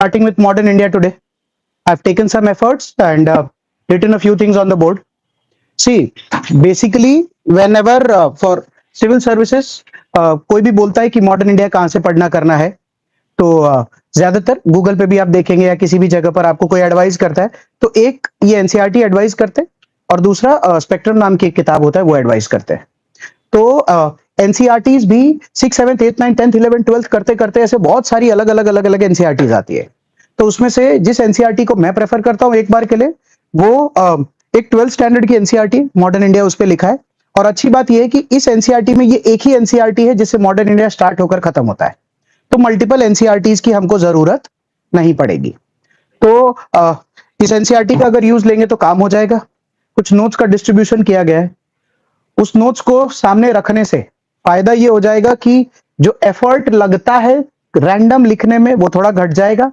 Starting with modern India today. I've taken some efforts and written a few things on the board. See, basically, whenever for civil services, कोई भी बोलता है कि modern India कहाँ से पढ़ना करना है, तो ज्यादातर गूगल पे भी आप देखेंगे या किसी भी जगह पर आपको कोई एडवाइस करता है, तो एक ये एनसीईआरटी एडवाइस करते हैं और दूसरा स्पेक्ट्रम नाम की एक किताब होता है वो एडवाइस करते हैं। तो एनसीईआरटीज भी 6, 7, 8, 9, 10, 11, 12 करते करते ऐसे बहुत सारी अलग अलग एनसीईआरटीज आती है। तो उसमें से जिस एनसीईआरटी को मैं प्रेफर करता हूँ एक बार के लिए, वो एक 12th स्टैंडर्ड की एनसीईआरटी मॉडर्न इंडिया उस पर लिखा है। और अच्छी बात यह है कि इस एनसीईआरटी में ये एक ही एनसीईआरटी है जिससे मॉडर्न इंडिया स्टार्ट होकर खत्म होता है। तो मल्टीपल एनसीईआरटीज की हमको जरूरत नहीं पड़ेगी। तो इस एनसीईआरटी का अगर यूज लेंगे तो काम हो जाएगा। कुछ नोट्स का डिस्ट्रीब्यूशन किया गया है, उस नोट्स को सामने रखने से फायदा ये हो जाएगा कि जो एफर्ट लगता है रैंडम लिखने में वो थोड़ा घट जाएगा।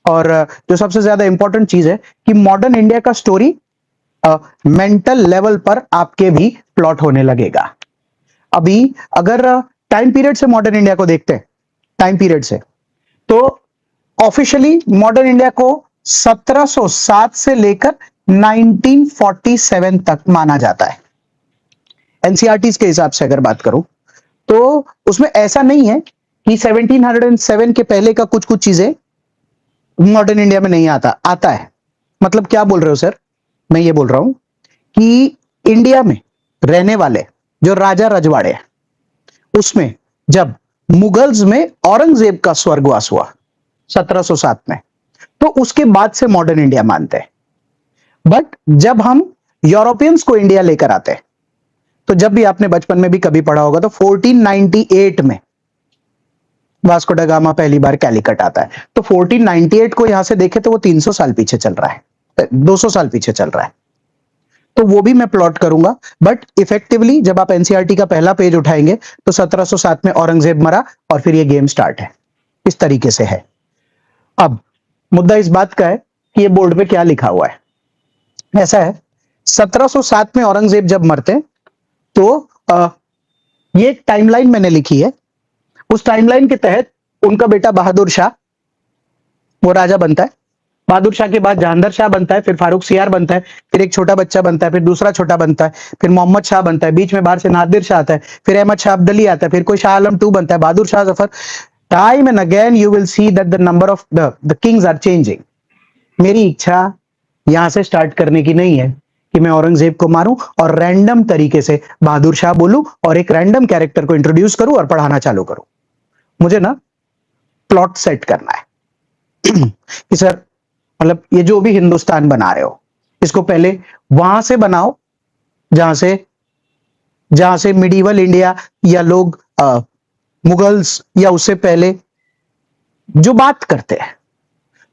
और जो सबसे ज्यादा इंपॉर्टेंट चीज है कि मॉडर्न इंडिया का स्टोरी मेंटल लेवल पर आपके भी प्लॉट होने लगेगा। अभी अगर टाइम पीरियड से मॉडर्न इंडिया को देखते हैं, टाइम पीरियड से, तो ऑफिशियली मॉडर्न इंडिया को 1707 से लेकर 1947 तक माना जाता है। एनसीईआरटीज के हिसाब से अगर बात करूं तो उसमें ऐसा नहीं है कि 1707 के पहले का कुछ कुछ चीजें मॉडर्न इंडिया में नहीं आता है। मतलब क्या बोल रहे हो सर? मैं ये बोल रहा हूं कि इंडिया में रहने वाले जो राजा रजवाड़े हैं, उसमें जब मुगल्स में औरंगजेब का स्वर्गवास हुआ 1707 में, तो उसके बाद से मॉडर्न इंडिया मानते हैं। बट जब हम यूरोपियंस को इंडिया लेकर आते हैं, तो जब भी आपने बचपन में भी कभी पढ़ा होगा तो 1498 में वास्को ड गामा पहली बार कैलिकट आता है। तो 1498 को यहां से देखे तो वो 300 साल पीछे चल रहा है, 200 साल पीछे चल रहा है। तो वो भी मैं प्लॉट करूंगा। बट इफेक्टिवली जब आप एनसीईआरटी का पहला पेज उठाएंगे तो 1707 में औरंगजेब मरा और फिर ये गेम स्टार्ट है। इस तरीके से है। अब मुद्दा इस बात का है कि ये बोर्ड पे क्या लिखा हुआ है। ऐसा है, 1707 में औरंगजेब जब मरते हैं तो ये एक टाइमलाइन मैंने लिखी है। उस टाइमलाइन के तहत उनका बेटा बहादुर शाह वो राजा बनता है। बहादुर शाह के बाद जहांदर शाह बनता है, फिर फारूक सियार बनता है, फिर एक छोटा बच्चा बनता है, फिर दूसरा छोटा बनता है, फिर मोहम्मद शाह बनता है, बीच में बाहर से नादिर शाह आता है, फिर अहमद शाह अब्दली आता है, फिर कोई शाह आलम 2 बनता है, Bahadur Shah Zafar. Time and again you will see that the number of the kings are changing. मेरी इच्छा यहां से स्टार्ट करने की नहीं है कि मैं औरंगजेब को मारूं और रैंडम तरीके से बहादुर शाह बोलूं और एक रैंडम कैरेक्टर को इंट्रोड्यूस करूं और पढ़ाना चालू करूं। मुझे ना प्लॉट सेट करना है कि सर, मतलब ये जो भी हिंदुस्तान बना रहे हो इसको पहले वहां से बनाओ जहां से मिडीवल इंडिया या लोग मुगल्स या उससे पहले जो बात करते हैं,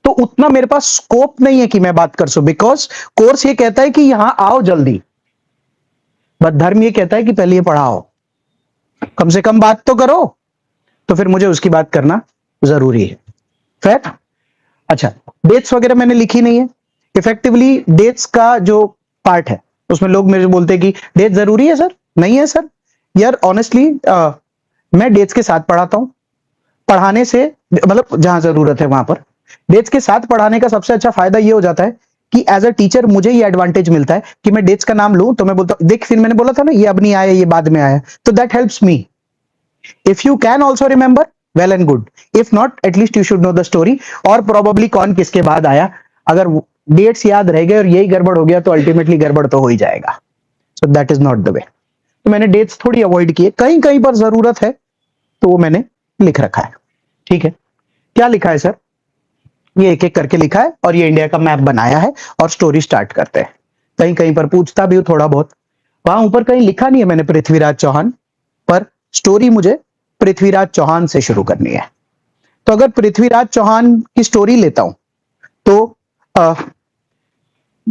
तो उतना मेरे पास स्कोप नहीं है कि मैं बात कर सकूं। बिकॉज कोर्स ये कहता है कि यहां आओ जल्दी, बट धर्म ये कहता है कि पहले ये पढ़ाओ, कम से कम बात तो करो। तो फिर मुझे उसकी बात करना जरूरी है। फैक्ट। अच्छा, डेट्स वगैरह मैंने लिखी नहीं है। इफेक्टिवली डेट्स का जो पार्ट है उसमें लोग मेरे बोलते हैं कि डेट जरूरी है सर। नहीं है सर, यार ऑनेस्टली मैं डेट्स के साथ पढ़ाता हूं। पढ़ाने से मतलब जहां जरूरत है वहां पर डेट्स के साथ पढ़ाने का सबसे अच्छा फायदा ये हो जाता है कि एज अ टीचर मुझे ये एडवांटेज मिलता है कि मैं डेट्स का नाम लूं तो मैं बोलता हूं देख, फिर मैंने बोला था ना ये अब नहीं आया, ये बाद में आया, तो that helps me. If you can also remember, well and good. If not, at least you should know the story और प्रोबेबली कौन किसके बाद आया। अगर डेट्स याद रह गए और यही गड़बड़ हो गया तो अल्टीमेटली गड़बड़ तो हो ही जाएगा। So that is not the way. तो मैंने डेट्स थोड़ी अवॉइड किए, कहीं कहीं पर जरूरत है तो वो मैंने लिख रखा है। ठीक है, क्या लिखा है सर? ये एक एक करके लिखा है और ये इंडिया का मैप बनाया है और स्टोरी स्टार्ट करते हैं। कहीं कहीं पर पूछता भी हूं थोड़ा बहुत। वहां ऊपर कहीं लिखा नहीं है मैंने पृथ्वीराज चौहान, पर स्टोरी मुझे पृथ्वीराज चौहान से शुरू करनी है। तो अगर पृथ्वीराज चौहान की स्टोरी लेता हूं तो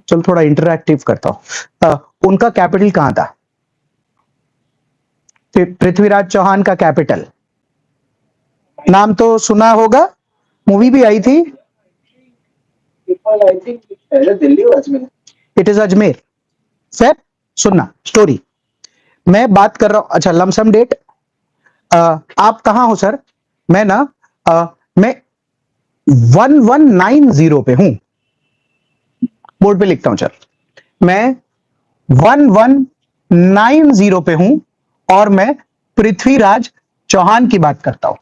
चल थोड़ा इंटरैक्टिव करता हूं। उनका कैपिटल कहां था? पृथ्वीराज चौहान का कैपिटल नाम तो सुना होगा, मूवी भी आई थी। It is Ajmer. सर सुनना स्टोरी, मैं बात कर रहा हूं। अच्छा, लमसम डेट। आप कहां हो सर? मैं ना मैं 1190 पे हूं, बोर्ड पे लिखता हूं, चल मैं 1190 पे हूं और मैं पृथ्वीराज चौहान की बात करता हूं।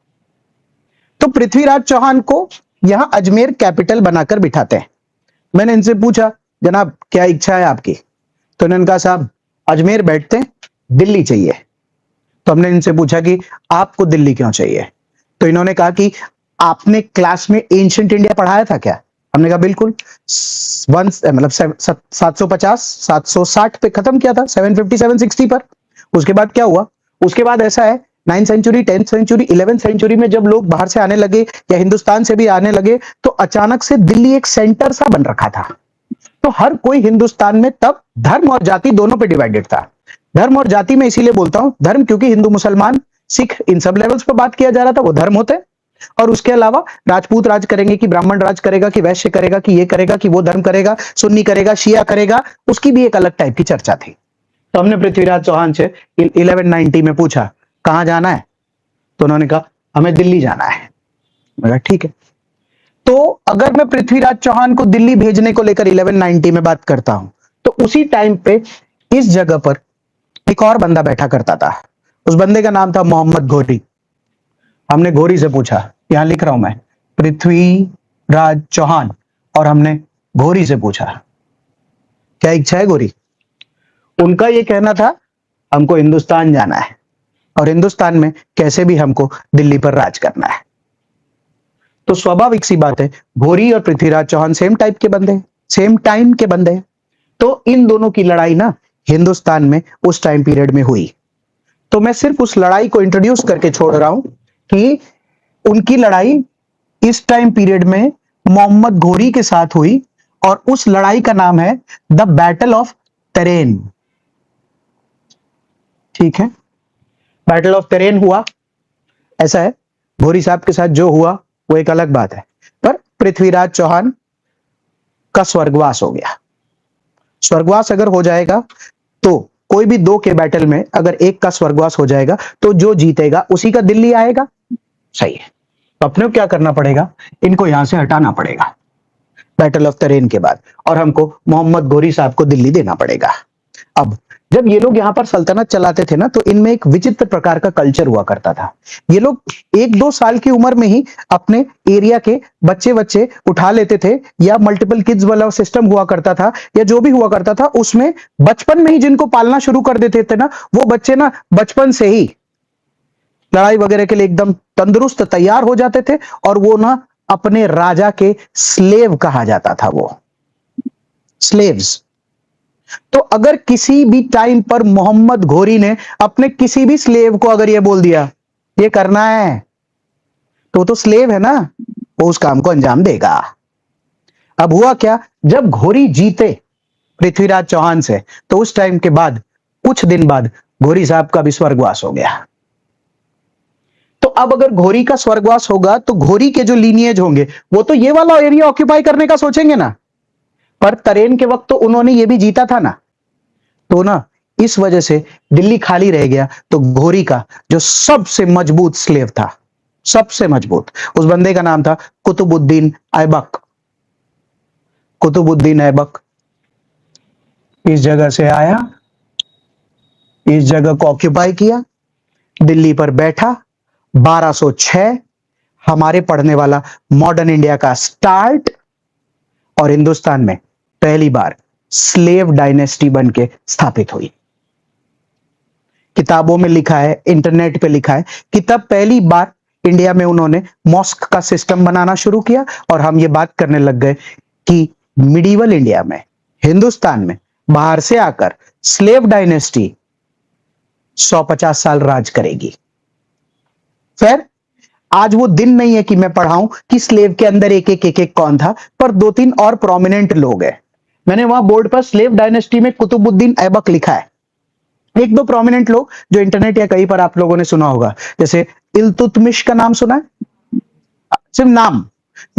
तो पृथ्वीराज चौहान को यहां अजमेर कैपिटल बनाकर बिठाते हैं। मैंने इनसे पूछा, जनाब क्या इच्छा है आपकी? तो इन्होंने कहा, साहब अजमेर बैठते हैं, दिल्ली चाहिए। तो हमने इनसे पूछा कि आपको दिल्ली क्यों चाहिए? तो इन्होंने कहा कि आपने क्लास में एंशिएंट इंडिया पढ़ाया था क्या? हमने कहा बिल्कुल। मतलब 750 760 पे खत्म किया था, 750 760 पर। उसके बाद क्या हुआ? उसके बाद ऐसा है, 9th century, 10th century, 11th century में जब लोग बाहर से आने लगे या हिंदुस्तान से भी आने लगे, तो अचानक से दिल्ली एक सेंटर सा बन रखा था। तो हर कोई हिंदुस्तान में तब धर्म और जाति दोनों पे डिवाइडेड था। धर्म और जाति में इसीलिए बोलता हूं, धर्म क्योंकि हिंदू, मुसलमान, सिख, इन सब लेवल्स पर बात किया जा रहा था, वो धर्म होते। और उसके अलावा राजपूत राज करेंगे कि ब्राह्मण राज करेगा कि वैश्य करेगा कि ये करेगा कि वो धर्म करेगा, सुन्नी करेगा, शिया करेगा, उसकी भी एक अलग टाइप की चर्चा थी। तो हमने पृथ्वीराज चौहान से 1190 में पूछा कहां जाना है? तो उन्होंने कहा हमें दिल्ली जाना है। मैं कहा ठीक है। तो अगर मैं पृथ्वीराज चौहान को दिल्ली भेजने को लेकर 1190 में बात करता हूं, तो उसी टाइम पे इस जगह पर एक और बंदा बैठा करता था। उस बंदे का नाम था मोहम्मद घोरी। हमने घोरी से पूछा, यहां लिख रहा हूं मैं, पृथ्वीराज चौहान, और हमने घोरी से पूछा क्या इच्छा है घोरी? उनका यह कहना था हमको हिंदुस्तान जाना है और हिंदुस्तान में कैसे भी हमको दिल्ली पर राज करना है। तो स्वाभाविक सी बात है, घोरी और पृथ्वीराज चौहान सेम टाइप के बंदे हैं, सेम टाइम के बंदे हैं। तो इन दोनों की लड़ाई ना हिंदुस्तान में उस टाइम पीरियड में हुई। तो मैं सिर्फ उस लड़ाई को इंट्रोड्यूस करके छोड़ रहा हूं कि उनकी लड़ाई इस टाइम पीरियड में मोहम्मद घोरी के साथ हुई और उस लड़ाई का नाम है द बैटल ऑफ तरेन। ठीक है, बैटल ऑफ तरेन हुआ। ऐसा है, घोरी साहब के साथ जो हुआ वो एक अलग बात है, पर पृथ्वीराज चौहान का स्वर्गवास हो गया। स्वर्गवास अगर हो जाएगा तो कोई भी दो के बैटल में अगर एक का स्वर्गवास हो जाएगा तो जो जीतेगा उसी का दिल्ली आएगा। सही है, तो अपने को क्या करना पड़ेगा? इनको यहां से हटाना पड़ेगा बैटल ऑफ तरेन के बाद, और हमको मोहम्मद घोरी साहब को दिल्ली देना पड़ेगा। अब जब ये लोग यहां पर सल्तनत चलाते थे ना, तो इनमें एक विचित्र प्रकार का कल्चर हुआ करता था। ये लोग 1-2 साल की उम्र में ही अपने एरिया के बच्चे बच्चे उठा लेते थे, या मल्टीपल किड्स वाला सिस्टम हुआ करता था, या जो भी हुआ करता था उसमें बचपन में ही जिनको पालना शुरू कर देते थे ना, वो बच्चे ना बचपन से ही लड़ाई वगैरह के लिए एकदम तंदुरुस्त तैयार हो जाते थे, और वो ना अपने राजा के स्लेव कहा जाता था, वो स्लेव्स। तो अगर किसी भी टाइम पर मोहम्मद घोरी ने अपने किसी भी स्लेव को अगर ये बोल दिया ये करना है, तो वो तो स्लेव है ना, वो उस काम को अंजाम देगा। अब हुआ क्या, जब घोरी जीते पृथ्वीराज चौहान से, तो उस टाइम के बाद कुछ दिन बाद घोरी साहब का भी स्वर्गवास हो गया। तो अब अगर घोरी का स्वर्गवास होगा तो घोरी के जो लीनिएज होंगे वो तो ये वाला एरिया ऑक्यूपाई करने का सोचेंगे ना, पर तरेन के वक्त तो उन्होंने ये भी जीता था ना। तो ना इस वजह से दिल्ली खाली रह गया। तो घोरी का जो सबसे मजबूत स्लेव था, सबसे मजबूत, उस बंदे का नाम था कुतुबुद्दीन ऐबक। कुतुबुद्दीन ऐबक इस जगह से आया, इस जगह को ऑक्यूपाई किया, दिल्ली पर बैठा। 1206 हमारे पढ़ने वाला मॉडर्न इंडिया का स्टार्ट, और हिंदुस्तान में पहली बार स्लेव डायनेस्टी बन के स्थापित हुई। किताबों में लिखा है, इंटरनेट पे लिखा है कि तब पहली बार इंडिया में उन्होंने मॉस्क का सिस्टम बनाना शुरू किया, और हम ये बात करने लग गए कि मिडिवल इंडिया में, हिंदुस्तान में बाहर से आकर स्लेव डायनेस्टी 150 साल राज करेगी। फिर आज वो दिन नहीं है कि मैं पढ़ाऊं कि स्लेव के अंदर एक एक कौन था, पर 2-3 और प्रोमिनेंट लोग हैं। मैंने वहां बोर्ड पर स्लेव डायनेस्टी में कुतुबुद्दीन ऐबक लिखा है। 1-2 प्रोमिनेंट लोग जो इंटरनेट या कहीं पर आप लोगों ने सुना होगा, जैसे इल्तुतमिश का नाम सुना है, सिर्फ नाम,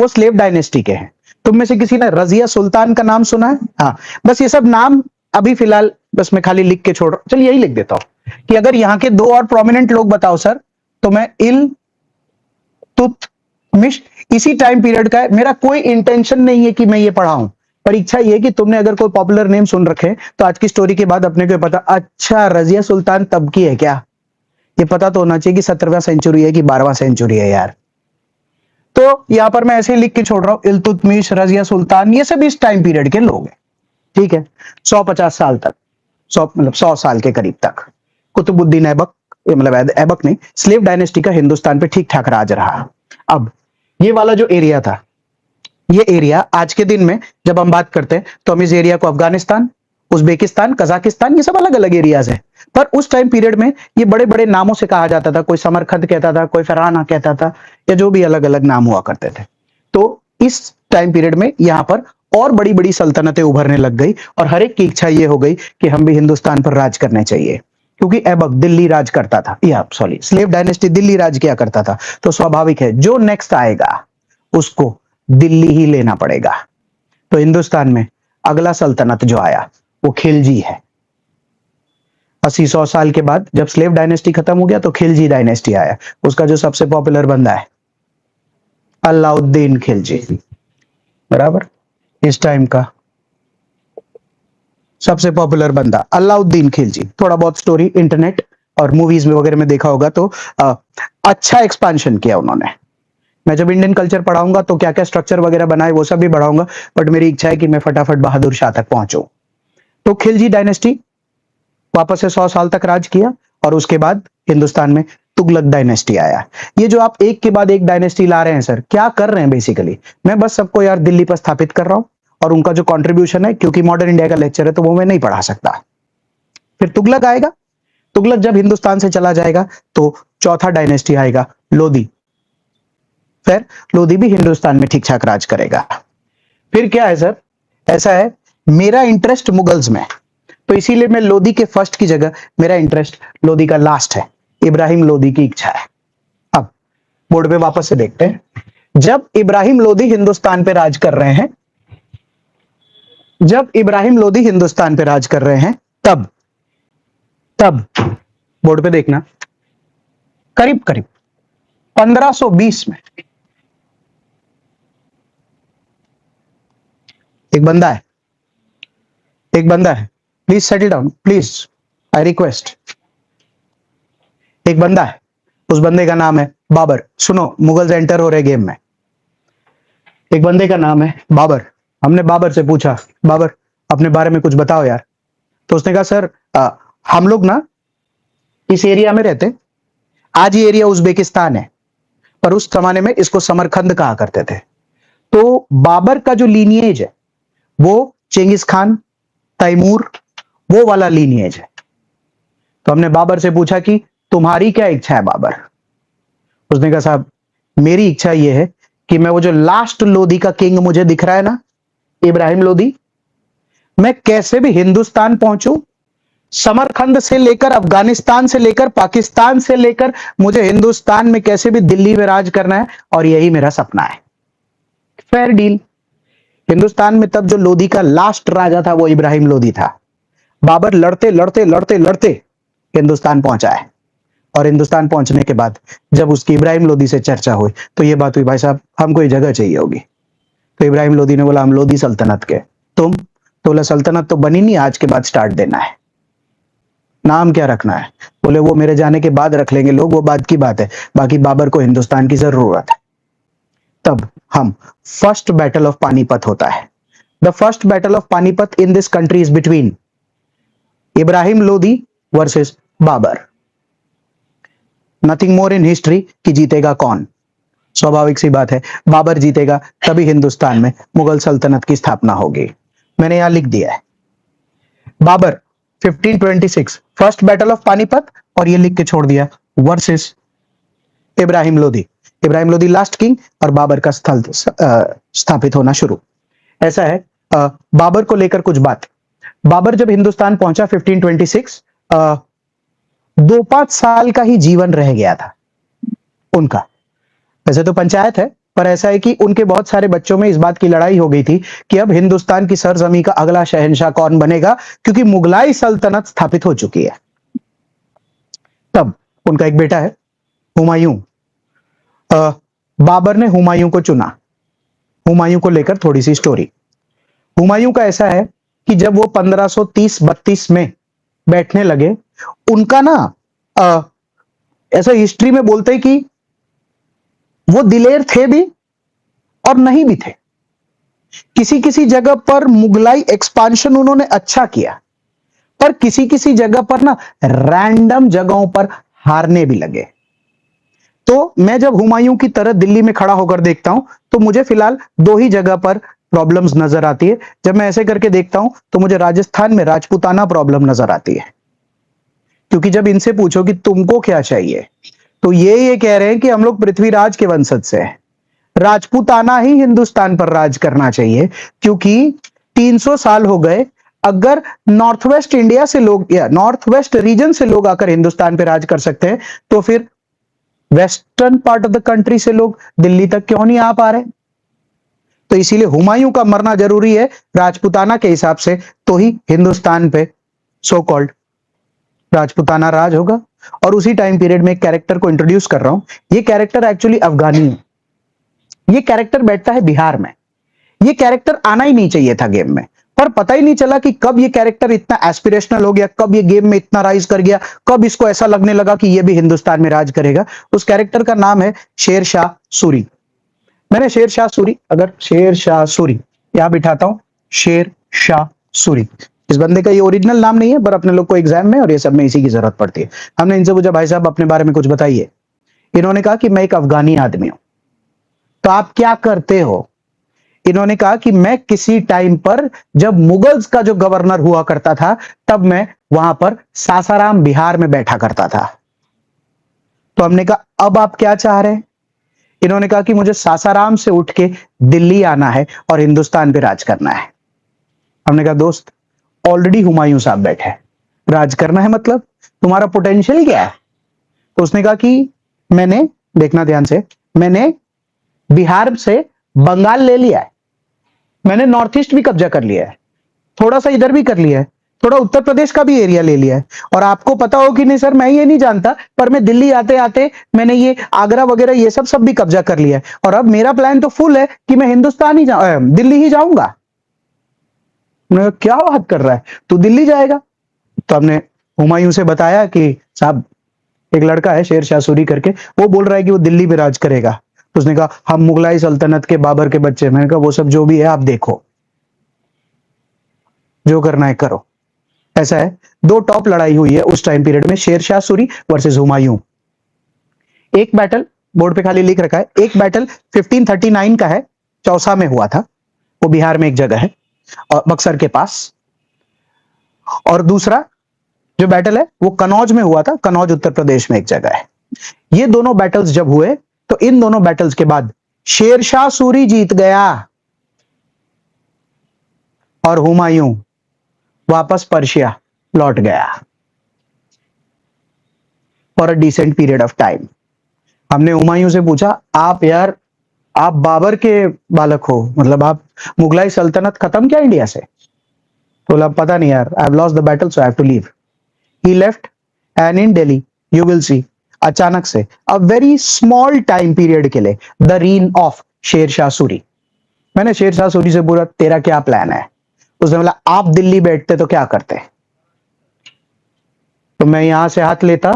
वो स्लेव डायनेस्टी के हैं। तुम में से किसी ने रजिया सुल्तान का नाम सुना है? हाँ, बस ये सब नाम अभी फिलहाल बस मैं खाली लिख के छोड़ रहा हूं। चलिए यही लिख देता हूं कि अगर यहां के 2 और प्रोमिनेंट लोग बताओ सर, तो मैं इल तुतमिश, इसी टाइम पीरियड का है। मेरा कोई इंटेंशन नहीं है कि मैं ये पढ़ाऊं, पर इच्छा ये है कि तुमने अगर कोई पॉपुलर नेम सुन रखे तो आज की स्टोरी के बाद अपने को पता, अच्छा रजिया सुल्तान तब की है क्या, ये पता तो होना चाहिए कि 17वां सेंचुरी है कि 12वां सेंचुरी है यार। तो यहां पर मैं ऐसे ही लिख के छोड़ रहा हूं, इल्तुतमिश, रजिया सुल्तान, ये सब इस टाइम पीरियड के लोग हैं, ठीक है। 150 साल तक, 100 साल के करीब तक कुतुबुद्दीन ऐबक, मतलब ऐबक नहीं, स्लेव डायनेस्टी का हिंदुस्तान पे ठीक ठाक राज रहा। अब ये वाला जो एरिया था, ये एरिया आज के दिन में जब हम बात करते हैं तो हम इस एरिया को अफगानिस्तान, उज्बेकिस्तान, कजाकिस्तान, ये सब अलग अलग एरियाज है। पर उस टाइम पीरियड में ये बड़े बड़े नामों से कहा जाता था, कोई समरखंद कहता था, कोई फरहाना कहता था, या जो भी अलग अलग नाम हुआ करते थे। तो इस टाइम पीरियड में यहां पर और बड़ी बड़ी सल्तनतें उभरने लग गई और हर एक की इच्छा ये हो गई कि हम भी हिंदुस्तान पर राज करने चाहिए, क्योंकि ऐबक दिल्ली राज करता था, या सॉरी स्लेव डायनेस्टी दिल्ली राज किया करता था। तो स्वाभाविक है जो नेक्स्ट आएगा उसको दिल्ली ही लेना पड़ेगा। तो हिंदुस्तान में अगला सल्तनत जो आया वो खिलजी है। 80-100 साल के बाद जब स्लेव डायनेस्टी खत्म हो गया तो खिलजी डायनेस्टी आया। उसका जो सबसे पॉपुलर बंदा है अलाउद्दीन खिलजी, बराबर, इस टाइम का सबसे पॉपुलर बंदा अलाउद्दीन खिलजी। थोड़ा बहुत स्टोरी इंटरनेट और मूवीज में वगैरह में देखा होगा तो अच्छा एक्सपांशन किया उन्होंने। मैं जब इंडियन कल्चर पढ़ाऊंगा तो क्या क्या स्ट्रक्चर वगैरह बनाए वो सब भी बढ़ाऊंगा, बट मेरी इच्छा है कि मैं फटाफट बहादुर शाह तक पहुंचूं। तो खिलजी डायनेस्टी वापस से 100 साल तक राज किया और उसके बाद हिंदुस्तान में तुगलक डायनेस्टी आया। ये जो आप एक के बाद एक डायनेस्टी ला रहे हैं सर, क्या कर रहे हैं बेसिकली? मैं बस सबको यार दिल्ली पर स्थापित कर रहा हूं और उनका जो कंट्रीब्यूशन है, क्योंकि मॉडर्न इंडिया का लेक्चर है तो वो मैं नहीं पढ़ा सकता। फिर तुगलक आएगा, तुगलक जब हिंदुस्तान से चला जाएगा तो चौथा डायनेस्टी आएगा लोधी। फिर लोधी भी हिंदुस्तान में ठीक ठाक राज करेगा। फिर क्या है सर, ऐसा है मेरा इंटरेस्ट मुगल्स में, तो इसीलिए मैं लोधी के फर्स्ट की जगह मेरा इंटरेस्ट लोधी का लास्ट है, इब्राहिम लोधी की इच्छा है। अब बोर्ड पे वापस से देखते हैं, जब इब्राहिम लोधी हिंदुस्तान पे राज कर रहे हैं, जब इब्राहिम लोधी हिंदुस्तान पे राज कर रहे हैं तब तब बोर्ड पे देखना, करीब करीब 1520 में एक बंदा है, एक बंदा है, please settle down please, I request. एक बंदा है, उस बंदे का नाम है बाबर। सुनो, मुगल्स एंटर हो रहे गेम में। एक बंदे का नाम है बाबर। हमने बाबर से पूछा, बाबर अपने बारे में कुछ बताओ यार। तो उसने कहा सर हम लोग ना इस एरिया में रहते, आज ये एरिया उज्बेकिस्तान है, पर उस जमाने में इसको समरखंद कहा करते थे। तो बाबर का जो लीनिएज है वो चेंगिस खान, तैमूर, वो वाला लीनिएज है। तो हमने बाबर से पूछा कि तुम्हारी क्या इच्छा है बाबर? उसने कहा साहब मेरी इच्छा यह है कि मैं वो जो लास्ट लोधी का किंग मुझे दिख रहा है ना, इब्राहिम लोधी, मैं कैसे भी हिंदुस्तान पहुंचूं, समरखंद से लेकर अफगानिस्तान से लेकर पाकिस्तान से लेकर मुझे हिंदुस्तान में कैसे भी दिल्ली में राज करना है, और यही मेरा सपना है। Fair deal. हिंदुस्तान में तब जो लोधी का लास्ट राजा था वो इब्राहिम लोधी था। बाबर लड़ते लड़ते लड़ते लड़ते हिंदुस्तान पहुंचा है, और हिंदुस्तान पहुंचने के बाद जब उसकी इब्राहिम लोधी से चर्चा हुई तो ये बात हुई, भाई साहब हमको ये जगह चाहिए होगी। तो इब्राहिम लोधी ने बोला हम लोधी सल्तनत के। तुम? तो बोला सल्तनत तो बनी नहीं, आज के बाद स्टार्ट देना है। नाम क्या रखना है? बोले वो मेरे जाने के बाद रख लेंगे लोग, वो बाद की बात है, बाकी बाबर को हिंदुस्तान की जरूरत है। तब हम फर्स्ट बैटल ऑफ पानीपत होता है। The first battle of Panipat in this country is between Ibrahim Lodi versus Babur. Nothing more in history कि जीतेगा कौन। स्वाभाविक सी बात है बाबर जीतेगा, तभी हिंदुस्तान में मुगल सल्तनत की स्थापना होगी। मैंने यहां लिख दिया है Babur 1526 first battle of Panipat, और ये लिख के छोड़ दिया versus Ibrahim Lodi. Ibrahim Lodi last king और बाबर का स्थल स्थापित होना शुरू। ऐसा है बाबर को लेकर कुछ बात। बाबर जब हिंदुस्तान पहुंचा 1526, 2-5 साल का ही जीवन रह गया था उनका। वैसे तो पंचायत है, पर ऐसा है कि उनके बहुत सारे बच्चों में इस बात की लड़ाई हो गई थी कि अब हिंदुस्तान की सरजमी का अगला शहंशाह कौन बनेगा, क्योंकि मुगलाई सल्तनत स्थापित हो चुकी है। तब उनका एक बेटा है हुमायूं। बाबर ने हुमायूं को चुना। हुमायूं को लेकर थोड़ी सी स्टोरी। हुमायूं का ऐसा है कि जब वो 1530-32 में बैठने लगे, उनका ना अ, ऐसा हिस्ट्री में बोलते हैं कि वो दिलेर थे भी और नहीं भी थे। किसी किसी जगह पर मुगलाई एक्सपांशन उन्होंने अच्छा किया, पर किसी किसी जगह पर ना रैंडम जगहों पर हारने भी लगे। तो मैं जब हुमायूं की तरह दिल्ली में खड़ा होकर देखता हूं तो मुझे फिलहाल दो ही जगह पर प्रॉब्लम्स नजर आती है। जब मैं ऐसे करके देखता हूं तो मुझे राजस्थान में राजपूताना प्रॉब्लम नजर आती है, क्योंकि जब इनसे पूछो कि तुमको क्या चाहिए, तो ये कह रहे हैं कि हम लोग पृथ्वीराज के वंशज से हैं, राजपूताना ही हिंदुस्तान पर राज करना चाहिए, क्योंकि 300 साल हो गए। अगर नॉर्थ वेस्ट इंडिया से लोग या नॉर्थ वेस्ट रीजन से लोग आकर हिंदुस्तान पे राज कर सकते हैं, तो फिर western part of the country से लोग दिल्ली तक क्यों नहीं आ पा रहे? तो इसीलिए हुमायूं का मरना जरूरी है राजपूताना के हिसाब से, तो ही हिंदुस्तान पे सो कॉल्ड राजपूताना राज होगा। और उसी टाइम पीरियड में एक कैरेक्टर को इंट्रोड्यूस कर रहा हूं। ये कैरेक्टर एक्चुअली अफगानी है। ये कैरेक्टर बैठता है बिहार में। ये कैरेक्टर आना ही नहीं चाहिए था गेम में, पर पता ही नहीं चला कि कब ये कैरेक्टर इतना एस्पिरेशनल हो गया, कब ये गेम में इतना राइज कर गया, कब इसको ऐसा लगने लगा कि ये भी हिंदुस्तान में राज करेगा। उस कैरेक्टर का नाम है शेर शाह सूरी। मैंने शेर शाह सूरी, अगर शेर शाह सूरी यहां बिठाता हूं, शेर शाह सूरी, इस बंदे का ये ओरिजिनल नाम नहीं है, पर अपने लोग को एग्जाम में और ये सब में इसी की जरूरत पड़ती है। हमने इनसे पूछा, भाई साहब अपने बारे में कुछ बताइए। इन्होंने कहा कि मैं एक अफगानी आदमी हूं। तो आप क्या करते हो? इन्होंने कहा कि मैं किसी टाइम पर जब मुगल्स का जो गवर्नर हुआ करता था, तब मैं वहां पर सासाराम बिहार में बैठा करता था। तो हमने कहा अब आप क्या चाह रहे हैं? इन्होंने कहा कि मुझे सासाराम से उठ के दिल्ली आना है और हिंदुस्तान पे राज करना है। हमने कहा दोस्त, ऑलरेडी हुमायूं साहब बैठे हैं, राज करना है मतलब तुम्हारा पोटेंशियल क्या है? तो उसने कहा कि मैंने, देखना ध्यान से, मैंने बिहार से बंगाल ले लिया है, मैंने नॉर्थ ईस्ट भी कब्जा कर लिया है, थोड़ा सा इधर भी कर लिया है, थोड़ा उत्तर प्रदेश का भी एरिया ले लिया है। और आपको पता हो कि नहीं सर, मैं ये नहीं जानता, पर मैं दिल्ली आते आते मैंने ये आगरा वगैरह ये सब सब भी कब्जा कर लिया है, और अब मेरा प्लान तो फुल है कि मैं हिंदुस्तान ही दिल्ली ही जाऊंगा। मैं कहा, क्या बात कर रहा है, तू दिल्ली जाएगा? तो हमने हुमायूं से बताया कि साहब एक लड़का है शेर शाह सूरी करके, वो बोल रहा है कि वो दिल्ली में राज करेगा। तो उसने कहा हम मुगलाई सल्तनत के बाबर के बच्चे। मैंने कहा वो सब जो भी है आप देखो, जो करना है करो। ऐसा है, दो टॉप लड़ाई हुई है उस टाइम पीरियड में, शेर शाह सूरी वर्सेस हुमायूं। एक बैटल बोर्ड पे खाली लिख रखा है, एक बैटल 1539 का है, चौसा में हुआ था, वो बिहार में एक जगह है और बक्सर के पास। और दूसरा जो बैटल है वो कनौज में हुआ था, कनौज उत्तर प्रदेश में एक जगह है। ये दोनों बैटल्स जब हुए तो इन दोनों बैटल्स के बाद शेरशाह सूरी जीत गया और हुमायूं वापस पर्शिया लौट गया for a decent period of time. हमने हुमायूं से पूछा, आप यार, आप बाबर के बालक हो, मतलब आप मुगलाई सल्तनत खत्म क्या इंडिया से? तो बोला पता नहीं यार, I have lost the battle so I have to leave. He left and in Delhi you will see, अचानक से a very small time period के लिए the reign of Sher Shah Suri. मैंने शेर शाह सूरी से पूछा तेरा क्या प्लान है? उसने बोला आप दिल्ली बैठते तो क्या करते? तो मैं यहां से हाथ लेता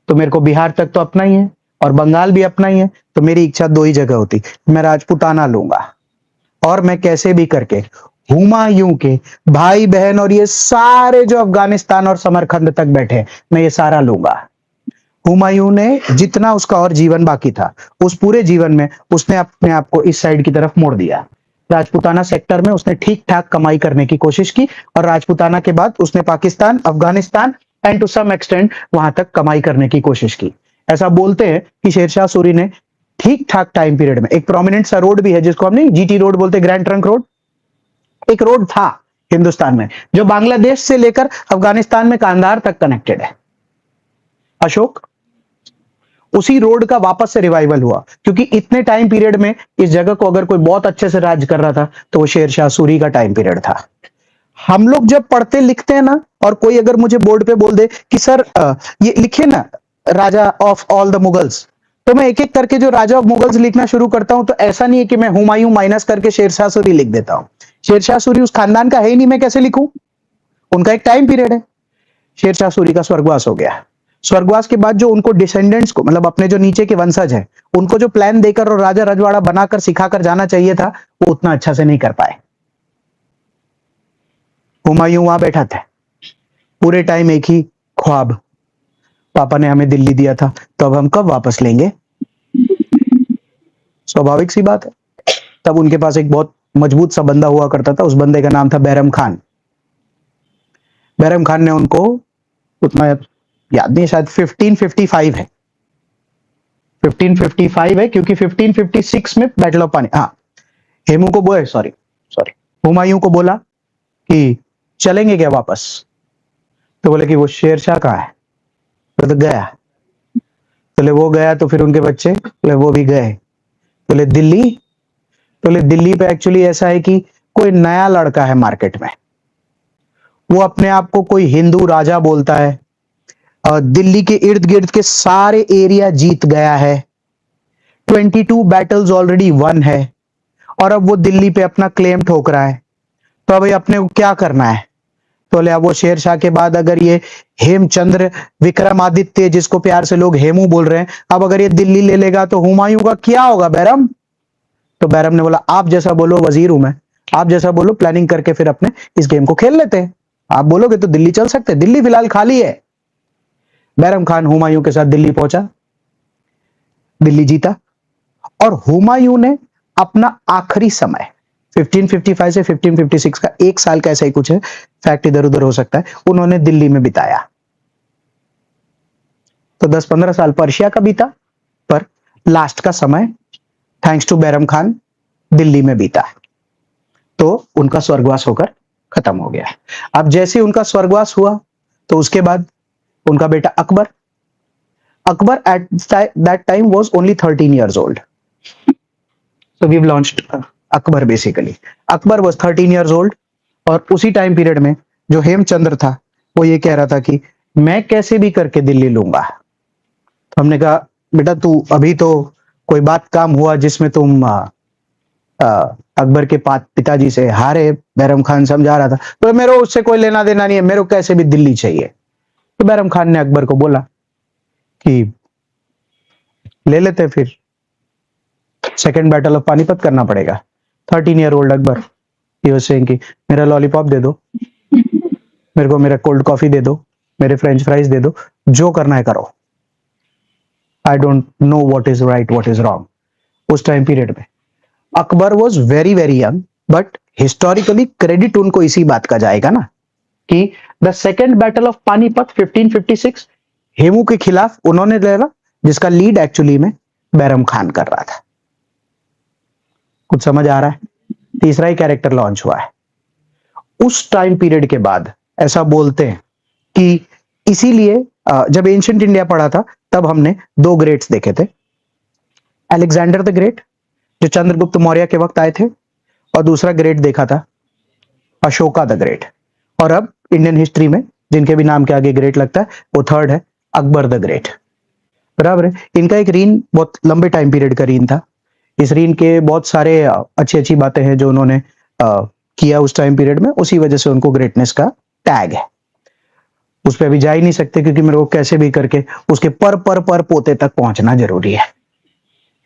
तो मेरे को बिहार तक तो अपना ही है और बंगाल भी अपना ही है, तो मेरी इच्छा दो ही जगह होती, मैं राजपूताना लूंगा और मैं कैसे भी करके हुमायूं के भाई बहन और ये सारे जो अफगानिस्तान और समरकंद तक बैठे मैं ये सारा लूंगा। हुमायूं ने जितना उसका और जीवन बाकी था, उस पूरे जीवन में उसने अपने आप को इस साइड की तरफ मोड़ दिया। राजपूताना सेक्टर में उसने ठीक ठाक कमाई करने की कोशिश की और राजपूताना के बाद उसने Pakistan, Afghanistan and to some extent वहां तक कमाई करने की कोशिश की। ऐसा बोलते हैं कि शेरशाह सूरी ने ठीक ठाक टाइम पीरियड में, एक प्रोमिनेंट सा रोड भी है जिसको हम नहीं जीटी रोड बोलते, ग्रैंड ट्रंक रोड, एक रोड था हिंदुस्तान में जो बांग्लादेश से लेकर अफगानिस्तान में कांधार तक कनेक्टेड है, अशोक, उसी रोड का वापस से रिवाइवल हुआ, क्योंकि इतने टाइम पीरियड में इस जगह को अगर कोई बहुत अच्छे से राज कर रहा था तो वो शेरशाह सूरी का टाइम पीरियड था। हम लोग जब पढ़ते लिखते हैं ना, और कोई अगर मुझे बोर्ड पे बोल दे कि सर ये लिखे ना राजा ऑफ ऑल द मुगल्स, तो मैं एक एक करके जो राजा ऑफ मुगल्स लिखना शुरू करता हूं, तो ऐसा नहीं है कि मैं हुमायूं माइनस करके शेरशाह सूरी लिख देता हूं। शेरशाह सूरी उस खानदान का है ही नहीं, मैं कैसे लिखूं? उनका एक टाइम पीरियड है। शेरशाह सूरी का स्वर्गवास हो गया। स्वर्गवास के बाद जो उनको डिसेंडेंट्स को, मतलब अपने जो नीचे के वंशज है, उनको जो प्लान देकर और राजा रजवाड़ा बनाकर सिखाकर जाना चाहिए था, वो उतना अच्छा से नहीं कर पाए। हुमायूं वहां बैठा था, पूरे टाइम एक ही ख्वाब, पापा ने हमें दिल्ली दिया था, तो अब हम कब वापस लेंगे? स्वाभाविक सी बात है। तब उनके पास एक बहुत मजबूत सा बंदा हुआ करता था, उस बंदे का नाम था बैरम खान। बैरम खान ने उनको, उतना याद नहीं, शायद 1555 है, 1555 है, क्योंकि 1556 में बैटल ऑफ पानी, हाँ, हेमू को बोले, सॉरी सॉरी, हुमायूं को बोला कि चलेंगे क्या वापस? तो बोले कि वो शेरशाह कहाँ है? तो गया। बोले वो गया, तो फिर उनके बच्चे, बोले वो भी गए। बोले दिल्ली? बोले दिल्ली पे एक्चुअली ऐसा है कि कोई नया लड़का है मार्केट में, वो अपने आप को कोई हिंदू राजा बोलता है, दिल्ली के इर्द गिर्द के सारे एरिया जीत गया है, 22 बैटल्स ऑलरेडी वन है, और अब वो दिल्ली पे अपना क्लेम ठोक रहा है। तो अभी अपने को क्या करना है? तो बोले अब वो शेरशाह के बाद अगर ये हेमचंद्र विक्रमादित्य, जिसको प्यार से लोग हेमू बोल रहे हैं, अब अगर ये दिल्ली ले लेगा तो हुमायूं का क्या होगा बैरम? तो बैरम ने बोला आप जैसा बोलो, वजीर हूं मैं, आप जैसा बोलो, प्लानिंग करके फिर अपने इस गेम को खेल लेते हैं। आप बोलोगे तो दिल्ली चल सकते हैं, दिल्ली फिलहाल खाली है। बैरम खान हुमायूं के साथ दिल्ली पहुंचा, दिल्ली जीता, और हुमायूं ने अपना आखिरी समय 1555 से 1556 का एक साल का, ऐसा ही कुछ है, फैक्ट इधर उधर हो सकता है, उन्होंने दिल्ली में बिताया। तो 10-15 साल पर्शिया का बीता, पर लास्ट का समय थैंक्स टू बैरम खान दिल्ली में बीता। तो उनका स्वर्गवास होकर खत्म हो गया। अब जैसे उनका स्वर्गवास हुआ, तो उसके बाद उनका बेटा Akbar, Akbar at that time was only 13 years old. So we've launched Akbar basically. Akbar was 13 years old, और उसी टाइम पीरियड में जो हेमचंद्र था, वो ये कह रहा था कि मैं कैसे भी करके दिल्ली लूंगा। तो हमने कहा बेटा तू अभी तो कोई बात काम हुआ जिसमें तुम अकबर के पिताजी से हारे, बैरम खान समझा रहा था, तो मेरे उससे कोई लेना देना नहीं है, मेरे को कैसे भी दिल्ली चाहिए। तो बैरम खान ने अकबर को बोला कि ले लेते, फिर सेकेंड बैटल ऑफ पानीपत करना पड़ेगा। 13 year old Akbar, he was saying कि मेरा लॉलीपॉप दे दो, मेरे को मेरा कोल्ड कॉफी दे दो, मेरे फ्रेंच फ्राइज दे दो, जो करना है करो, I don't know what is right what is wrong. उस टाइम पीरियड में Akbar was very very young, but historically credit उनको इसी बात का जाएगा ना, कि the second battle of Panipat 1556 Hemu के खिलाफ उन्होंने लड़ा, जिसका लीड एक्चुअली में बैरम खान कर रहा था। कुछ समझ आ रहा है? तीसरा ही कैरेक्टर लॉन्च हुआ है। उस टाइम पीरियड के बाद ऐसा बोलते हैं कि इसीलिए जब एंशिएंट इंडिया पढ़ा था, तब हमने दो ग्रेट्स देखे थे, अलेक्जेंडर द ग्रेट जो चंद्रगुप्त मौर्य के वक्त आए थे, और दूसरा ग्रेट देखा था अशोका द ग्रेट। और अब इंडियन हिस्ट्री में जिनके भी नाम के आगे ग्रेट लगता है, वो थर्ड है अकबर द ग्रेट। बराबर है। इनका एक रीन बहुत लंबे टाइम पीरियड का रीन था। इस रीन के बहुत सारे अच्छी अच्छी बातें हैं जो उन्होंने किया उस टाइम पीरियड में, उसी वजह से उनको ग्रेटनेस का टैग है। उस पर अभी जा ही नहीं सकते, क्योंकि मेरे को कैसे भी करके उसके पर पोते तक पहुंचना जरूरी है,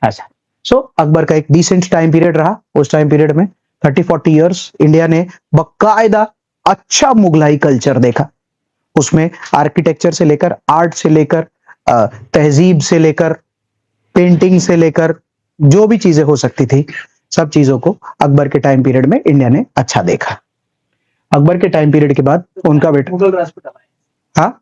ऐसा। सो अकबर का एक डिसेंट टाइम पीरियड रहा। उस टाइम पीरियड में 30-40 इयर्स इंडिया ने बकायदा अच्छा मुगलाई कल्चर देखा। उसमें आर्किटेक्चर से लेकर, आर्ट से लेकर, तहजीब से लेकर, पेंटिंग से लेकर, जो भी चीजें हो सकती थी, सब चीजों को अकबर के टाइम पीरियड में इंडिया ने अच्छा देखा। अकबर के टाइम पीरियड के बाद उनका बेटा मुगल राजपूत, हाँ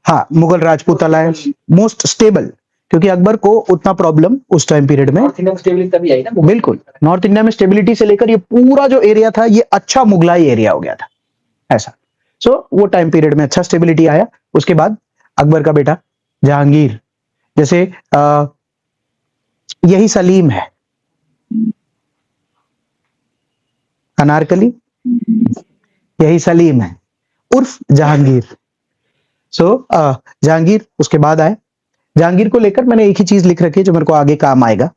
हाँ, मुगल राजपूत आए, मोस्ट स्टेबल, क्योंकि अकबर को उतना प्रॉब्लम उस टाइम पीरियड में, नॉर्थ इंडिया में स्टेबिलिटी तभी आई ना, बिल्कुल नॉर्थ इंडिया में स्टेबिलिटी से लेकर ये पूरा जो एरिया था, ये अच्छा मुगलाई एरिया हो गया था, ऐसा। सो वो टाइम पीरियड में अच्छा स्टेबिलिटी आया। उसके बाद अकबर का बेटा जहांगीर, जैसे यही सलीम है, अनारकली, यही सलीम है उर्फ जहांगीर। सो जहांगीर उसके बाद आए, जहांगीर को लेकर मैंने एक ही चीज लिख रखी है जो मेरे को आगे काम आएगा।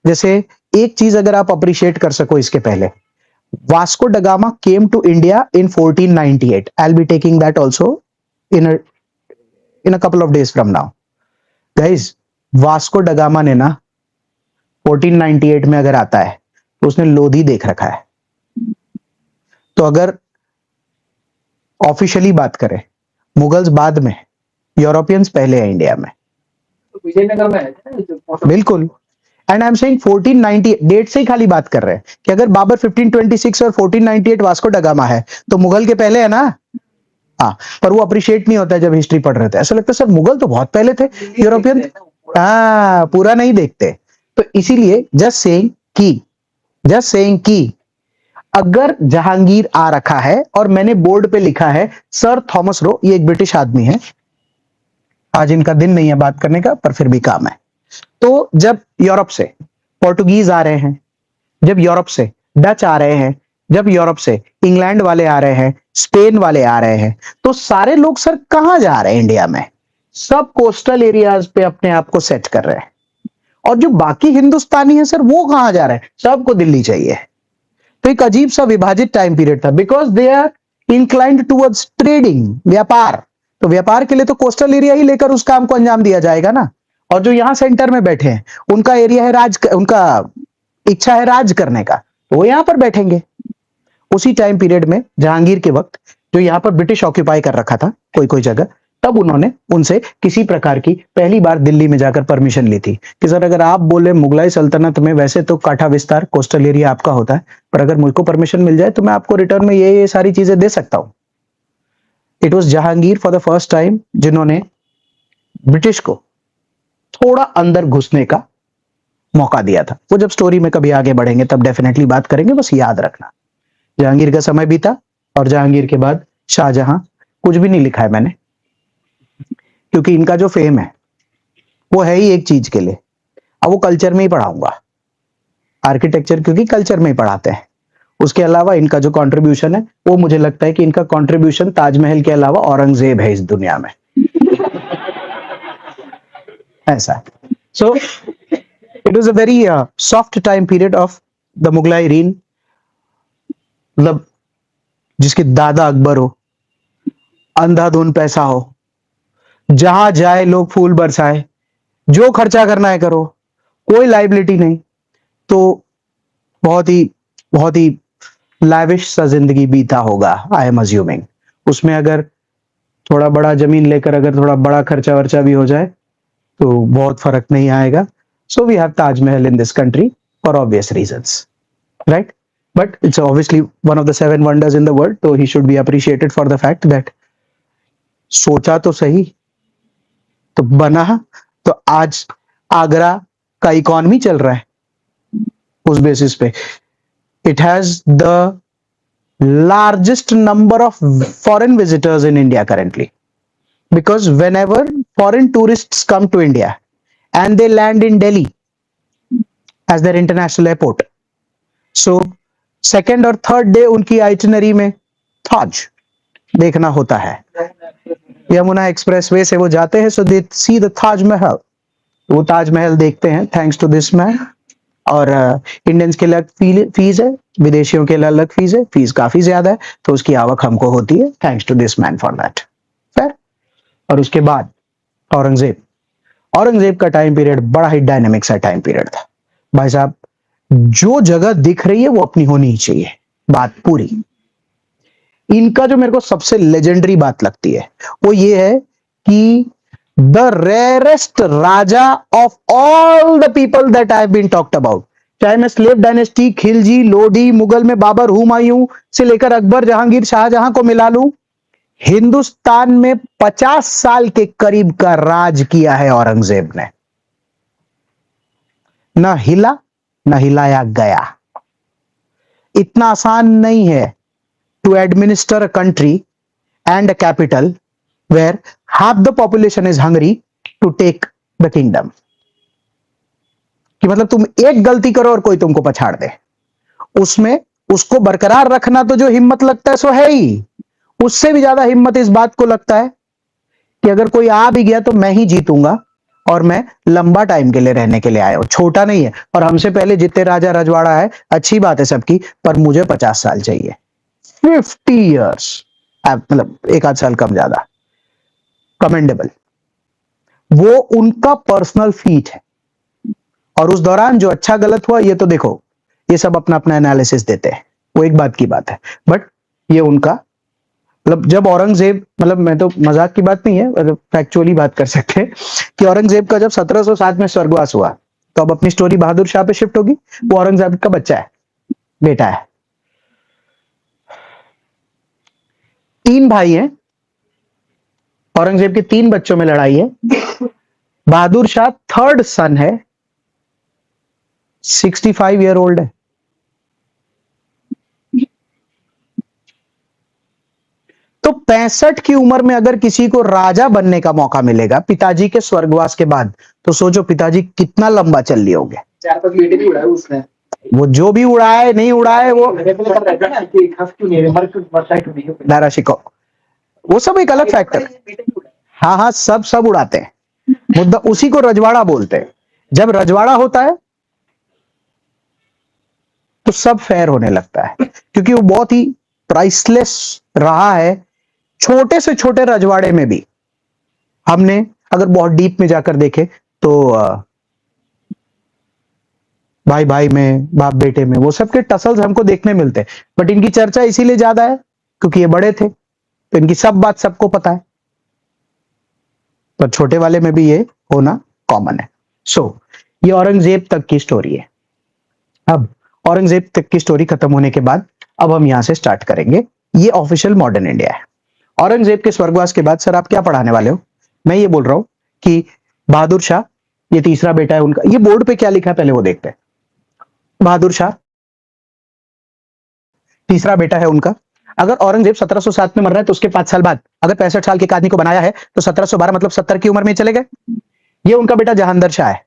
जैसे एक चीज अगर आप अप्रिशिएट कर सको इसके पहले, Vasco da Gama came to India in 1498। I will be taking that also in a couple of days from now. Guys, Vasco da Gama ने ना 1498 में अगर आता है तो उसने लोधी देख रखा है। तो अगर ऑफिशियली बात करें, मुगल्स बाद में, यूरोपियंस पहले है इंडिया में। विजयनगर में है बिल्कुल। And I am saying 1490 date से ही खाली बात कर रहे हैं कि अगर बाबर 1526 और 1498 वास्को डगामा है तो मुगल के पहले है ना। हाँ, पर वो अप्रिशिएट नहीं होता है जब हिस्ट्री पढ़ रहे थे, ऐसा लगता है सर मुगल तो बहुत पहले थे, यूरोपियन हाँ पूरा नहीं देखते। तो इसीलिए जस्ट सेइंग कि अगर जहांगीर आ रखा है और मैंने बोर्ड पे लिखा है सर थॉमस रो, ये एक ब्रिटिश आदमी है, आज इनका दिन नहीं है बात करने का पर फिर भी काम है। तो जब यूरोप से पोर्टुगीज आ रहे हैं, जब यूरोप से डच आ रहे हैं, जब यूरोप से इंग्लैंड वाले आ रहे हैं, स्पेन वाले आ रहे हैं, तो सारे लोग सर कहां जा रहे हैं इंडिया में? सब कोस्टल एरियाज पे अपने आप को सेट कर रहे हैं। और जो बाकी हिंदुस्तानी है सर वो कहां जा रहे हैं? सबको दिल्ली चाहिए। तो एक अजीब सा विभाजित टाइम पीरियड था, because they are inclined towards trading, व्यापार। तो व्यापार के लिए तो कोस्टल एरिया ही लेकर उस काम को अंजाम दिया जाएगा ना। और जो यहां सेंटर में बैठे हैं उनका एरिया है उनका इच्छा है राज करने का, तो वो यहां पर बैठेंगे। उसी टाइम पीरियड में जहांगीर के वक्त जो यहां पर ब्रिटिश ऑक्यूपाई कर रखा था कोई कोई जगह, तब उन्होंने उनसे किसी प्रकार की पहली बार दिल्ली में जाकर परमिशन ली थी कि सर अगर आप बोले मुगलाई सल्तनत में वैसे तो काठा विस्तार कोस्टल एरिया आपका होता है, पर अगर मुझको परमिशन मिल जाए तो मैं आपको रिटर्न में ये सारी चीजें दे सकता हूं। It was Jahangir for the first time जिन्होंने ब्रिटिश को थोड़ा अंदर घुसने का मौका दिया था। वो जब स्टोरी में कभी आगे बढ़ेंगे तब डेफिनेटली बात करेंगे, बस याद रखना। जहांगीर का समय बीता और जहांगीर के बाद शाहजहां, कुछ भी नहीं लिखा है मैंने क्योंकि इनका जो फेम है वो है ही एक चीज के लिए। अब वो कल्चर में ही पढ़ाऊंगा, आर्किटेक्चर क्योंकि कल्चर में ही पढ़ाते हैं। उसके अलावा इनका जो कंट्रीब्यूशन है वो मुझे लगता है कि इनका कंट्रीब्यूशन ताजमहल के अलावा औरंगजेब है इस दुनिया में, ऐसा। So it was a very soft time period of the Mughlai reign. मतलब जिसके दादा अकबर हो, अंधाधुन पैसा हो, जहां जाए लोग फूल बरसाए, जो खर्चा करना है करो, कोई लाइबिलिटी नहीं। तो बहुत ही लाविश सा जिंदगी बीता होगा आई एम अज्यूमिंग। उसमें अगर थोड़ा बड़ा जमीन लेकर अगर थोड़ा बड़ा खर्चा वर्चा भी हो जाए तो बहुत फर्क नहीं आएगा। So we have Taj Mahal in this country for obvious reasons, right? But it's obviously one of the 7 wonders in the world, तो he should be appreciated for the fact that सोचा तो सही तो बना। तो आज आगरा का इकॉनमी चल रहा है उस बेसिस पे। It has the largest number of foreign visitors in India currently, because whenever foreign tourists come to India and they land in Delhi as their international airport, so second और third day उनकी itinerary में ताज देखना होता है। Yamuna expressway से वो जाते हैं, so they see the Taj Mahal, वो ताजमहल देखते हैं थैंक्स टू दिस मैन। और इंडियंस के अलग फीस है, विदेशियों के लिए अलग फीस है, फीस काफी ज्यादा है, तो उसकी आवक हमको होती है thanks to this man for that. फिर और उसके बाद औरंगजेब का टाइम पीरियड बड़ा ही डायनेमिक सा टाइम पीरियड था भाई साहब। जो जगह दिख रही है वो अपनी होनी ही चाहिए, बात पूरी। इनका जो मेरे को सबसे लेजेंडरी बात लगती है वो ये है कि the rarest raja of all the people that I have been talked about, चाहे मैं स्लेव डायनेस्टी, खिलजी, लोधी, मुगल में बाबर, हुमायूं से लेकर अकबर, जहांगीर, शाहजहां को मिला लूं, हिंदुस्तान में 50 साल के करीब का राज किया है औरंगजेब ने। ना हिला ना हिलाया गया। इतना आसान नहीं है to administer a country and a capital where half the population is hungry to take the kingdom, कि मतलब तुम एक गलती करो और कोई तुमको पछाड़ दे, उसमें उसको बरकरार रखना तो जो हिम्मत लगता है सो है ही। उससे भी ज्यादा हिम्मत इस बात को लगता है कि अगर कोई आ भी गया तो मैं ही जीतूंगा और मैं लंबा टाइम के लिए रहने के लिए आया हूं, छोटा नहीं है। और हमसे पहले जितने राजा रजवाड़ा है, अच्छी बात है सबकी, पर मुझे 50 साल चाहिए, 50 ईयर्स, मतलब एक आध साल कम ज्यादा, कमेंडेबल। वो उनका पर्सनल फीट है। और उस दौरान जो अच्छा गलत हुआ ये तो देखो, ये सब अपना अपना एनालिसिस देते हैं, वो एक बात की बात है। बट ये उनका, मतलब जब औरंगजेब, मतलब मैं तो मजाक की बात नहीं है, मतलब फैक्चुअली बात कर सकते हैं कि औरंगजेब का जब 1707 में स्वर्गवास हुआ, तो अब अपनी स्टोरी बहादुर शाह पे शिफ्ट होगी। वो औरंगजेब का बच्चा है, बेटा है। 3 भाई हैं, औरंगजेब के 3 बच्चों में लड़ाई है। बहादुर शाह थर्ड सन है, 65 ईयर ओल्ड है। तो 65 की उम्र में अगर किसी को राजा बनने का मौका मिलेगा पिताजी के स्वर्गवास के बाद, तो सोचो पिताजी कितना लंबा चल लिए होंगे। 4-5 बेटे भी उड़ाए उसने। वो जो भी उड़ाए नहीं उड़ाए, वो दारा शिको, वो सब एक अलग फैक्टर है। हाँ हाँ, सब सब उड़ाते हैं, मुद्दा उसी को रजवाड़ा बोलते हैं। जब रजवाड़ा होता है तो सब फेयर होने लगता है, क्योंकि वो बहुत ही प्राइसलेस रहा है। छोटे से छोटे रजवाड़े में भी हमने अगर बहुत डीप में जाकर देखे तो भाई भाई में, बाप बेटे में, वो सब के टसल्स हमको देखने मिलते हैं। बट इनकी चर्चा इसीलिए ज्यादा है क्योंकि ये बड़े थे, तो इनकी सब बात सबको पता है। पर छोटे वाले में भी ये होना कॉमन है। सो ये औरंगजेब तक की स्टोरी है। अब औरंगजेब तक की स्टोरी खत्म होने के बाद अब हम यहां से स्टार्ट करेंगे। ये ऑफिशियल मॉडर्न इंडिया है। औरंगजेब के स्वर्गवास के बाद सर आप क्या पढ़ाने वाले हो? मैं ये बोल रहा हूं कि बहादुर शाह, ये तीसरा बेटा है उनका। ये बोर्ड पे क्या लिखा है पहले वो देखते हैं। बहादुर शाह तीसरा बेटा है उनका। अगर औरंगजेब 1707 में मर रहा है तो उसके 5 साल बाद अगर 65 साल के एक आदमी को बनाया है तो 1712 मतलब 70 की उम्र में चले गए। ये उनका बेटा जहांदर शाह है,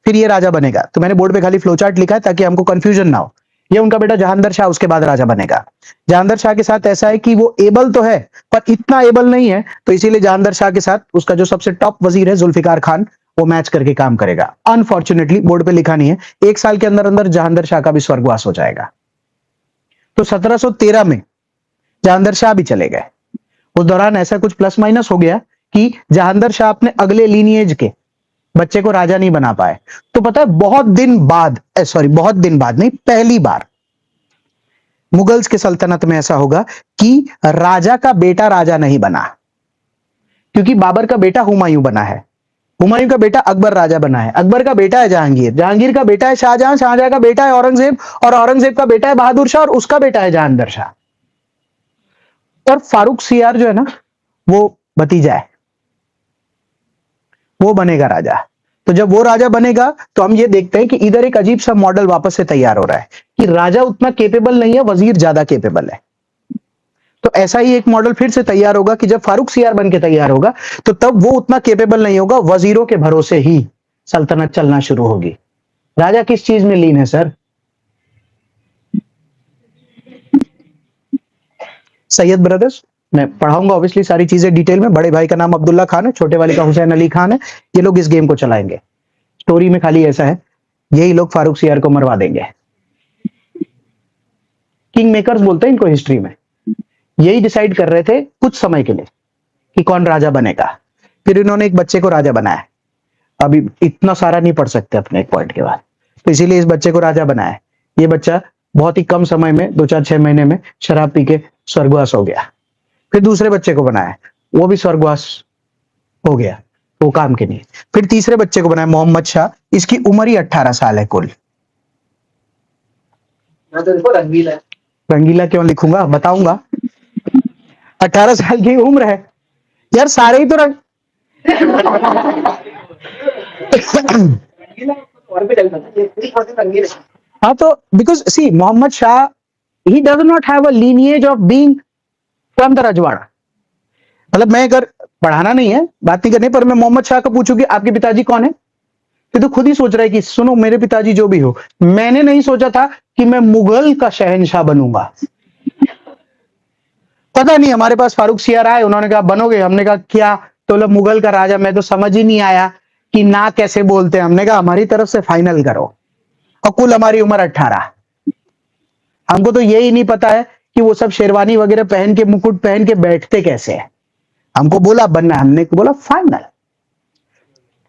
फिर ये राजा बनेगा। तो मैंने बोर्ड पे खाली फ्लो चार्ट लिखा है ताकि हमको कंफ्यूजन ना हो। ये उनका बेटा जहांदर शाह उसके बाद राजा बनेगा। जहांदर शाह के साथ ऐसा है कि वो एबल तो है पर इतना एबल नहीं है, तो इसीलिए जहांदर शाह के साथ उसका जो सबसे टॉप वजीर है जुल्फिकार खान, वो मैच करके काम करेगा। अनफॉर्चुनेटली बोर्ड पे लिखा नहीं है, 1 साल के अंदर अंदर जहांदर शाह का भी स्वर्गवास हो जाएगा। तो 1713 में जहांदर शाह भी चले गए। उस दौरान ऐसा कुछ प्लस माइनस हो गया कि जहांदर शाह अपने अगले लीनिएज के बच्चे को राजा नहीं बना पाए। तो पता है बहुत दिन बाद, सॉरी बहुत दिन बाद नहीं, पहली बार मुगल्स के सल्तनत में ऐसा होगा कि राजा का बेटा राजा नहीं बना। क्योंकि बाबर का बेटा हुमायूं बना है, हुमायूं का बेटा अकबर राजा बना है, अकबर का बेटा है जहांगीर, जहांगीर का बेटा है शाहजहां, शाहजहां का बेटा है औरंगजेब, और औरंगजेब का बेटा है बहादुर शाह, और उसका बेटा है जहांदर शाह। और फारूक सियार जो है ना, वो भतीजा है, वो बनेगा राजा। तो जब वो राजा बनेगा तो हम ये देखते हैं कि इधर एक अजीब सा मॉडल वापस से तैयार हो रहा है कि राजा उतना केपेबल नहीं है, वजीर ज्यादा केपेबल है। तो ऐसा ही एक मॉडल फिर से तैयार होगा कि जब फारूक सियार बन के तैयार होगा तो तब वो उतना केपेबल नहीं होगा, वजीरों के भरोसे ही सल्तनत चलना शुरू होगी। राजा किस चीज में लीन है सर? सैयद ब्रदर्स। मैं पढ़ाऊंगा ऑब्वियसली सारी चीजें डिटेल में। बड़े भाई का नाम अब्दुल्ला खान है, छोटे वाले का हुसैन अली खान है। ये लोग इस गेम को चलाएंगे। स्टोरी में खाली ऐसा है, यही लोग फारूक सियार को मरवा देंगे। किंग मेकर्स बोलते हैं इनको हिस्ट्री में। यही डिसाइड कर रहे थे कुछ समय के लिए कि कौन राजा बनेगा। फिर इन्होंने एक बच्चे को राजा बनाया। अभी इतना सारा नहीं पढ़ सकते अपने एक पॉइंट के बाद, तो इसीलिए इस बच्चे को राजा बनाया। ये बच्चा बहुत ही कम समय में, 2-4-6 महीने में शराब पी के स्वर्गवास हो गया। फिर दूसरे बच्चे को बनाया, वो भी स्वर्गवास हो गया, वो काम के नहीं। फिर तीसरे बच्चे को बनाया मोहम्मद शाह, इसकी उम्र ही 18 साल है कुल। रंगीला रंगीला क्यों लिखूंगा, बताऊंगा। 18 साल की उम्र है यार, सारे ही तो रंग हाँ, तो because see Mohammad Shah, he does not have a lineage of being from the Rajwada. मतलब मैं अगर पढ़ाना नहीं है, बात नहीं करनी, पर मैं मोहम्मद शाह को पूछूं कि आपके पिताजी कौन है, ये तो खुद ही सोच रहा है कि सुनो मेरे पिताजी जो भी हो, मैंने नहीं सोचा था कि मैं मुगल का शहंशाह बनूंगा। पता नहीं, हमारे पास फारूक सियार आए, उन्होंने कहा बनोगे, हमने कहा क्या? तो बोला मुगल का राजा। मैं तो समझ ही नहीं आया कि ना कैसे बोलते हैं। हमने कहा हमारी तरफ से फाइनल करो, और कुल हमारी उम्र 18। हमको तो यही नहीं पता है कि वो सब शेरवानी वगैरह पहन के, मुकुट पहन के बैठते कैसे है। हमको बोला बनना, हमने बोला फाइनल,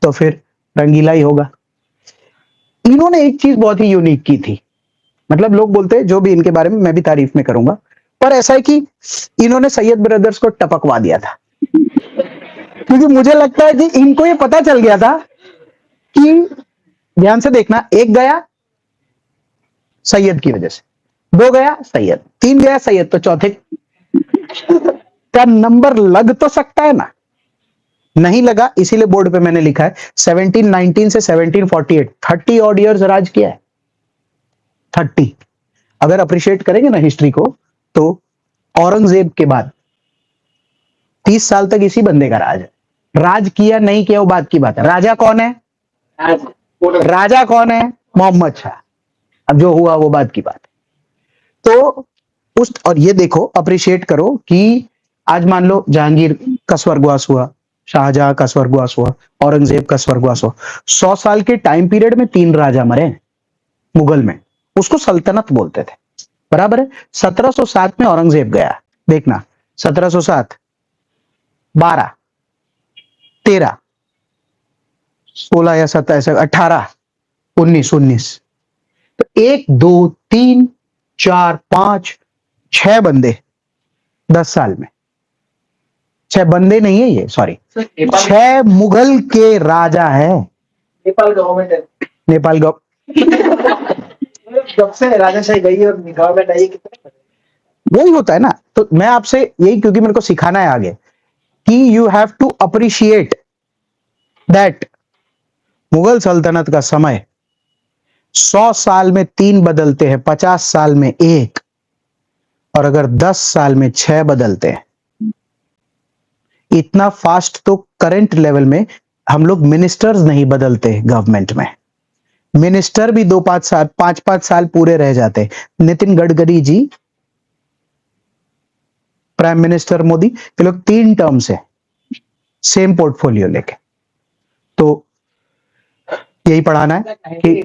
तो फिर रंगीला ही होगा। इन्होंने एक चीज बहुत ही यूनिक की थी, मतलब लोग बोलते हैं जो भी इनके बारे में, मैं भी तारीफ में करूंगा, पर ऐसा है कि इन्होंने सैयद ब्रदर्स को टपकवा दिया था। क्योंकि मुझे लगता है कि इनको ये पता चल गया था कि, ध्यान से देखना, एक गया सैयद की वजह से, दो गया सैयद, तीन गया सैयद, तो चौथे का नंबर लग तो सकता है ना, नहीं लगा। इसीलिए बोर्ड पे मैंने लिखा है 1719 से 1748, 30 ऑड इयर्स राज किया है। 30, अगर अप्रिशिएट करेंगे ना हिस्ट्री को, तो औरंगजेब के बाद 30 साल तक इसी बंदे का राज है। राज किया नहीं किया वो बात की बात है। राजा कौन है? राजा कौन है? मोहम्मद शाह। अब जो हुआ वो बात की बात है। तो उस, और ये देखो, अप्रिशिएट करो कि आज मान लो जहांगीर का स्वर्गवास हुआ, शाहजहां का स्वर्गवास हुआ, औरंगजेब का स्वर्गवास हुआ। 100 साल के टाइम पीरियड में 3 राजा मरे मुगल में, उसको सल्तनत बोलते थे, बराबर है। 1707 में औरंगजेब गया, देखना 1707, 12, 13, 16 या 17, 18, 19, तो 1 2 3 4 5 6 बंदे 10 साल में। 6 बंदे नहीं है ये, सॉरी, 6 मुगल के राजा है। नेपाल गवर्नमेंट है, नेपाल गवर्नमेंट जब से राजाशाही गई और गवर्नमेंट आई, कितने वही होता है ना। तो मैं आपसे यही, क्योंकि मेरे को सिखाना है आगे कि you have to appreciate that Mughal सल्तनत का समय 100 साल में 3 बदलते हैं, 50 साल में 1, और अगर 10 साल में 6 बदलते हैं, इतना फास्ट तो करंट लेवल में हम लोग मिनिस्टर्स नहीं बदलते गवर्नमेंट में। मिनिस्टर भी 2-5 साल, 5-5 साल पूरे रह जाते। नितिन गडकरी जी, प्राइम मिनिस्टर मोदी, ये लोग 3 टर्म से सेम पोर्टफोलियो लेके। तो यही पढ़ाना है कि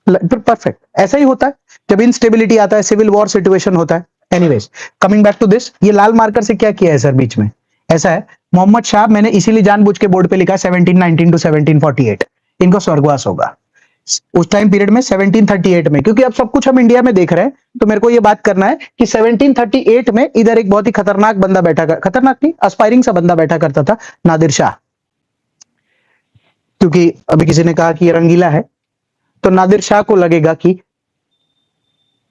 परफेक्ट ऐसा ही होता है जब इनस्टेबिलिटी आता है, सिविल वॉर सिचुएशन होता है। Anyways, coming back to this, ये लाल मार्कर से क्या किया है सर बीच में? ऐसा है, मोहम्मद शाह, मैंने इसीलिए जानबूझ के बोर्ड पे लिखा है 1719 टू 1748, इनको स्वर्गवास होगा उस टाइम पीरियड में 1738 में, क्योंकि अब सब कुछ हम इंडिया में देख रहे हैं। तो मेरे को ये बात करना है कि 1738 में इधर एक बहुत ही खतरनाक बंदा बैठा कर, खतरनाक नहीं, एस्पायरिंग सा बंदा बैठा करता था, नादिर शाह। क्योंकि अभी किसी ने कहा कि ये रंगीला है, तो नादिर शाह को लगेगा कि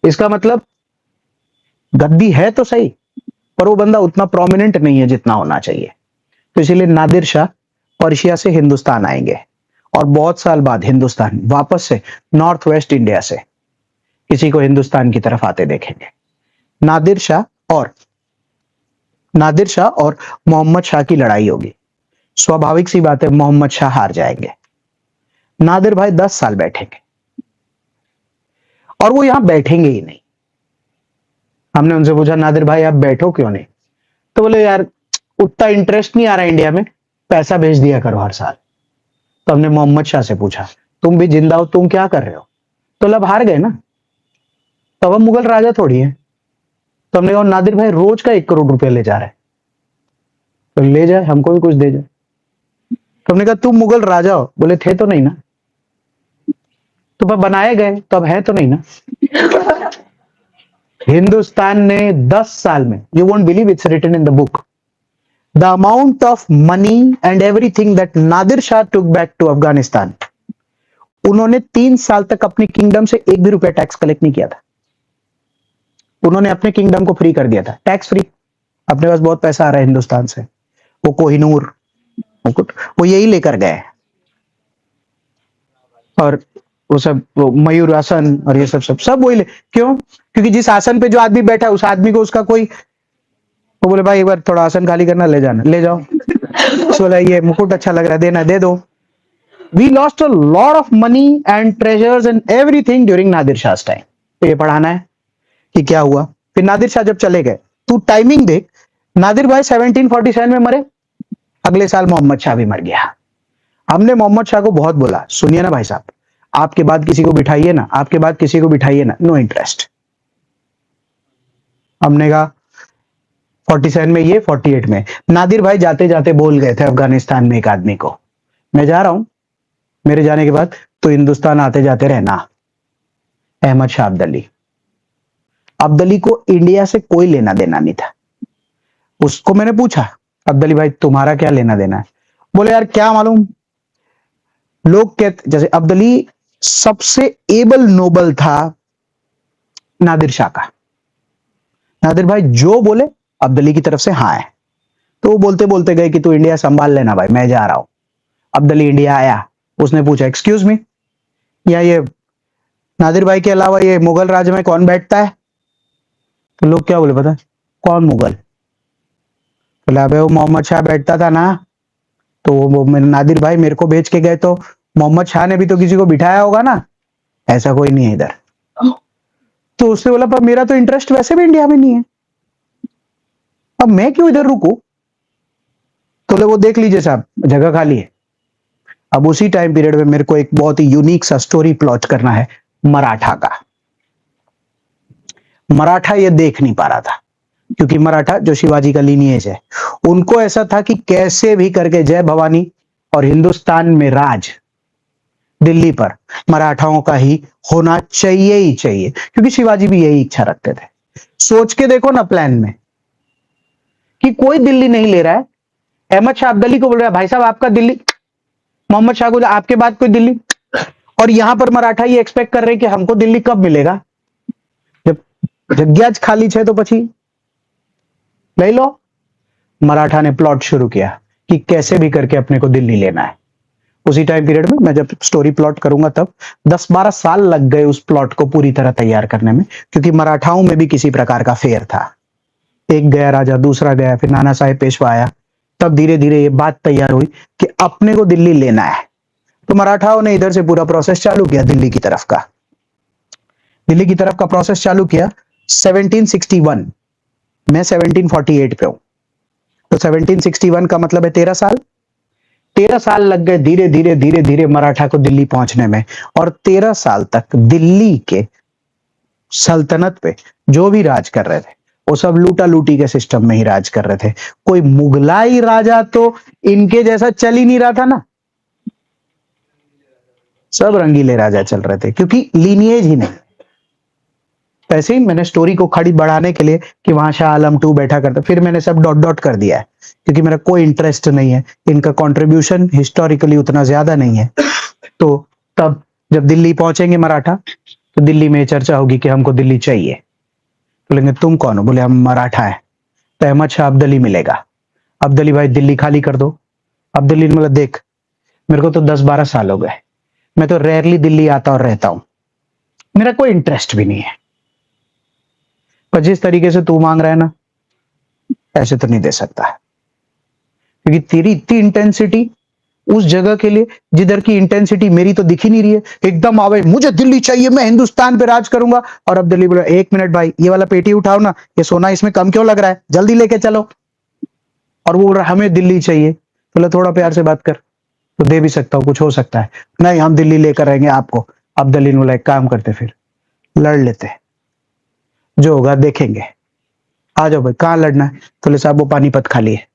इसका मतलब गद्दी है तो सही, पर वो बंदा उतना प्रोमिनेंट नहीं है जितना होना चाहिए। तो इसीलिए नादिर शाह पर्शिया से हिंदुस्तान आएंगे, और बहुत साल बाद हिंदुस्तान वापस से नॉर्थ वेस्ट इंडिया से किसी को हिंदुस्तान की तरफ आते देखेंगे। नादिर शाह और मोहम्मद शाह की लड़ाई होगी। स्वाभाविक सी बात है, मोहम्मद शाह हार जाएंगे। नादिर भाई 10 साल बैठेंगे, और वो यहां बैठेंगे ही नहीं। हमने उनसे पूछा, नादिर भाई आप बैठो क्यों नहीं? तो बोले यार उतना इंटरेस्ट नहीं आ रहा इंडिया में, पैसा भेज दिया करो हर साल। तो हमने मोहम्मद शाह से पूछा, तुम भी जिंदा हो, तुम क्या कर रहे हो? तो लब हार गए ना, तो अब मुगल राजा थोड़ी है। तो हमने कहा नादिर भाई रोज का 1 करोड़ रुपया ले जा रहे हैं, तो ले जाए, हमको भी कुछ दे जाए। तो हमने कहा तुम मुगल राजा हो? बोले थे तो नहीं ना। तो अब बनाए गए तो अब है तो नहीं ना। हिंदुस्तान ने 10 साल में, you won't believe, it's written in the book, the amount of money and everything that Nadir Shah took back to Afghanistan, उन्होंने 3 साल तक अपने किंगडम से 1 भी रुपया टैक्स कलेक्ट नहीं किया था। उन्होंने अपने किंगडम को फ्री कर दिया था, टैक्स फ्री। अपने पास बहुत पैसा आ रहा है हिंदुस्तान से, वो कोहिनूर मुकुट वो यही लेकर गए, और वो सब, वो मयूर आसन और ये सब वही ले। क्यों? क्योंकि जिस आसन पे जो आदमी बैठा है, उस आदमी को उसका कोई, वो बोले भाई एक बार थोड़ा आसन खाली करना, ले जाना, ले जाओ। बोला ये मुकुट अच्छा लग रहा है, देना, दे दो। We lost a lot of money and treasures and everything during Nadir Shah time. तो ये पढ़ाना है कि क्या हुआ। फिर नादिर शाह जब चले गए, तू टाइमिंग देख, नादिर भाई 1747 में मरे, अगले साल मोहम्मद शाह भी मर गया। हमने मोहम्मद शाह को बहुत बोला, सुनिए ना भाई साहब, आपके बाद किसी को बिठाइए ना, आपके बाद किसी को बिठाइए ना, नो इंटरेस्ट। हमने कहा 47 में ये, 48 में नादिर भाई जाते जाते बोल गए थे अफगानिस्तान में एक आदमी को, मैं जा रहा हूं, मेरे जाने के बाद तो हिंदुस्तान आते जाते रहना। अहमद शाह अब्दली। अब्दली को इंडिया से कोई लेना देना नहीं था। उसको मैंने पूछा, अब्दली भाई तुम्हारा क्या लेना देना है? बोले यार क्या मालूम, लोग कहते, जैसे अब्दली सबसे एबल नोबल था नादिर शाह का। नादिर भाई जो बोले अब्दली की तरफ से हाँ है, तो वो बोलते बोलते गए कि तू इंडिया संभाल लेना भाई, मैं जा रहा हूं। अब्दली इंडिया आया, उसने पूछा एक्सक्यूज मी, या ये नादिर भाई के अलावा ये मुगल राज में कौन बैठता है? तो लोग क्या बोले पता है? कौन मुगल? बोला अबे वो मोहम्मद शाह बैठता था ना। तो वो मेरे नादिर भाई मेरे को भेज के गए, तो मोहम्मद शाह ने भी तो किसी को बिठाया होगा ना, ऐसा कोई नहीं है इधर। तो उसने बोला पर मेरा तो इंटरेस्ट वैसे भी इंडिया में नहीं है, अब मैं क्यों इधर रुकू? तो बोले वो देख लीजिए साहब जगह खाली है। अब उसी टाइम पीरियड में मेरे को एक बहुत ही यूनिक सा स्टोरी प्लॉट करना है मराठा का। मराठा ये देख नहीं पा रहा था, क्योंकि मराठा जो शिवाजी का लीनिएज है, उनको ऐसा था कि कैसे भी करके जय भवानी और हिंदुस्तान में राज दिल्ली पर मराठाओं का ही होना चाहिए ही चाहिए, क्योंकि शिवाजी भी यही इच्छा रखते थे। सोच के देखो ना प्लान में कि कोई दिल्ली नहीं ले रहा है, अहमद शाह अब्दली को बोल रहा है भाई साहब आपका दिल्ली, मोहम्मद शाह को आपके बाद कोई दिल्ली, और यहां पर मराठा ये एक्सपेक्ट कर रहे हैं कि हमको दिल्ली कब मिलेगा, जब जग्या ज खाली है तो पछी ले लो। मराठा ने प्लॉट शुरू किया कि कैसे भी करके अपने को दिल्ली लेना है। उसी टाइम पीरियड में मैं जब स्टोरी प्लॉट करूंगा तब 10-12 साल लग गए उस प्लॉट को पूरी तरह तैयार करने में, क्योंकि मराठाओं में भी किसी प्रकार का फेयर था। एक गया राजा, दूसरा गया, फिर नाना साहेब पेशवा आया, तब धीरे धीरे ये बात तैयार हुई कि अपने को दिल्ली लेना है। तो मराठाओं ने इधर से पूरा प्रोसेस चालू किया दिल्ली की तरफ का। दिल्ली की तरफ का प्रोसेस चालू किया 1761, मैं 1748 पे हूं, तो 1761 का मतलब है 13 साल। 13 साल लग गए धीरे धीरे धीरे धीरे मराठा को दिल्ली पहुंचने में, और 13 साल तक दिल्ली के सल्तनत पे जो भी राज कर रहे थे वो सब लूटा लूटी के सिस्टम में ही राज कर रहे थे। कोई मुगलाई राजा तो इनके जैसा चल ही नहीं रहा था ना, सब रंगीले राजा चल रहे थे, क्योंकि लीनिएज ही नहीं। ऐसे ही मैंने स्टोरी को खड़ी बढ़ाने के लिए कि वहां शाह आलम 2 बैठा करता, फिर मैंने सब डॉट डॉट कर दिया है, क्योंकि मेरा कोई इंटरेस्ट नहीं है, इनका कंट्रीब्यूशन हिस्टोरिकली उतना ज्यादा नहीं है। तो तब जब दिल्ली पहुंचेंगे मराठा, तो दिल्ली में चर्चा होगी कि हमको दिल्ली चाहिए। बोलेंगे तुम कौन हो? बोले हम मराठा है। तो अहमद शाह अब्दली मिलेगा, अब्दली भाई दिल्ली खाली कर दो। अब्दली ने बोला देख मेरे को तो 10-12 साल हो गए, मैं तो रेयरली दिल्ली आता और रहता हूं, मेरा कोई इंटरेस्ट भी नहीं है, पर जिस तरीके से तू मांग रहा है ना, ऐसे तो नहीं दे सकता, क्योंकि तेरी इतनी इंटेंसिटी उस जगह के लिए जिधर की इंटेंसिटी मेरी तो दिख ही नहीं रही है। एकदम आवे मुझे दिल्ली चाहिए, मैं हिंदुस्तान पे राज करूंगा। और अब दिल्ली बोला एक मिनट भाई ये वाला पेटी उठाओ ना, ये सोना इसमें कम क्यों लग रहा है, जल्दी लेके चलो। और वो बोल रहा हमें दिल्ली चाहिए। बोला थोड़ा प्यार से बात कर तो दे भी सकता हूँ, कुछ हो सकता है। नहीं हम दिल्ली लेकर रहेंगे आपको। अब दिल्ली ने बोला एक काम करते, फिर लड़ लेते, जो होगा देखेंगे, आ जाओ भाई कहाँ लड़ना है? तो बोले साहब वो पानीपत खाली है।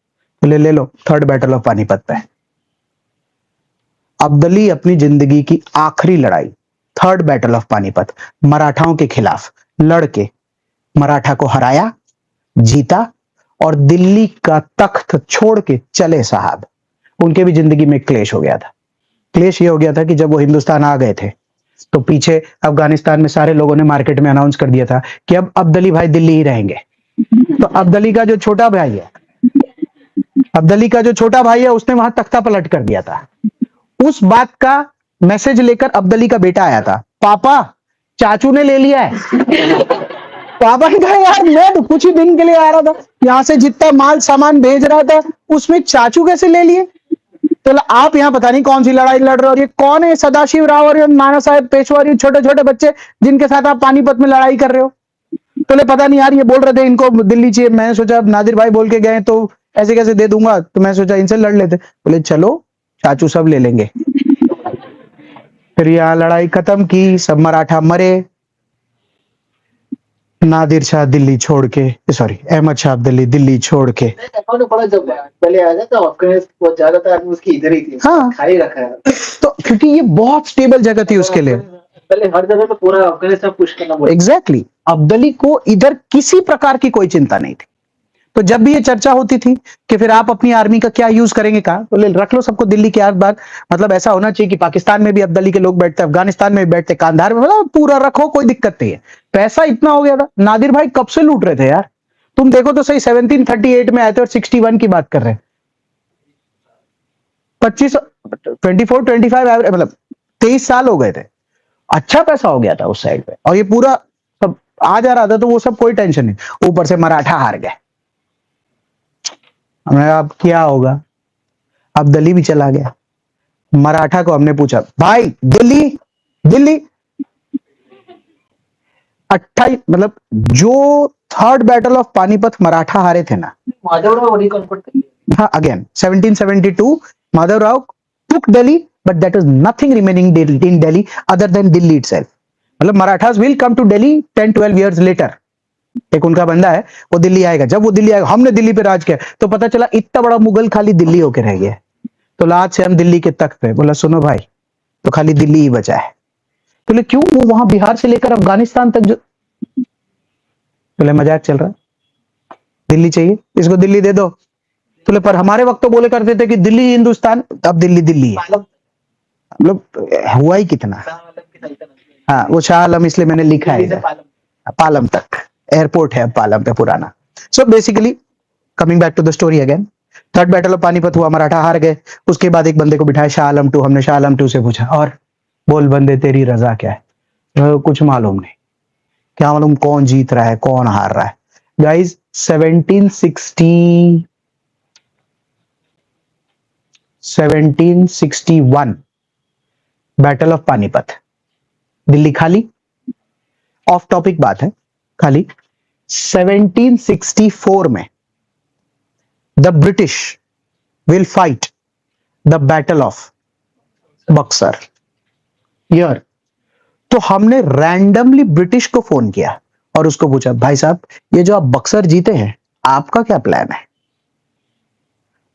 बोले ले लो, थर्ड बैटल ऑफ पानीपत पे। अब्दली अपनी जिंदगी की आखिरी लड़ाई, थर्ड बैटल ऑफ पानीपत, मराठाओं के खिलाफ लड़ के मराठा को हराया, जीता, और दिल्ली का तख्त छोड़ के चले साहब। उनके भी जिंदगी में क्लेश हो गया था। क्लेश ये हो गया था कि जब वो हिंदुस्तान आ गए थे, तो पीछे अफगानिस्तान में सारे लोगों ने मार्केट में अनाउंस कर दिया था कि अब अब्दली भाई दिल्ली ही रहेंगे। तो अब्दली का जो छोटा भाई है, अब्दली का जो छोटा भाई है, उसने वहां तख्ता पलट कर दिया था। उस बात का मैसेज लेकर अब्दली का बेटा आया था, पापा चाचू ने ले लिया है। पापा ने कहा यार मैं तो कुछ ही दिन के लिए आ रहा था, यहाँ से जितना माल सामान भेज रहा था उसमें चाचू कैसे ले लिए? तो आप यहाँ पता नहीं कौन सी लड़ाई लड़ रहे हो, और ये कौन है सदाशिव राव और नाना साहेब पेशवा, छोटे छोटे बच्चे जिनके साथ आप पानीपत में लड़ाई कर रहे हो? तो पता नहीं यार, ये बोल रहे थे इनको दिल्ली चाहिए। मैंने सोचा नादिर भाई बोल के गए तो ऐसे कैसे दे दूंगा, तो मैं सोचा इनसे लड़ लेते। बोले चलो चाचू सब ले लेंगे। फिर यहाँ लड़ाई खत्म की, सब मराठा मरे। नादिर शाह दिल्ली छोड़ के, सॉरी अहमद शाह अब्दाली दिल्ली छोड़ के, बड़ा जब पहले आया था अफगानिस्तान बहुत ज्यादातर आदमी उसकी इधर ही थी, हाँ खाली रखा है। तो क्योंकि ये बहुत स्टेबल जगह थी उसके लिए। पहले हर जगह पे पूरा अफगानिस्तान पुश करना पड़ा। एग्जैक्टली, अब्दाली को इधर किसी प्रकार की कोई चिंता नहीं थी। तो जब भी ये चर्चा होती थी कि फिर आप अपनी आर्मी का क्या यूज करेंगे, कहा तो ले रख लो सबको दिल्ली के आसपास। मतलब ऐसा होना चाहिए कि पाकिस्तान में भी अब्दाली के लोग बैठते, अफगानिस्तान में भी बैठते, कांधार में, मतलब पूरा रखो, कोई दिक्कत नहीं है। पैसा इतना हो गया था, नादिर भाई कब से लूट रहे थे यार। तुम देखो तो सही, 1738 में आए थे और 61 की बात कर रहे हैं। 25, 24, 25 मतलब 23 साल हो गए थे। अच्छा पैसा हो गया था उस साइड पे, और ये पूरा सब आ जा रहा था, तो वो सब कोई टेंशन नहीं। ऊपर से मराठा हार गए। हमने कहा अब क्या होगा। अब दिल्ली भी चला गया। मराठा को हमने पूछा, भाई दिल्ली, दिल्ली 28, मतलब जो third battle of Panipat Maratha हारे थे ना, माधवराव रिकॉन्क्वेस्ट कर लिया। हाँ again 1772 Madhavrao took Delhi, but that is nothing remaining in Delhi other than Delhi itself. मतलब Marathas will come to Delhi 10-12 years later. एक उनका बंदा है, वो दिल्ली आएगा। जब वो दिल्ली आएगा, हमने दिल्ली पे राज किया, तो पता चला इतना बड़ा मुगल खाली दिल्ली होके रह गया। तो आज से हम दिल्ली के तख्त पे। बोला सुनो भाई, तो खाली दिल्ली ही बचा है। बोले क्यों, वो वहां बिहार से लेकर अफगानिस्तान तक जो। बोले मजाक चल रहा, दिल्ली चाहिए, इसको दिल्ली दे दो। बोले पर हमारे वक्त तो बोले करते थे कि दिल्ली हिंदुस्तान, अब दिल्ली दिल्ली है। मतलब हुआ ही कितना। हाँ वो शाह आलम, इसलिए मैंने लिखा है इधर। पालम तक एयरपोर्ट है अब पालम पे पुराना। So basically coming back to the story again, third battle of Panipat हुआ, मराठा हार गए। उसके बाद एक बंदे को बिठाया शाह आलम टू। हमने शाह आलम टू से पूछा, और बोल बंदे तेरी रजा क्या है। कुछ मालूम नहीं। क्या मालूम कौन जीत रहा है कौन हार रहा है। Guys 1761 battle of Panipat, Delhi खाली। ऑफ टॉपिक बात है खाली। 1764 में the British will fight the battle of Buxar year. तो हमने रैंडमली ब्रिटिश को फोन किया और उसको पूछा, भाई साहब ये जो आप बक्सर जीते हैं, आपका क्या प्लान है।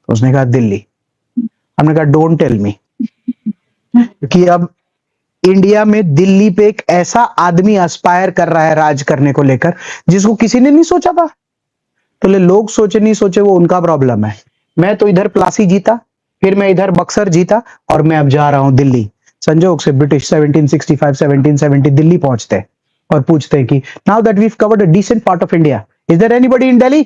उसने कहा दिल्ली। हमने कहा डोंट टेल मी कि अब इंडिया में दिल्ली पे एक ऐसा आदमी एस्पायर कर रहा है राज करने को लेकर, जिसको किसी ने नहीं सोचा था। तो ले लोग सोचे नहीं सोचे वो उनका प्रॉब्लम है। मैं तो इधर प्लासी जीता, फिर मैं इधर बक्सर जीता, और मैं अब जा रहा हूं दिल्ली। संजोग से ब्रिटिश 1765 1770 दिल्ली पहुंचते और पूछते हैं कि now that we covered a decent part of India, is there anybody in Delhi.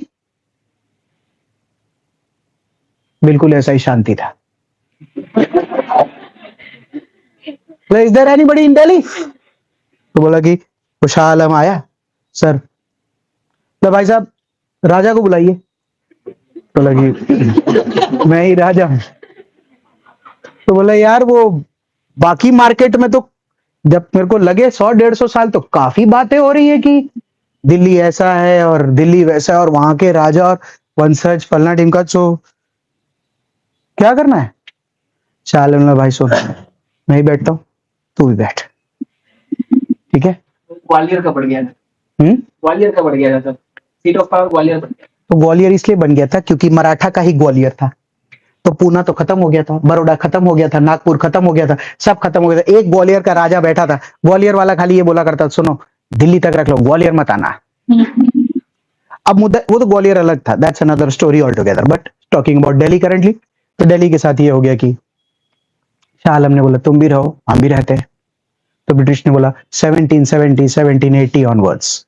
बिल्कुल ऐसा ही शांति था। Is there anybody in Delhi. तो बोला कि वो शाह आलम आया सर। तो भाई साहब राजा को बुलाइए। तो लगी मैं ही राजा हूं। तो बोला यार वो बाकी मार्केट में तो जब मेरे को लगे 100-150 साल तो काफी बातें हो रही है कि दिल्ली ऐसा है और दिल्ली वैसा है और वहां के राजा और वंशज फलना ढिमका। तो क्या करना है। चाल भाई सुन, मैं ही बैठता हूँ, तू भी बैठ, ठीक है। ग्वालियर का बढ़ गया था। ग्वालियर का बढ़ गया था, सीट ऑफ पावर ग्वालियर बढ़ गया। तो ग्वालियर इसलिए बन गया था क्योंकि मराठा का ही ग्वालियर था। तो पूना तो खत्म हो गया था, बड़ौदा खत्म हो गया था, नागपुर खत्म हो गया था, सब खत्म हो गया था। एक ग्वालियर का राजा बैठा था। ग्वालियर वाला खाली ये बोला करता, सुनो दिल्ली तक रख लो, ग्वालियर मत आना। अब मुद्दा वो तो ग्वालियर अलग था, that's another story all together. But talking about Delhi currently, तो दिल्ली के साथ ये हो गया कि शाह आलम ने बोला तुम भी रहो हम भी रहते हैं। तो ब्रिटिश ने बोला 1770 1780 ऑनवर्ड्स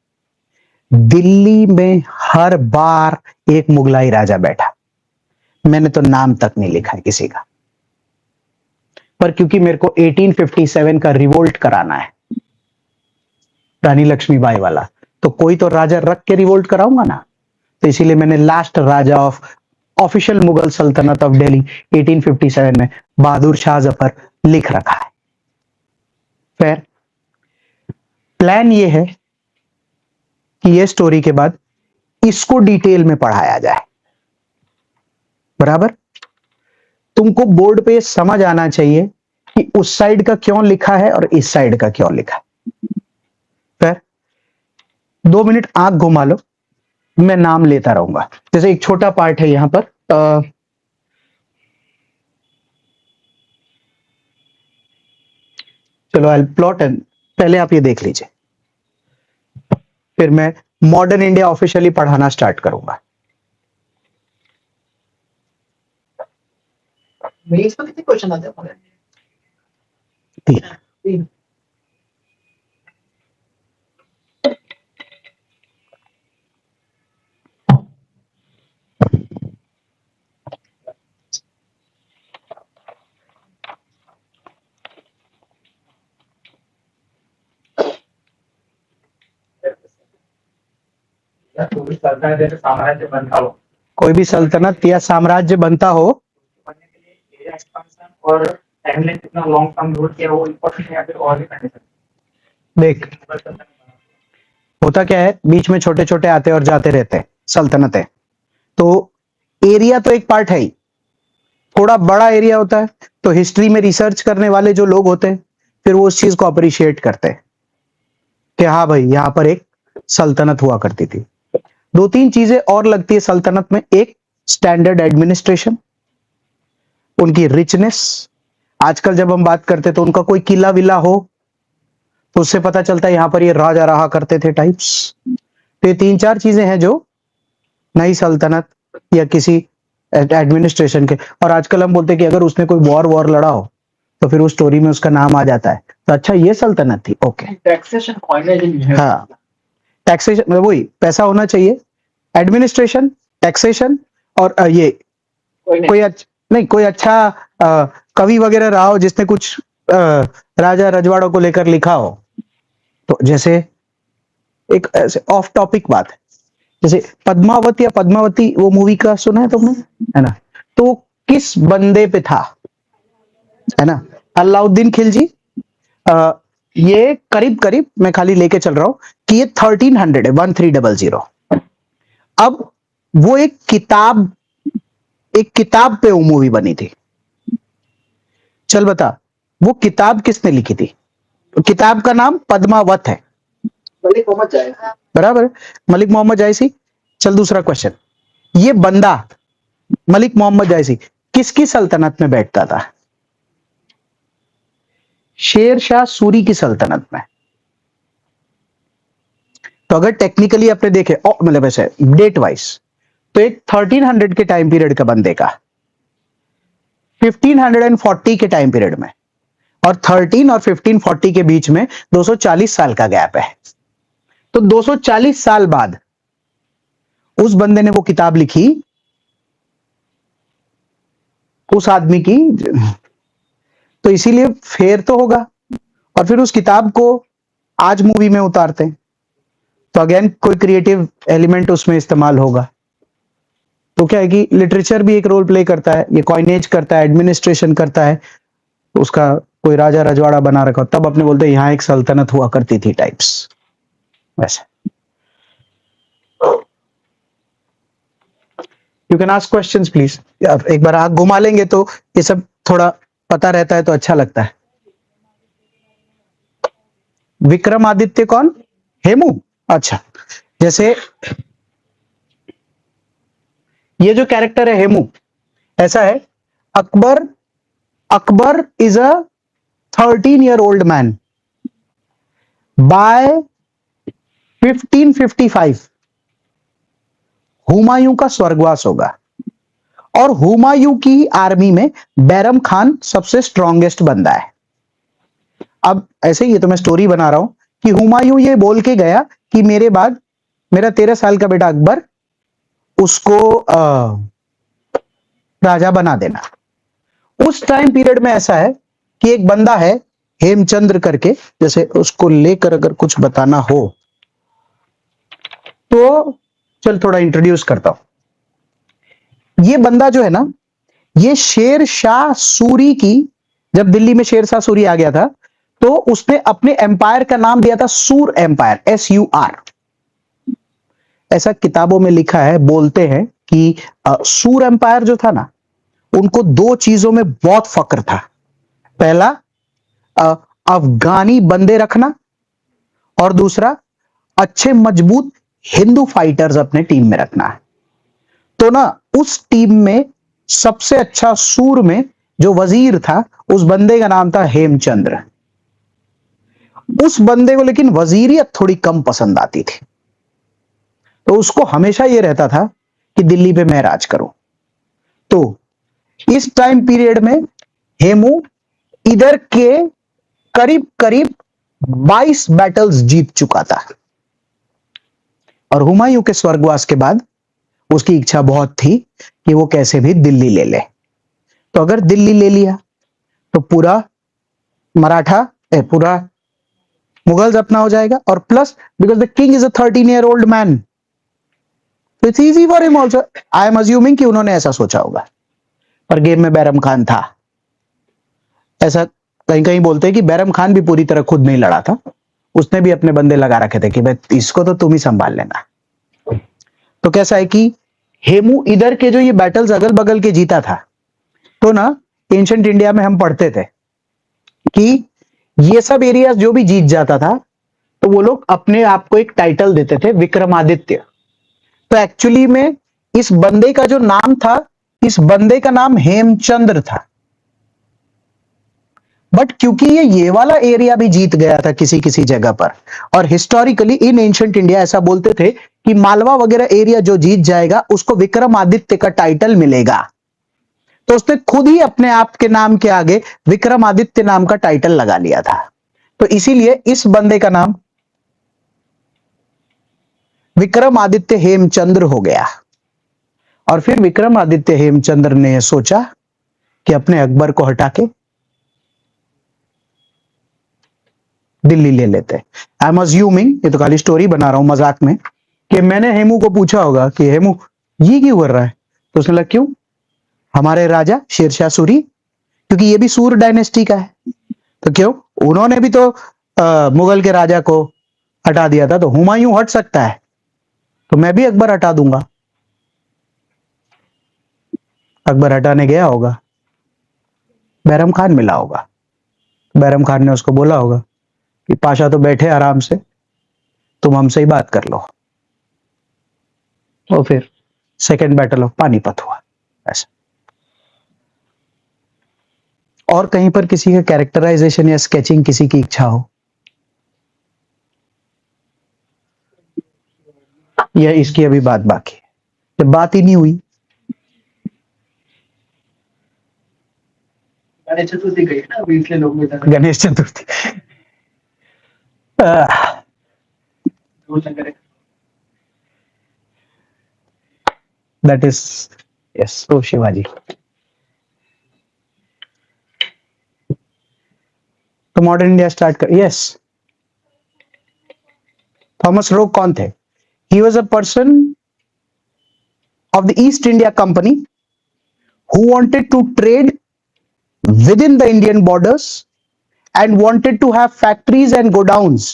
दिल्ली में हर बार एक मुगलाई राजा बैठा। मैंने तो नाम तक नहीं लिखा है किसी का, पर क्योंकि मेरे को 1857 का रिवोल्ट कराना है, रानी लक्ष्मीबाई वाला, तो कोई तो राजा रख के रिवोल्ट कराऊंगा ना। तो इसीलिए मैंने last Raja of official Mughal सल्तनत ऑफ दिल्ली 1857 में बहादुर शाह जफर लिख रखा है। फिर प्लान ये है कि ये स्टोरी के बाद इसको डिटेल में पढ़ाया जाए, बराबर। तुमको बोर्ड पे समझ आना चाहिए कि उस साइड का क्यों लिखा है और इस साइड का क्यों लिखा है। फिर 2 मिनट आंख घुमा लो, मैं नाम लेता रहूंगा। जैसे एक छोटा पार्ट है यहां पर, चलो आई प्लॉट एंड पहले आप ये देख लीजिए, फिर मैं मॉडर्न इंडिया ऑफिशियली पढ़ाना स्टार्ट करूंगा। मेंस में कितने क्वेश्चन आते हैं हमारे? 3। 3। या तो भी चलता है जैसे साम्राज्य बनता हो, कोई भी सल्तनत या साम्राज्य बनता हो, बनने के लिए एरिया एक्सपेंशन और टाइमलाइन कितना लॉन्ग टर्म रोड किया वो इंपॉर्टेंट है या फिर और भी कंडीशन? देख होता क्या है, बीच में छोटे छोटे आते और जाते रहते हैं सल्तनतें, तो एरिया तो एक पार्ट है ही, थोड़ा बड़ा एरिया होता है, तो हिस्ट्री में रिसर्च करने वाले जो लोग होते हैं फिर वो उस चीज को अप्रिशिएट करते हैं कि हाँ भाई यहां पर एक सल्तनत हुआ करती थी। 2-3 चीजें और लगती है सल्तनत में, एक स्टैंडर्ड एडमिनिस्ट्रेशन, उनकी रिचनेस। आजकल जब हम बात करते तो उनका कोई किला विला हो तो उससे पता चलता है यहां पर ये राजा रहा करते थे टाइप्स। तो ये 3-4 चीजें हैं जो नई सल्तनत या किसी एडमिनिस्ट्रेशन के, और आजकल हम बोलते हैं कि अगर उसने कोई वॉर लड़ा हो तो फिर उस स्टोरी में उसका नाम आ जाता है, तो अच्छा ये सल्तनत थी, ओके। टैक्सेशन कॉइनेज है। हाँ, टैक्सेशन वही पैसा होना चाहिए, एडमिनिस्ट्रेशन, टैक्सेशन, और ये कोई अच्छा कवि वगैरह रहा हो जिसने कुछ राजा रजवाड़ों को लेकर लिखा हो। तो जैसे एक ऐसे ऑफ टॉपिक बात है, जैसे पद्मावत या पद्मावती वो मूवी का सुना है तुमने, है ना? तो किस बंदे पे था, है ना? अलाउद्दीन खिलजी। ये करीब करीब मैं खाली लेके चल रहा हूं कि ये 1300 है, 1300। अब वो एक किताब पे वो मूवी बनी थी। चल बता वो किताब किसने लिखी थी? किताब का नाम पद्मावत है, मलिक मोहम्मद जायसी। बराबर है, मलिक मोहम्मद जायसी। चल दूसरा क्वेश्चन, ये बंदा मलिक मोहम्मद जायसी किसकी सल्तनत में बैठता था? शेर शाह सूरी की सल्तनत में। तो अगर टेक्निकली अपने देखे मतलब ऐसे डेट वाइज, तो एक 1300 के टाइम पीरियड का बंदे का 1540 के टाइम पीरियड में, और 13 और 1540 के बीच में 240 साल का गैप है। तो 240 साल बाद उस बंदे ने वो किताब लिखी, उस आदमी की, तो इसीलिए फेयर तो होगा। और फिर उस किताब को आज मूवी में उतारते हैं, तो अगेन कोई क्रिएटिव एलिमेंट उसमें इस्तेमाल होगा। तो क्या है कि लिटरेचर भी एक रोल प्ले करता है, ये कॉइनेज करता है, एडमिनिस्ट्रेशन करता है, तो उसका कोई राजा रजवाड़ा बना रखा, तब अपने बोलते हैं यहां एक सल्तनत हुआ करती थी टाइप्स वैसे। You can ask questions please. एक बार आंख घुमा लेंगे तो ये सब थोड़ा पता रहता है तो अच्छा लगता है। विक्रमादित्य कौन? हेमू। अच्छा, जैसे ये जो कैरेक्टर है हेमू, ऐसा है, Akbar is a 13-year-old man. By 1555 Humayun का स्वर्गवास होगा, और हुमायूं की आर्मी में बैरम खान सबसे स्ट्रॉन्गेस्ट बंदा है। अब ऐसे ही, ये तो मैं स्टोरी बना रहा हूं कि हुमायूं ये बोल के गया कि मेरे बाद मेरा 13 साल का बेटा अकबर, उसको राजा बना देना। उस टाइम पीरियड में ऐसा है कि एक बंदा है हेमचंद्र करके, जैसे उसको लेकर अगर कुछ बताना हो तो चल थोड़ा इंट्रोड्यूस करता हूं। ये बंदा जो है ना, ये शेर शाह सूरी की, जब दिल्ली में शेर शाह सूरी आ गया था तो उसने अपने एम्पायर का नाम दिया था सूर एम्पायर, SUR। ऐसा किताबों में लिखा है, बोलते हैं कि सूर एम्पायर जो था ना, उनको दो चीजों में बहुत फक्र था। पहला, अफगानी बंदे रखना, और दूसरा, अच्छे मजबूत हिंदू फाइटर्स अपने टीम में रखना है। तो ना उस टीम में सबसे अच्छा सूर में जो वजीर था, उस बंदे का नाम था हेमचंद्र। उस बंदे को लेकिन वजीरियत थोड़ी कम पसंद आती थी, तो उसको हमेशा यह रहता था कि दिल्ली पे मैं राज करूं। तो इस टाइम पीरियड में हेमू इधर के करीब करीब 22 बैटल्स जीत चुका था, और हुमायूं के स्वर्गवास के बाद उसकी इच्छा बहुत थी कि वो कैसे भी दिल्ली ले ले। तो अगर दिल्ली ले लिया तो पूरा मराठा पूरा मुगल्स अपना हो जाएगा, और plus because the king is a 13-year-old man, तो it's easy for him also. I am assuming कि उन्होंने ऐसा सोचा होगा, पर गेम में बैरम खान था। ऐसा कहीं कहीं बोलते हैं कि बैरम खान भी पूरी तरह खुद नहीं लड़ा था, उसने भी अपने बंदे लगा रखे थे कि भाई इसको तो तुम ही संभाल लेना। तो कैसा है कि हेमू इधर के जो ये बैटल्स अगल बगल के जीता था, तो ना एंशंट इंडिया में हम पढ़ते थे कि ये सब एरियाज जो भी जीत जाता था, तो वो लोग अपने आप को एक टाइटल देते थे, विक्रमादित्य। तो एक्चुअली में इस बंदे का जो नाम था, इस बंदे का नाम हेमचंद्र था। बट क्योंकि ये वाला एरिया भी जीत गया था किसी किसी जगह पर, और हिस्टोरिकली इन एंशंट इंडिया ऐसा बोलते थे कि मालवा वगैरह एरिया जो जीत जाएगा उसको विक्रमादित्य का टाइटल मिलेगा, तो उसने खुद ही अपने आप के नाम के आगे विक्रमादित्य नाम का टाइटल लगा लिया था। तो इसीलिए इस बंदे का नाम विक्रमादित्य हेमचंद्र हो गया। और फिर विक्रमादित्य हेमचंद्र ने सोचा कि अपने अकबर को हटा के दिल्ली ले लेते। आई एम अज्यूमिंग, ये तो खाली स्टोरी बना रहा हूं मजाक में, कि मैंने हेमू को पूछा होगा कि हेमू ये क्यों कर रहा है, तो उसने लगा क्यों, हमारे राजा शेरशाह सूरी, क्योंकि ये भी सूर डायनेस्टी का है, तो क्यों, उन्होंने भी तो मुगल के राजा को हटा दिया था, तो हुमायूं हट सकता है, तो मैं भी अकबर हटा दूंगा। अकबर हटाने गया होगा, बैरम खान मिला होगा, बैरम खान ने उसको बोला होगा कि पाशा तो बैठे आराम से, तुम हमसे ही बात कर लो। और फिर सेकेंड बैटल ऑफ पानीपत हुआ। ऐसा और कहीं पर किसी का कैरेक्टराइजेशन या स्केचिंग किसी की इच्छा हो, या इसकी अभी बात बाकी है, जब बात ही नहीं हुई। गणेश चतुर्थी गई ना अभी, इसलिए लोग बेटा गणेश चतुर्थी रोल न करे। दैट इज, यस, ओ शिवाजी। तो मॉडर्न इंडिया स्टार्ट कर, यस। थॉमस रोग कौन थे? ही was a person of the East India Company who wanted to trade within the Indian borders and wanted to have factories and godowns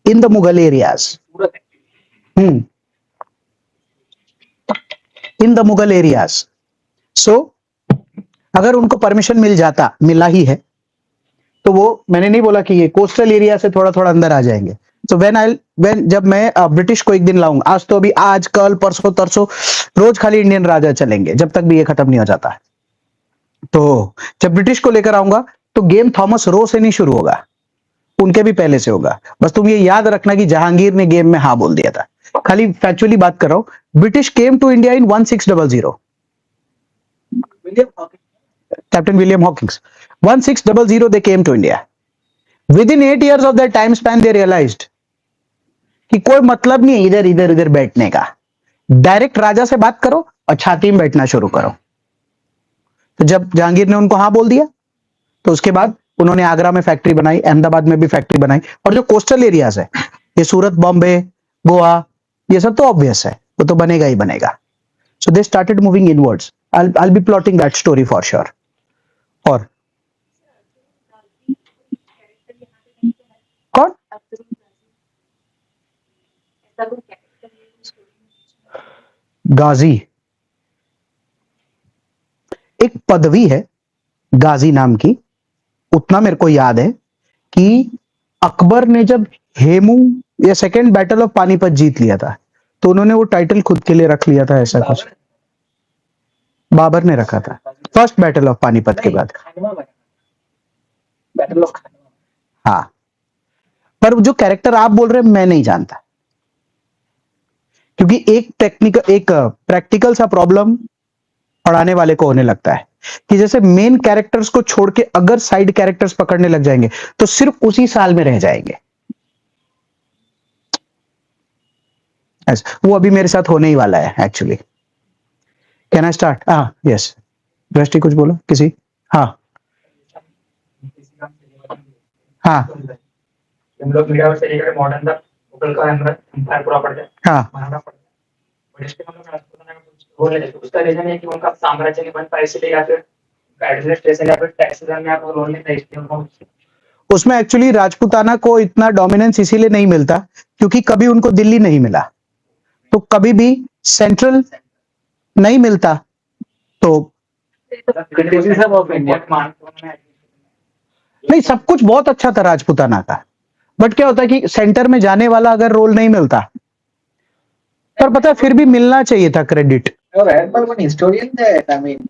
in the Mughal areas. सूरत है। Hmm. In the Mughal areas. So, अगर उनको permission मिल जाता, मिला ही है, तो वो, मैंने नहीं बोला कि ये कोस्टल एरिया से थोड़ा थोड़ा अंदर आ जाएंगे। तो वेन जब मैं ब्रिटिश को एक दिन लाऊंगा, आज तो अभी आज कल परसों तरसों रोज खाली इंडियन राजा चलेंगे जब तक भी ये खत्म नहीं हो जाता है। तो जब ब्रिटिश को लेकर आऊंगा तो गेम थॉमस रो से नहीं शुरू होगा, उनके भी पहले से होगा। बस तुम ये याद रखना कि जहांगीर ने गेम में हाँ बोल दिया था, खाली फैक्चुअली बात कर रहा हूं। British came to India in 1600, William Hawkins. Captain William Hawkins, 1600 they came to India. Within 8 years of their time span they realized कि कोई मतलब नहीं है इधर इधर इधर बैठने का, डायरेक्ट राजा से बात करो और छाती में बैठना शुरू करो। तो जब जहांगीर ने उनको हाँ बोल दिया, तो उसके बाद उन्होंने आगरा में फैक्ट्री बनाई, अहमदाबाद में भी फैक्ट्री बनाई, और जो कोस्टल एरियाज है, ये सूरत, बॉम्बे, गोवा, ये सब तो ऑब्वियस है, वो तो बनेगा ही बनेगा। So they started moving inwards. I'll be plotting that story for sure. और कौन? गाजी, एक पदवी है गाजी नाम की, उतना मेरे को याद है कि अकबर ने जब हेमू या सेकेंड बैटल ऑफ पानीपत जीत लिया था तो उन्होंने वो टाइटल खुद के लिए रख लिया था, ऐसा कुछ बाबर ने रखा था फर्स्ट बैटल ऑफ पानीपत के बाद। बैटल ऑफ हाँ, पर जो कैरेक्टर आप बोल रहे हैं मैं नहीं जानता, क्योंकि एक प्रैक्टिकल सा प्रॉब्लम पढ़ाने वाले को होने लगता है कि जैसे मेन कैरेक्टर्स को छोड़ के अगर साइड कैरेक्टर्स पकड़ने लग जाएंगे तो सिर्फ उसी साल में रह जाएंगे। वो अभी मेरे साथ होने ही वाला है एक्चुअली। Can I start? हाँ यस, दृष्टि कुछ बोलो किसी। हाँ हाँ हम लोग मीडिया से लेकर मॉडर्न तक मुगल का एम्पायर पूरा पड़ जाए, हाँ महाराणा पड़ जाए, और इसके हम लोग राजपूताना का कुछ वो नहीं, उसका रीजन है कि उनका साम्राज्य नहीं बन पाया इसलिए, या फिर एडमिनिस्ट्रेशन या फिर टैक्सेस में आप रोल नहीं था इसलिए उनको। उसमें एक्चुअली राजपूताना को इतना डोमिनेंस इसीलिए नहीं मिलता क्योंकि कभी उनको दिल्ली नहीं मिला, तो कभी भी सेंट्रल नहीं मिलता तो क्रिटिसिज्म ऑफ इंडिया नहीं, सब कुछ बहुत अच्छा था राजपूताना का, बट क्या होता है कि सेंटर में जाने वाला अगर रोल नहीं मिलता, पर पता है फिर भी मिलना चाहिए था credit. I've read by one historian that, I mean,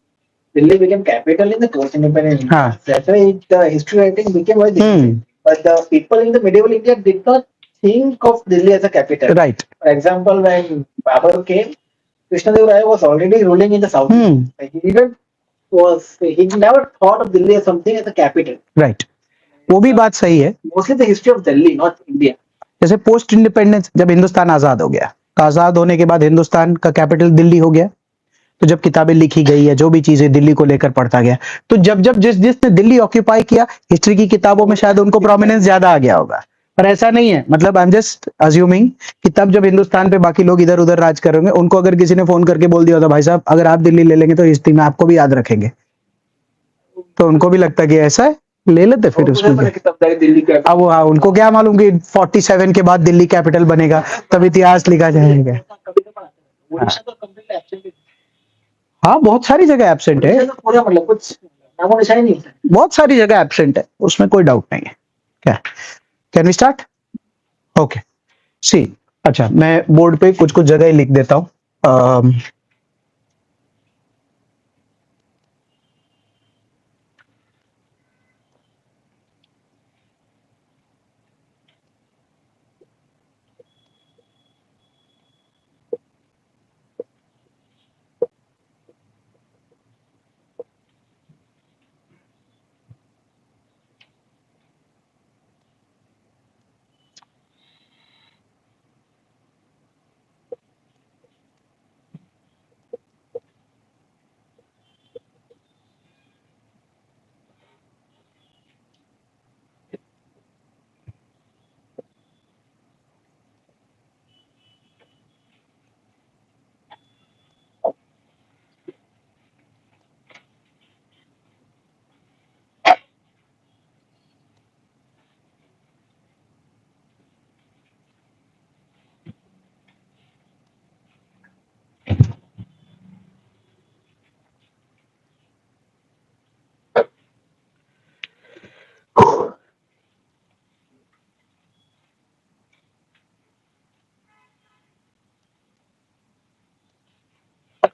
Delhi became capital in the post-independent India. हाँ. That's why the history writing became very difficult. But the people in the medieval India did not think of Delhi as a capital. Right For example, when Babur came, Krishnadev Raya was already ruling in the south. Like, he never thought of Delhi as something as a capital. Right, वो भी बात सही है। Mostly the history of Delhi, not India. जैसे post independence जब हिंदुस्तान आजाद हो गया, तो आजाद होने के बाद हिंदुस्तान का कैपिटल दिल्ली हो गया, तो जब किताबें लिखी गई या जो भी चीजें दिल्ली को लेकर पढ़ता गया, तो जब जब जिसने दिल्ली ऑक्यूपाई किया, हिस्ट्री की किताबों में शायद उनको प्रोमिनेंस ज्यादा आ गया होगा, पर ऐसा नहीं है। मतलब आई एम जस्ट अज्यूमिंग कि तब जब हिंदुस्तान पे बाकी लोग इधर उधर राज करेंगे, उनको अगर किसी ने फोन करके बोल दिया होता भाई साहब अगर आप दिल्ली ले लेंगे तो हिस्ट्री में आपको भी याद रखेंगे, तो उनको भी लगता कि ऐसा है, ले लेते फिर उसमें क्या। दिल्ली का अब हाँ, उनको क्या मालूम कि 47 के बाद दिल्ली कैपिटल बनेगा, तब इतिहास लिखा जाएगा। उड़ीसा तो completely absent है। हाँ, बहुत सारी जगह एब्सेंट है, उड़ीसा तो पूरा मतलब कुछ नामो निशान नहीं है। बहुत सारी जगह एब्सेंट है, उसमें कोई डाउट नहीं है। क्या, कैन वी स्टार्ट? ओके सी, अच्छा मैं बोर्ड पे कुछ कुछ जगह ही लिख देता हूँ।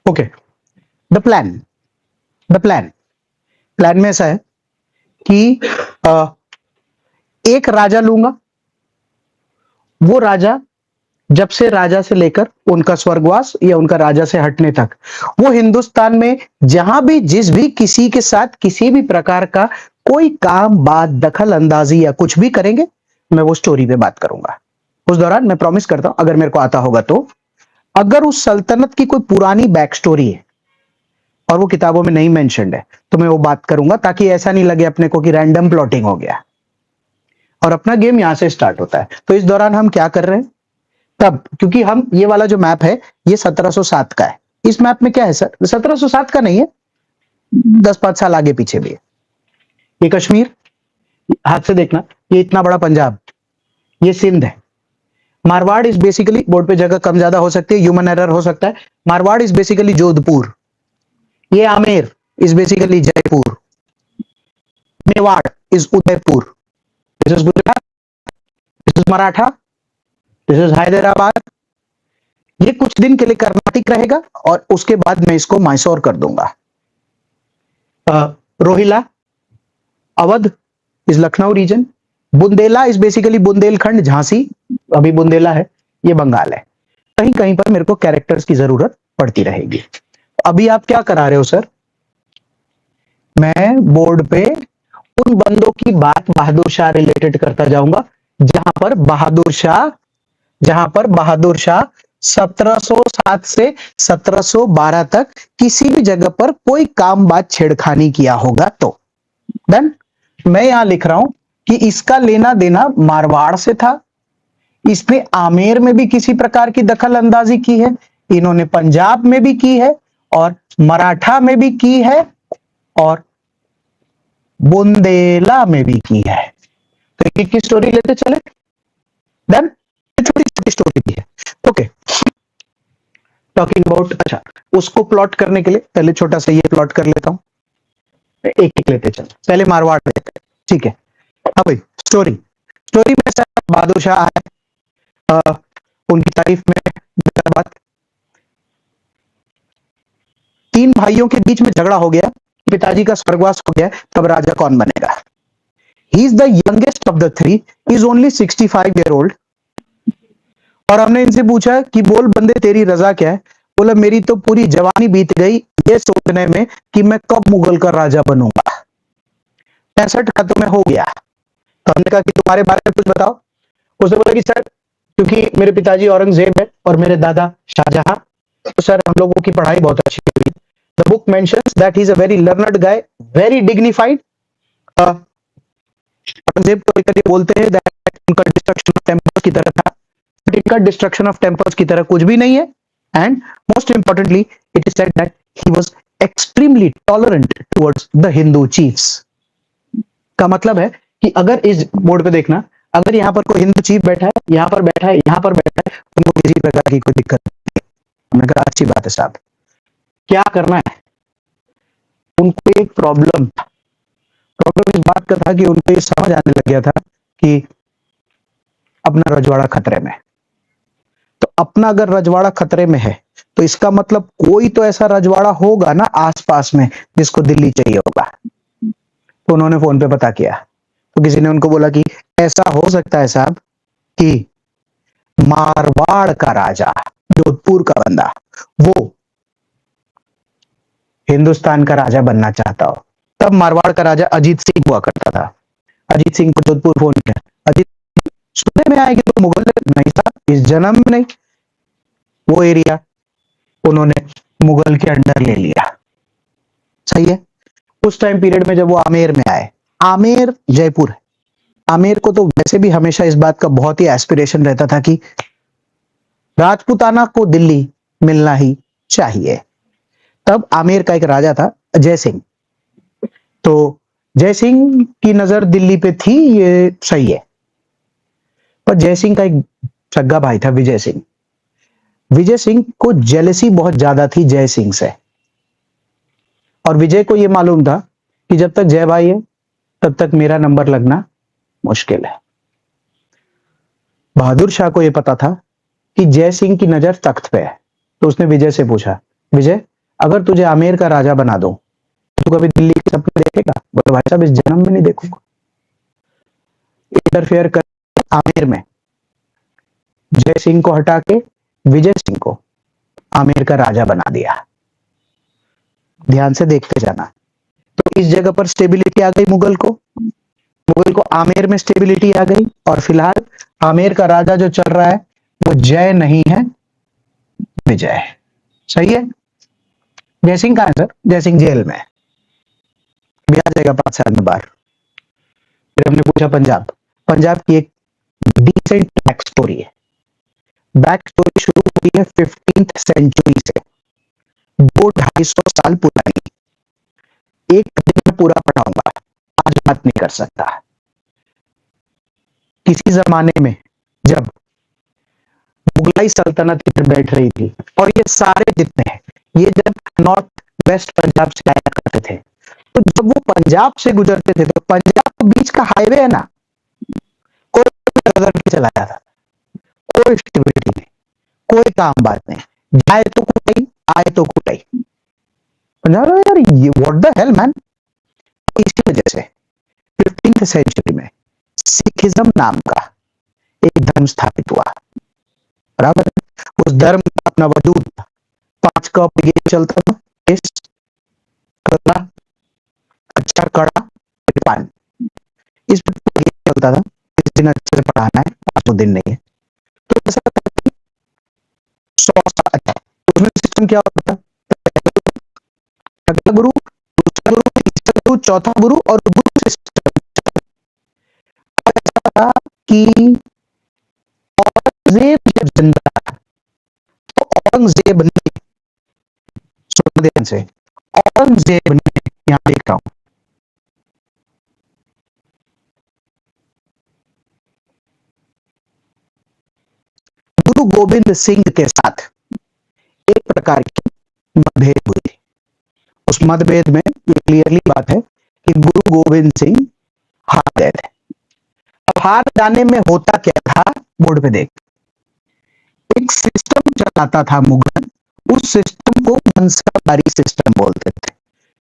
ओके, द प्लान प्लान में ऐसा है कि एक राजा लूंगा, वो राजा जब से राजा से लेकर उनका स्वर्गवास या उनका राजा से हटने तक, वो हिंदुस्तान में जहां भी जिस भी किसी के साथ किसी भी प्रकार का कोई काम, बात, दखल अंदाजी या कुछ भी करेंगे, मैं वो स्टोरी पे बात करूंगा। उस दौरान मैं प्रॉमिस करता हूं अगर मेरे को आता होगा तो, अगर उस सल्तनत की कोई पुरानी बैक स्टोरी है और वो किताबों में नहीं मेंशन्ड है तो मैं वो बात करूंगा, ताकि ऐसा नहीं लगे अपने को कि रैंडम प्लॉटिंग हो गया। और अपना गेम यहां से स्टार्ट होता है। तो इस दौरान हम क्या कर रहे हैं तब, क्योंकि हम ये वाला जो मैप है ये 1707 का है। इस मैप में क्या है सर, 1707 का नहीं है, 10-5 साल आगे पीछे भी है। ये कश्मीर, हाथ से देखना, ये इतना बड़ा पंजाब, ये सिंध है। मारवाड़ इज बेसिकली, बोर्ड पे जगह कम ज्यादा हो सकती है, ह्यूमन एरर हो सकता है, मारवाड़ इज बेसिकली जोधपुर, ये Amer, is basically Jaipur. Mewar is Udaipur. This is Gujarat. This is Maratha. This is Hyderabad. ये कुछ दिन के लिए कर्नाटक रहेगा और उसके बाद मैं इसको मैसूर कर दूंगा. Rohilla, Awadh is Lucknow region. Bundela is basically Bundelkhand, Jhansi, अभी बुंदेला है, ये बंगाल है. कहीं कहीं पर मेरे को कैरेक्टर्स की जरूरत पड़ती रहेगी. अभी आप क्या करा रहे हो सर? मैं बोर्ड पे उन बंदों की बात बहादुर शाह रिलेटेड करता जाऊंगा जहां पर बहादुर शाह 1707 से 1712 तक किसी भी जगह पर कोई काम बात छेड़खानी किया होगा तो. डन. मैं यहां लिख रहा हूं कि इसका लेना देना मारवाड़ से था. इसने आमेर में भी किसी प्रकार की दखल अंदाजी की है, इन्होंने पंजाब में भी की है और मराठा में भी की है और बुंदेला में भी की है. तो एक की स्टोरी लेते चले. डन. छोटी छोटी स्टोरी भी है. ओके. टॉकिंग अबाउट, अच्छा उसको प्लॉट करने के लिए पहले छोटा सा ये प्लॉट कर लेता हूं. एक एक लेते चल. पहले मारवाड़ लेते हैं. ठीक है. अब भाई स्टोरी में सर बहादुर शाह है. उनकी तारीफ में बात, 3 भाइयों के बीच में झगड़ा हो गया, पिताजी का स्वर्गवास हो गया, तब राजा कौन बनेगा? He is the youngest of the 3, is only 65 year old. और हमने इनसे पूछा कि बोल बंदे तेरी रजा क्या है? बोला मेरी तो पूरी जवानी बीत गई ये सोचने में कि मैं कब मुगल का राजा बनूंगा. 65 का तो मैं हो गया. तो हमने कहा कि तुम्हारे बारे में कुछ बताओ. उसने बोला कि सर क्योंकि मेरे पिताजी औरंगजेब है और मेरे दादा शाहजहां, तो सर हम लोगों की पढ़ाई बहुत अच्छी हुई. The book mentions that he is a very learned guy, very dignified. Aurangzeb को लेकर बोलते हैं दैट उनका डिस्ट्रक्शन ऑफ टेम्पल्स की तरह था, बट इनका डिस्ट्रक्शन ऑफ टेम्पल्स की तरह कुछ भी नहीं है. And most importantly it is said that he was extremely tolerant towards the Hindu chiefs. का मतलब है कि अगर इस बोर्ड पे देखना, अगर यहाँ पर कोई हिंदू चीफ बैठा है, यहाँ पर बैठा है, यहाँ पर बैठा है, उनको किसी प्रकार की कोई दिक्कत नहीं. हमने कहा अच्छी बात है साहब, क्या करना है? उनको एक प्रॉब्लम इस बात का था कि उनको ये समझ आने लग गया था कि अपना रजवाड़ा खतरे में. तो अपना अगर रजवाड़ा खतरे में है तो इसका मतलब कोई तो ऐसा रजवाड़ा होगा ना आसपास में जिसको दिल्ली चाहिए होगा. तो उन्होंने फोन पे पता किया, तो किसी ने उनको बोला कि ऐसा हो सकता है साहब कि मारवाड़ का राजा, जोधपुर का बंदा, वो हिंदुस्तान का राजा बनना चाहता हो. तब मारवाड़ का राजा अजीत सिंह हुआ करता था. अजीत सिंह को जोधपुर फोन किया. अजीत सुनने में आएगी तो मुगल नहीं था, इस जन्म में नहीं. वो एरिया उन्होंने मुगल के अंडर ले लिया. सही है. उस टाइम पीरियड में जब वो आमेर में आए, आमेर जयपुर है. आमेर को तो वैसे भी हमेशा इस बात का बहुत ही एस्पिरेशन रहता था कि राजपूताना को दिल्ली मिलना ही चाहिए. तब आमेर का एक राजा था जय सिंह. तो जय सिंह की नजर दिल्ली पे थी, ये सही है. पर जय सिंह का एक सगा भाई था विजय सिंह. विजय सिंह को जेलसी बहुत ज्यादा थी जय सिंह से. और विजय को यह मालूम था कि जब तक जय भाई है तब तक मेरा नंबर लगना मुश्किल है. बहादुर शाह को यह पता था कि जय सिंह की नजर तख्त पे है. तो उसने विजय से पूछा, विजय अगर तुझे आमेर का राजा बना दो तो कभी दिल्ली के सपने देखेगा? बोले भाई साहब इस जन्म में नहीं देखूंगा. इंटरफेयर कर आमेर में जय सिंह को हटा के विजय सिंह को आमेर का राजा बना दिया. ध्यान से देखते जाना. तो इस जगह पर स्टेबिलिटी आ गई मुगल को आमेर में स्टेबिलिटी आ गई. और फिलहाल आमेर का राजा जो चल रहा है वो जय नहीं है, विजय है. सही है. जय सिंह कहां है सर? जय सिंह जेल में भी आ जाएगा 5 साल में बाहर. फिर हमने पूछा पंजाब की एक डिसेंट बैक स्टोरी है. बैक स्टोरी शुरू हुई है 15th सेंचुरी से, 200-250 साल पुरानी. एक दिन में पूरा पढ़ाऊंगा, आज बात नहीं कर सकता. किसी जमाने में जब मुगलाई सल्तनत इधर बैठ रही थी और ये सारे जितने हैं, ये जब नॉर्थ वेस्ट पंजाब से आया करते थे। तो जब वो पंजाब से गुजरते थे तो पंजाब के बीच का हाईवे है ना, कोई रगड़ के चला जाता था, कोई स्टेबिलिटी नहीं, कोई काम बात नहीं, जाए तो कुटाई आए तो कुटाई। पंजाब यार ये व्हाट द हेल मैन। इसी वजह से 15th सेंचुरी में सिखिज्म नाम का एक धर्म स्थापित हुआ, बराबर। उस धर्म का अपना वजूद था, 5 कप ये चलता था, इस कड़ा, अच्छा कड़ा पान, इस पर ये चलता था। इस दिन अच्छे से पढ़ाना है, आज तो दिन नहीं है। तो ऐसा 100 साल है। उसमें सिस्टम क्या होता था, अगला गुरु, दूसरा गुरु, तीसरा गुरु, चौथा गुरु और गुरु सिस्टम। ऐसा था कि औरंगजेब जब जिंदा था तो औरंगजेब ने, सुन ध्यान से, औरंगजेब ने, यहां देख रहा हूं, गुरु गोविंद सिंह के साथ एक प्रकार की मतभेद हुई। उस मतभेद में ये क्लियरली बात है कि गुरु गोविंद सिंह हार गए थे। अब हार जाने में होता क्या था, बोर्ड पे देख, एक सिस्टम चलाता था मुगल, उस सिस्टम को मनसबदारी सिस्टम बोलते थे।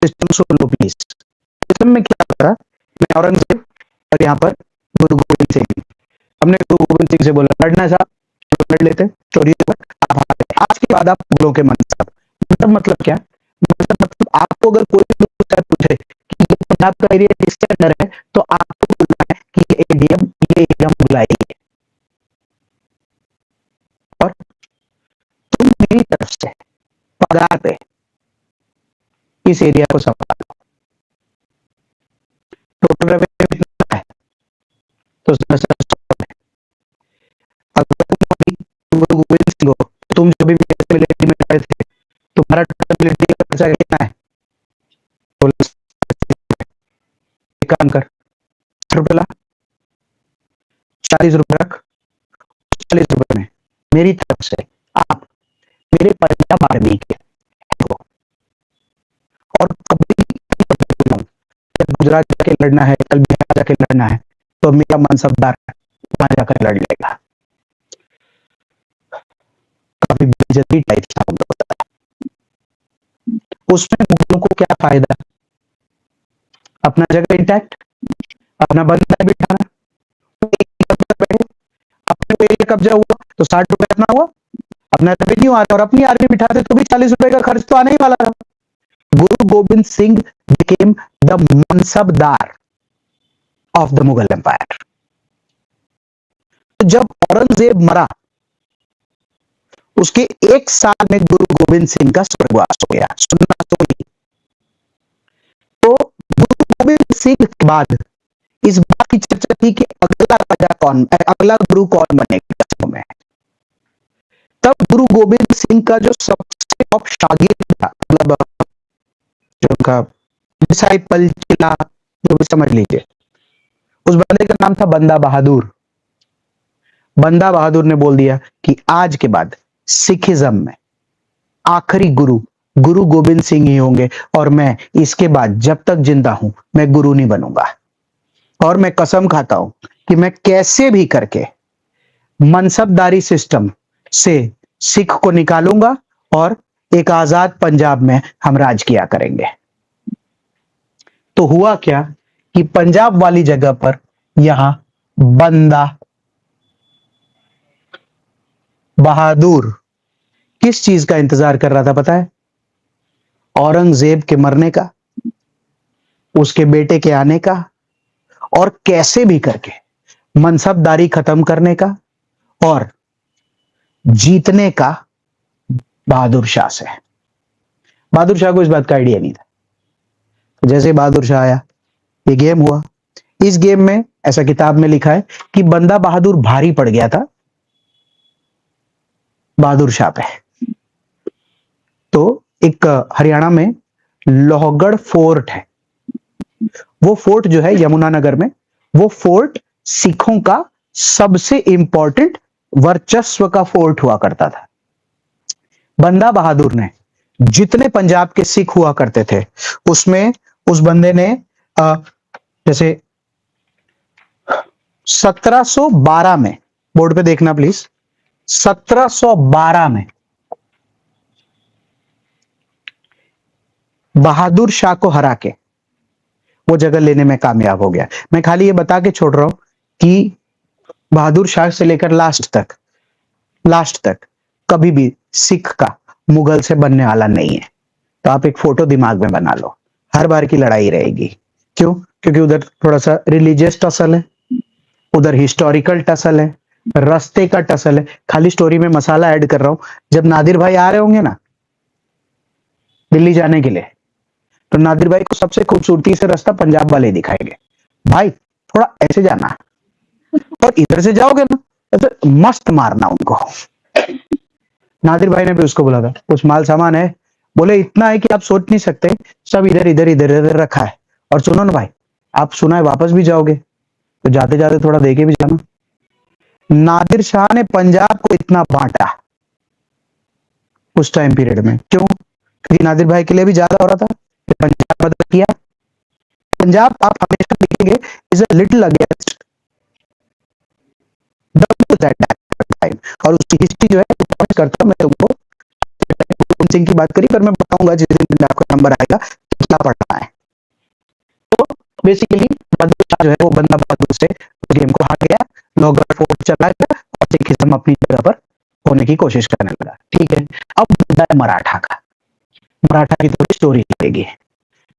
System soon low please. System में क्या होता था, मैं औरंगजेब और यहाँ पर गुरु गोविंद सिंह, हमने गुरु गोविंद सिंह से बोला लड़ना है साहब, लड़ लेते, चोरी आप हार गए। आज के बाद आप मुगलों के मनसब, मतलब क्या, मतलब आपको अगर कोई भी पूछे कि ये पंजाब का एरिया किसके अंदर है, तो आपको बोलना है कि ये एरिया मुगलाई है, और तुम मेरी तरफ से पगार पे इस एरिया को संभालो। टोटल रेवेन्यू कितना है, तो गुरु गोविंद सिंह हो, तुम जो भी मिलिट्री में गए थे, तुम्हारा टोटल मिलिट्री का खर्चा कितना है, काम कर, रुपए ला, 40 रुपए रख, 40 रुपए में मेरी तरफ से आप मेरे पंजाब आर्मी के हो, और कभी गुजरात जाके लड़ना है, कल बिहार जाके लड़ना है, तो मेरा मनसबदार वहां जाकर लड़ लेगा। काफी बेइज्जती टाइप साउंड होता है। उसमें मुगलों को क्या फायदा, अपना जगह इंटैक्ट, अपना बंदा बिठाना, अपने एरिया कब्जा हुआ तो 60 रुपए अपना हुआ, अपना रेवेन्यू आता, और अपनी आर्मी बिठाते तो भी 40 रुपए का खर्च तो आने ही वाला था। गुरु गोविंद सिंह बिकेम द मनसबदार ऑफ द मुगल एम्पायर। तो जब औरंगजेब मरा, उसके 1 साल में गुरु गोविंद सिंह का स्वर्गवास हो गया। सुनना तो गुरु गोविंद सिंह के बाद इस बात की चर्चा थी कि अगला राजा कौन, अगला गुरु कौन बनेगा में। तब गुरु गोविंद सिंह का जो सबसे टॉप शागिर्द था, मतलब जो उनका डिसाइपल चिला, जो भी समझ लीजिए, उस बंदे का नाम था बंदा बहादुर। बंदा बहादुर ने बोल दिया कि आज के बाद सिखिज्म में आखिरी गुरु गुरु गोविंद सिंह ही होंगे, और मैं इसके बाद जब तक जिंदा हूं मैं गुरु नहीं बनूंगा, और मैं कसम खाता हूं कि मैं कैसे भी करके मनसबदारी सिस्टम से सिख को निकालूंगा और एक आजाद पंजाब में हम राज किया करेंगे। तो हुआ क्या कि पंजाब वाली जगह पर यहां बंदा बहादुर किस चीज का इंतजार कर रहा था पता है, औरंगजेब के मरने का, उसके बेटे के आने का, और कैसे भी करके मनसबदारी खत्म करने का और जीतने का बहादुर शाह से। बहादुर शाह को इस बात का आइडिया नहीं था। तो जैसे बहादुर शाह आया, ये गेम हुआ। इस गेम में ऐसा किताब में लिखा है कि बंदा बहादुर भारी पड़ गया था बहादुर शाह पे। तो एक हरियाणा में लोहगढ़ फोर्ट है, वो फोर्ट जो है यमुनानगर में, वो फोर्ट सिखों का सबसे इंपॉर्टेंट वर्चस्व का फोर्ट हुआ करता था। बंदा बहादुर ने जितने पंजाब के सिख हुआ करते थे उसमें उस बंदे ने जैसे 1712 में, बोर्ड पे देखना प्लीज, 1712 में बहादुर शाह को हरा के वो जगह लेने में कामयाब हो गया। मैं खाली ये बता के छोड़ रहा हूं कि बहादुर शाह से लेकर लास्ट तक कभी भी सिख का मुगल से बनने वाला नहीं है। तो आप एक फोटो दिमाग में बना लो, हर बार की लड़ाई रहेगी। क्यों? क्योंकि उधर थोड़ा सा रिलीजियस टसल है, उधर हिस्टोरिकल टसल है, रास्ते का टसल है। खाली स्टोरी में मसाला ऐड कर रहा हूं। जब नादिर भाई आ रहे होंगे ना दिल्ली जाने के लिए, तो नादिर भाई को सबसे खूबसूरती से रास्ता पंजाब वाले दिखाएंगे। भाई थोड़ा ऐसे जाना, और इधर से जाओगे ना तो मस्त मारना उनको। नादिर भाई ने भी उसको बोला था कुछ माल सामान है, बोले इतना है कि आप सोच नहीं सकते, सब इधर इधर इधर इधर रखा है। और सुनो ना भाई, आप सुना है वापस भी जाओगे तो जाते जाते थोड़ा देखे भी जाना। नादिर शाह ने पंजाब को इतना बांटा उस टाइम पीरियड में। क्यों? क्योंकि नादिर भाई के लिए भी ज्यादा हो रहा था कि पंजाब मदद किया। पंजाब आप हमेशा देखेंगे is a little against time, और उसकी हिस्ट्री जो है करता मैं तुमको गोविंद सिंह की बात करी, पर मैं बताऊंगा जिस दिन आपका नंबर आएगा तो क्या पढ़ना है। तो बेसिकली बहादुर शाह जो है वो बंदा बहादुर से गेम को हार गया, लोहगढ़ फोर्ट चला गया और सिखिज्म अपनी जगह पर होने की कोशिश करने लगा। ठीक है, अब मुद्दा है मराठा का। मराठा की थोड़ी स्टोरी लगेगी।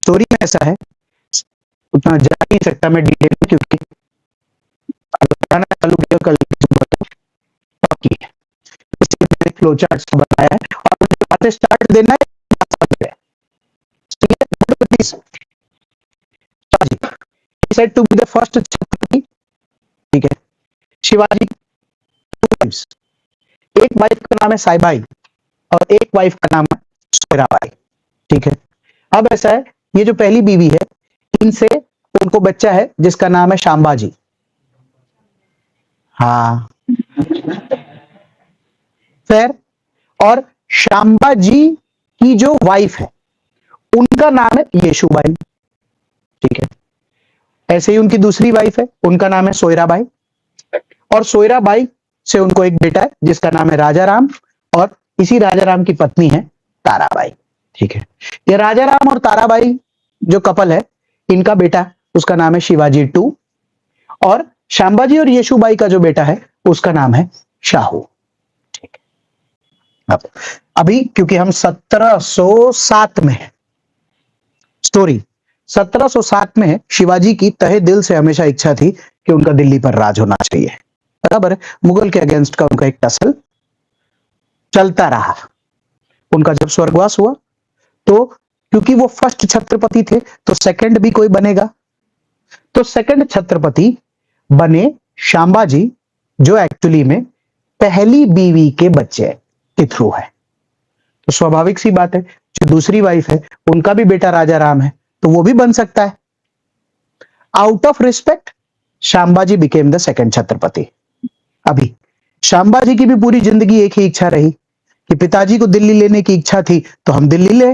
स्टोरी में ऐसा है, उतना जा नहीं सकता मैं डिटेल में, क्योंकि चालू किया कल की फ्लो चार्ट बताया है और बातें स्टार्ट देना है। said to be the first Chhatrapati. ठीक है, शिवाजी एक वाइफ का नाम है साईबाई और एक वाइफ का नाम है सोयराबाई। ठीक है, अब ऐसा है ये जो पहली बीवी है इनसे उनको बच्चा है जिसका नाम है शांबाजी। हाँ फिर, और शांबाजी की जो वाइफ है उनका नाम है येशुबाई। ठीक है, ऐसे ही उनकी दूसरी वाइफ है उनका नाम है सोयराबाई, और सोयराबाई से उनको एक बेटा है जिसका नाम है राजा राम, और इसी राजा राम की पत्नी है ताराबाई। ठीक है, ये राजा राम और ताराबाई जो कपल है इनका बेटा उसका नाम है शिवाजी 2, और शांबाजी और येशुबाई का जो बेटा है उसका नाम है शाहू। ठीक है, अब अभी क्योंकि हम 1707 में है, स्टोरी 1707 में है, शिवाजी की तहे दिल से हमेशा इच्छा थी कि उनका दिल्ली पर राज होना चाहिए। बराबर है, मुगल के अगेंस्ट का उनका एक टसल चलता रहा। उनका जब स्वर्गवास हुआ तो क्योंकि वो फर्स्ट छत्रपति थे तो सेकंड भी कोई बनेगा, तो सेकंड छत्रपति बने शांबाजी, जो एक्चुअली में पहली बीवी के बच्चे के थ्रू है। तो स्वाभाविक सी बात है जो दूसरी वाइफ है उनका भी बेटा राजा राम है तो वो भी बन सकता है। Out of respect Sambhaji became the second Chhatrapati. अभी शांबाजी की भी पूरी जिंदगी एक ही इच्छा रही कि पिताजी को दिल्ली लेने की इच्छा थी तो हम दिल्ली ले।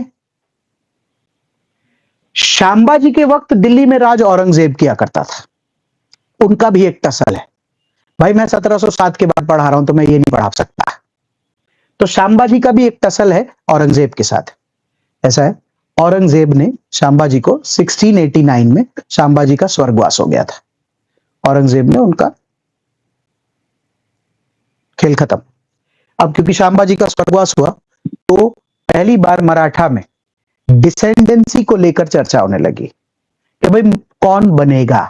शांबाजी के वक्त दिल्ली में राज औरंगजेब किया करता था, उनका भी एक टसल है। भाई मैं 1707 के बाद पढ़ा रहा हूं तो मैं ये नहीं पढ़ा सकता। तो शांबाजी का भी एक टसल है औरंगजेब के साथ। ऐसा है, औरंगजेब ने शांबाजी को 1689 में शांबाजी का स्वर्गवास हो गया था। औरंगजेब ने उनका खेल खत्म। अब क्योंकि शांबाजी का स्वर्गवास हुआ तो पहली बार मराठा में डिसेंडेंसी को लेकर चर्चा होने लगी कि भाई कौन बनेगा।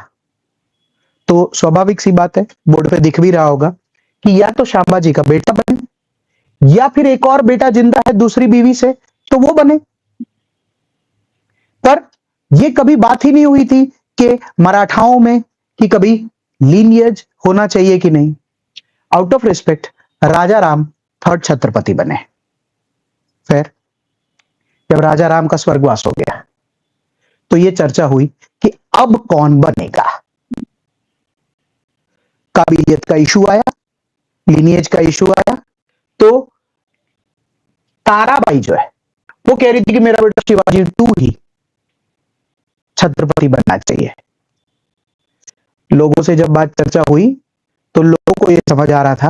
तो स्वाभाविक सी बात है, बोर्ड पे दिख भी रहा होगा कि या तो शांबाजी का बेटा बने या फिर एक और बेटा जिंदा है दूसरी बीवी से तो वो बने। पर ये कभी बात ही नहीं हुई थी कि मराठाओं में कि कभी लीनियज होना चाहिए कि नहीं। Out of respect Raja Ram third Chhatrapati बने। फिर जब राजा राम का स्वर्गवास हो गया तो यह चर्चा हुई कि अब कौन बनेगा। काबिलियत का इशू आया, लीनियज का इशू आया, तो ताराबाई जो है वो कह रही थी कि मेरा बेटा शिवाजी 2 ही छत्रपति बनना चाहिए। लोगों से जब बात चर्चा हुई तो लोगों को यह समझ आ रहा था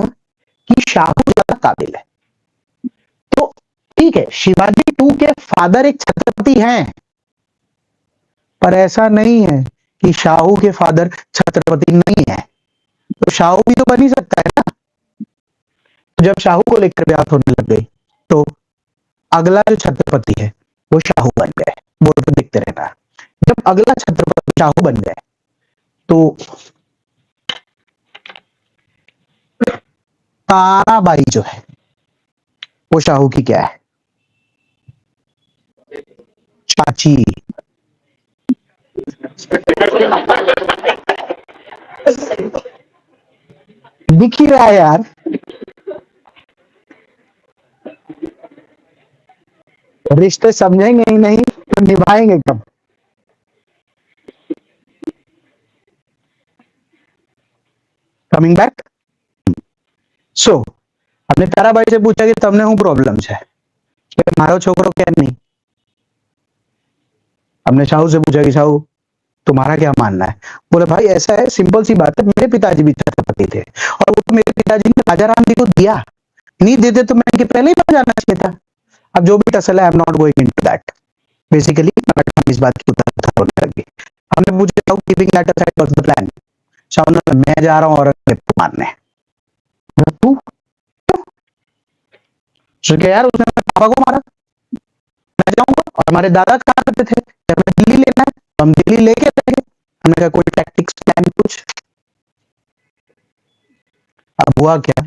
कि शाहू ज्यादा काबिल है। तो ठीक है, शिवाजी 2 के फादर एक छत्रपति हैं, पर ऐसा नहीं है कि शाहू के फादर छत्रपति नहीं है। तो शाहू भी तो बन ही सकता है ना। तो जब शाहू को लेकर बात होने लग गई तो अगला जो छत्रपति है वो शाहू बन गए। बोर्ड पे देखते रहना। जब अगला छत्रपति शाहू बन गए तो ताराबाई जो है वो शाहू की क्या है? चाची। दिख ही रहा है यार। रिश्ते समझेंगे ही नहीं तो निभाएंगे कब? Coming back. सो हमने ताराबाई से पूछा कि તમને શું प्रॉब्लम है? मारो छोकरो क्या नहीं। हमने शाहू से पूछा कि शाहू तुम्हारा क्या मानना है? बोले भाई ऐसा है, सिंपल सी बात है, मेरे पिताजी भी छत्रपति थे और वो तो मेरे पिताजी ने राजा राम जी को दिया, नहीं देते तो मैं इनके पहले ही बन जाना चाहिए था। अब जो भी टसल है, I am not going into that. Basically इस बात की उतर होने लगी। हमने पूछा Shahu keeping that aside what's the plan? Shahu ने बोला, मैं जा रहा हूँ औरंगजेब को मारने। तू तो क्या यार, उसने मेरे पापा को मारा, मैं जाऊंगा। और हमारे दादा कहा करते थे जब हमें दिल्ली लेना है तो हम दिल्ली लेके रहेंगे। हमने कहा कोई टैक्टिक्स प्लान कुछ? अब हुआ क्या,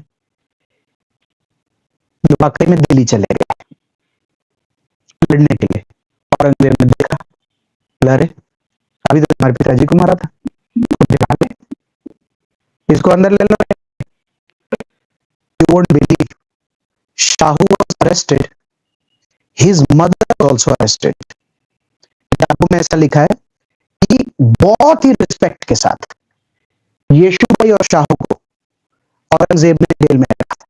जो वाकई में दिल्ली चले गए लड़ने के लिए। औरंगजेब ने देखा, बोला अरे अभी तो तुम्हारे पिताजी को मारा था, इसको अंदर ले लो। You won't believe, Shahu was arrested, his mother was also arrested। किताबों में ऐसा लिखा है कि बहुत ही रिस्पेक्ट के साथ येशुभाई और शाहू को औरंगजेब ने जेल में रखा था।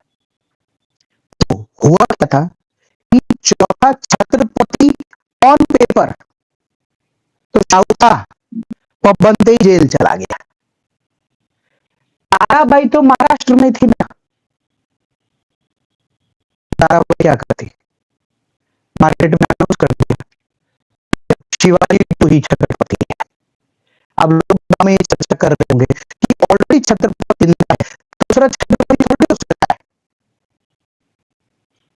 तो हुआ क्या था कि चौथा छत्रपति ऑन पेपर तो शाहू था, पर बनते ही जेल चला गया। ताराबाई तो महाराष्ट्र में थी ना। ताराबाई क्या करती, मार्केट में अनाउंस कर दिया शिवाजी तो ही छत्रपति है। अब लोग में चर्चा कर रहे होंगे कि ऑलरेडी छत्रपति जिंदा है, दूसरा छत्रपति थोड़ी हो सकता है।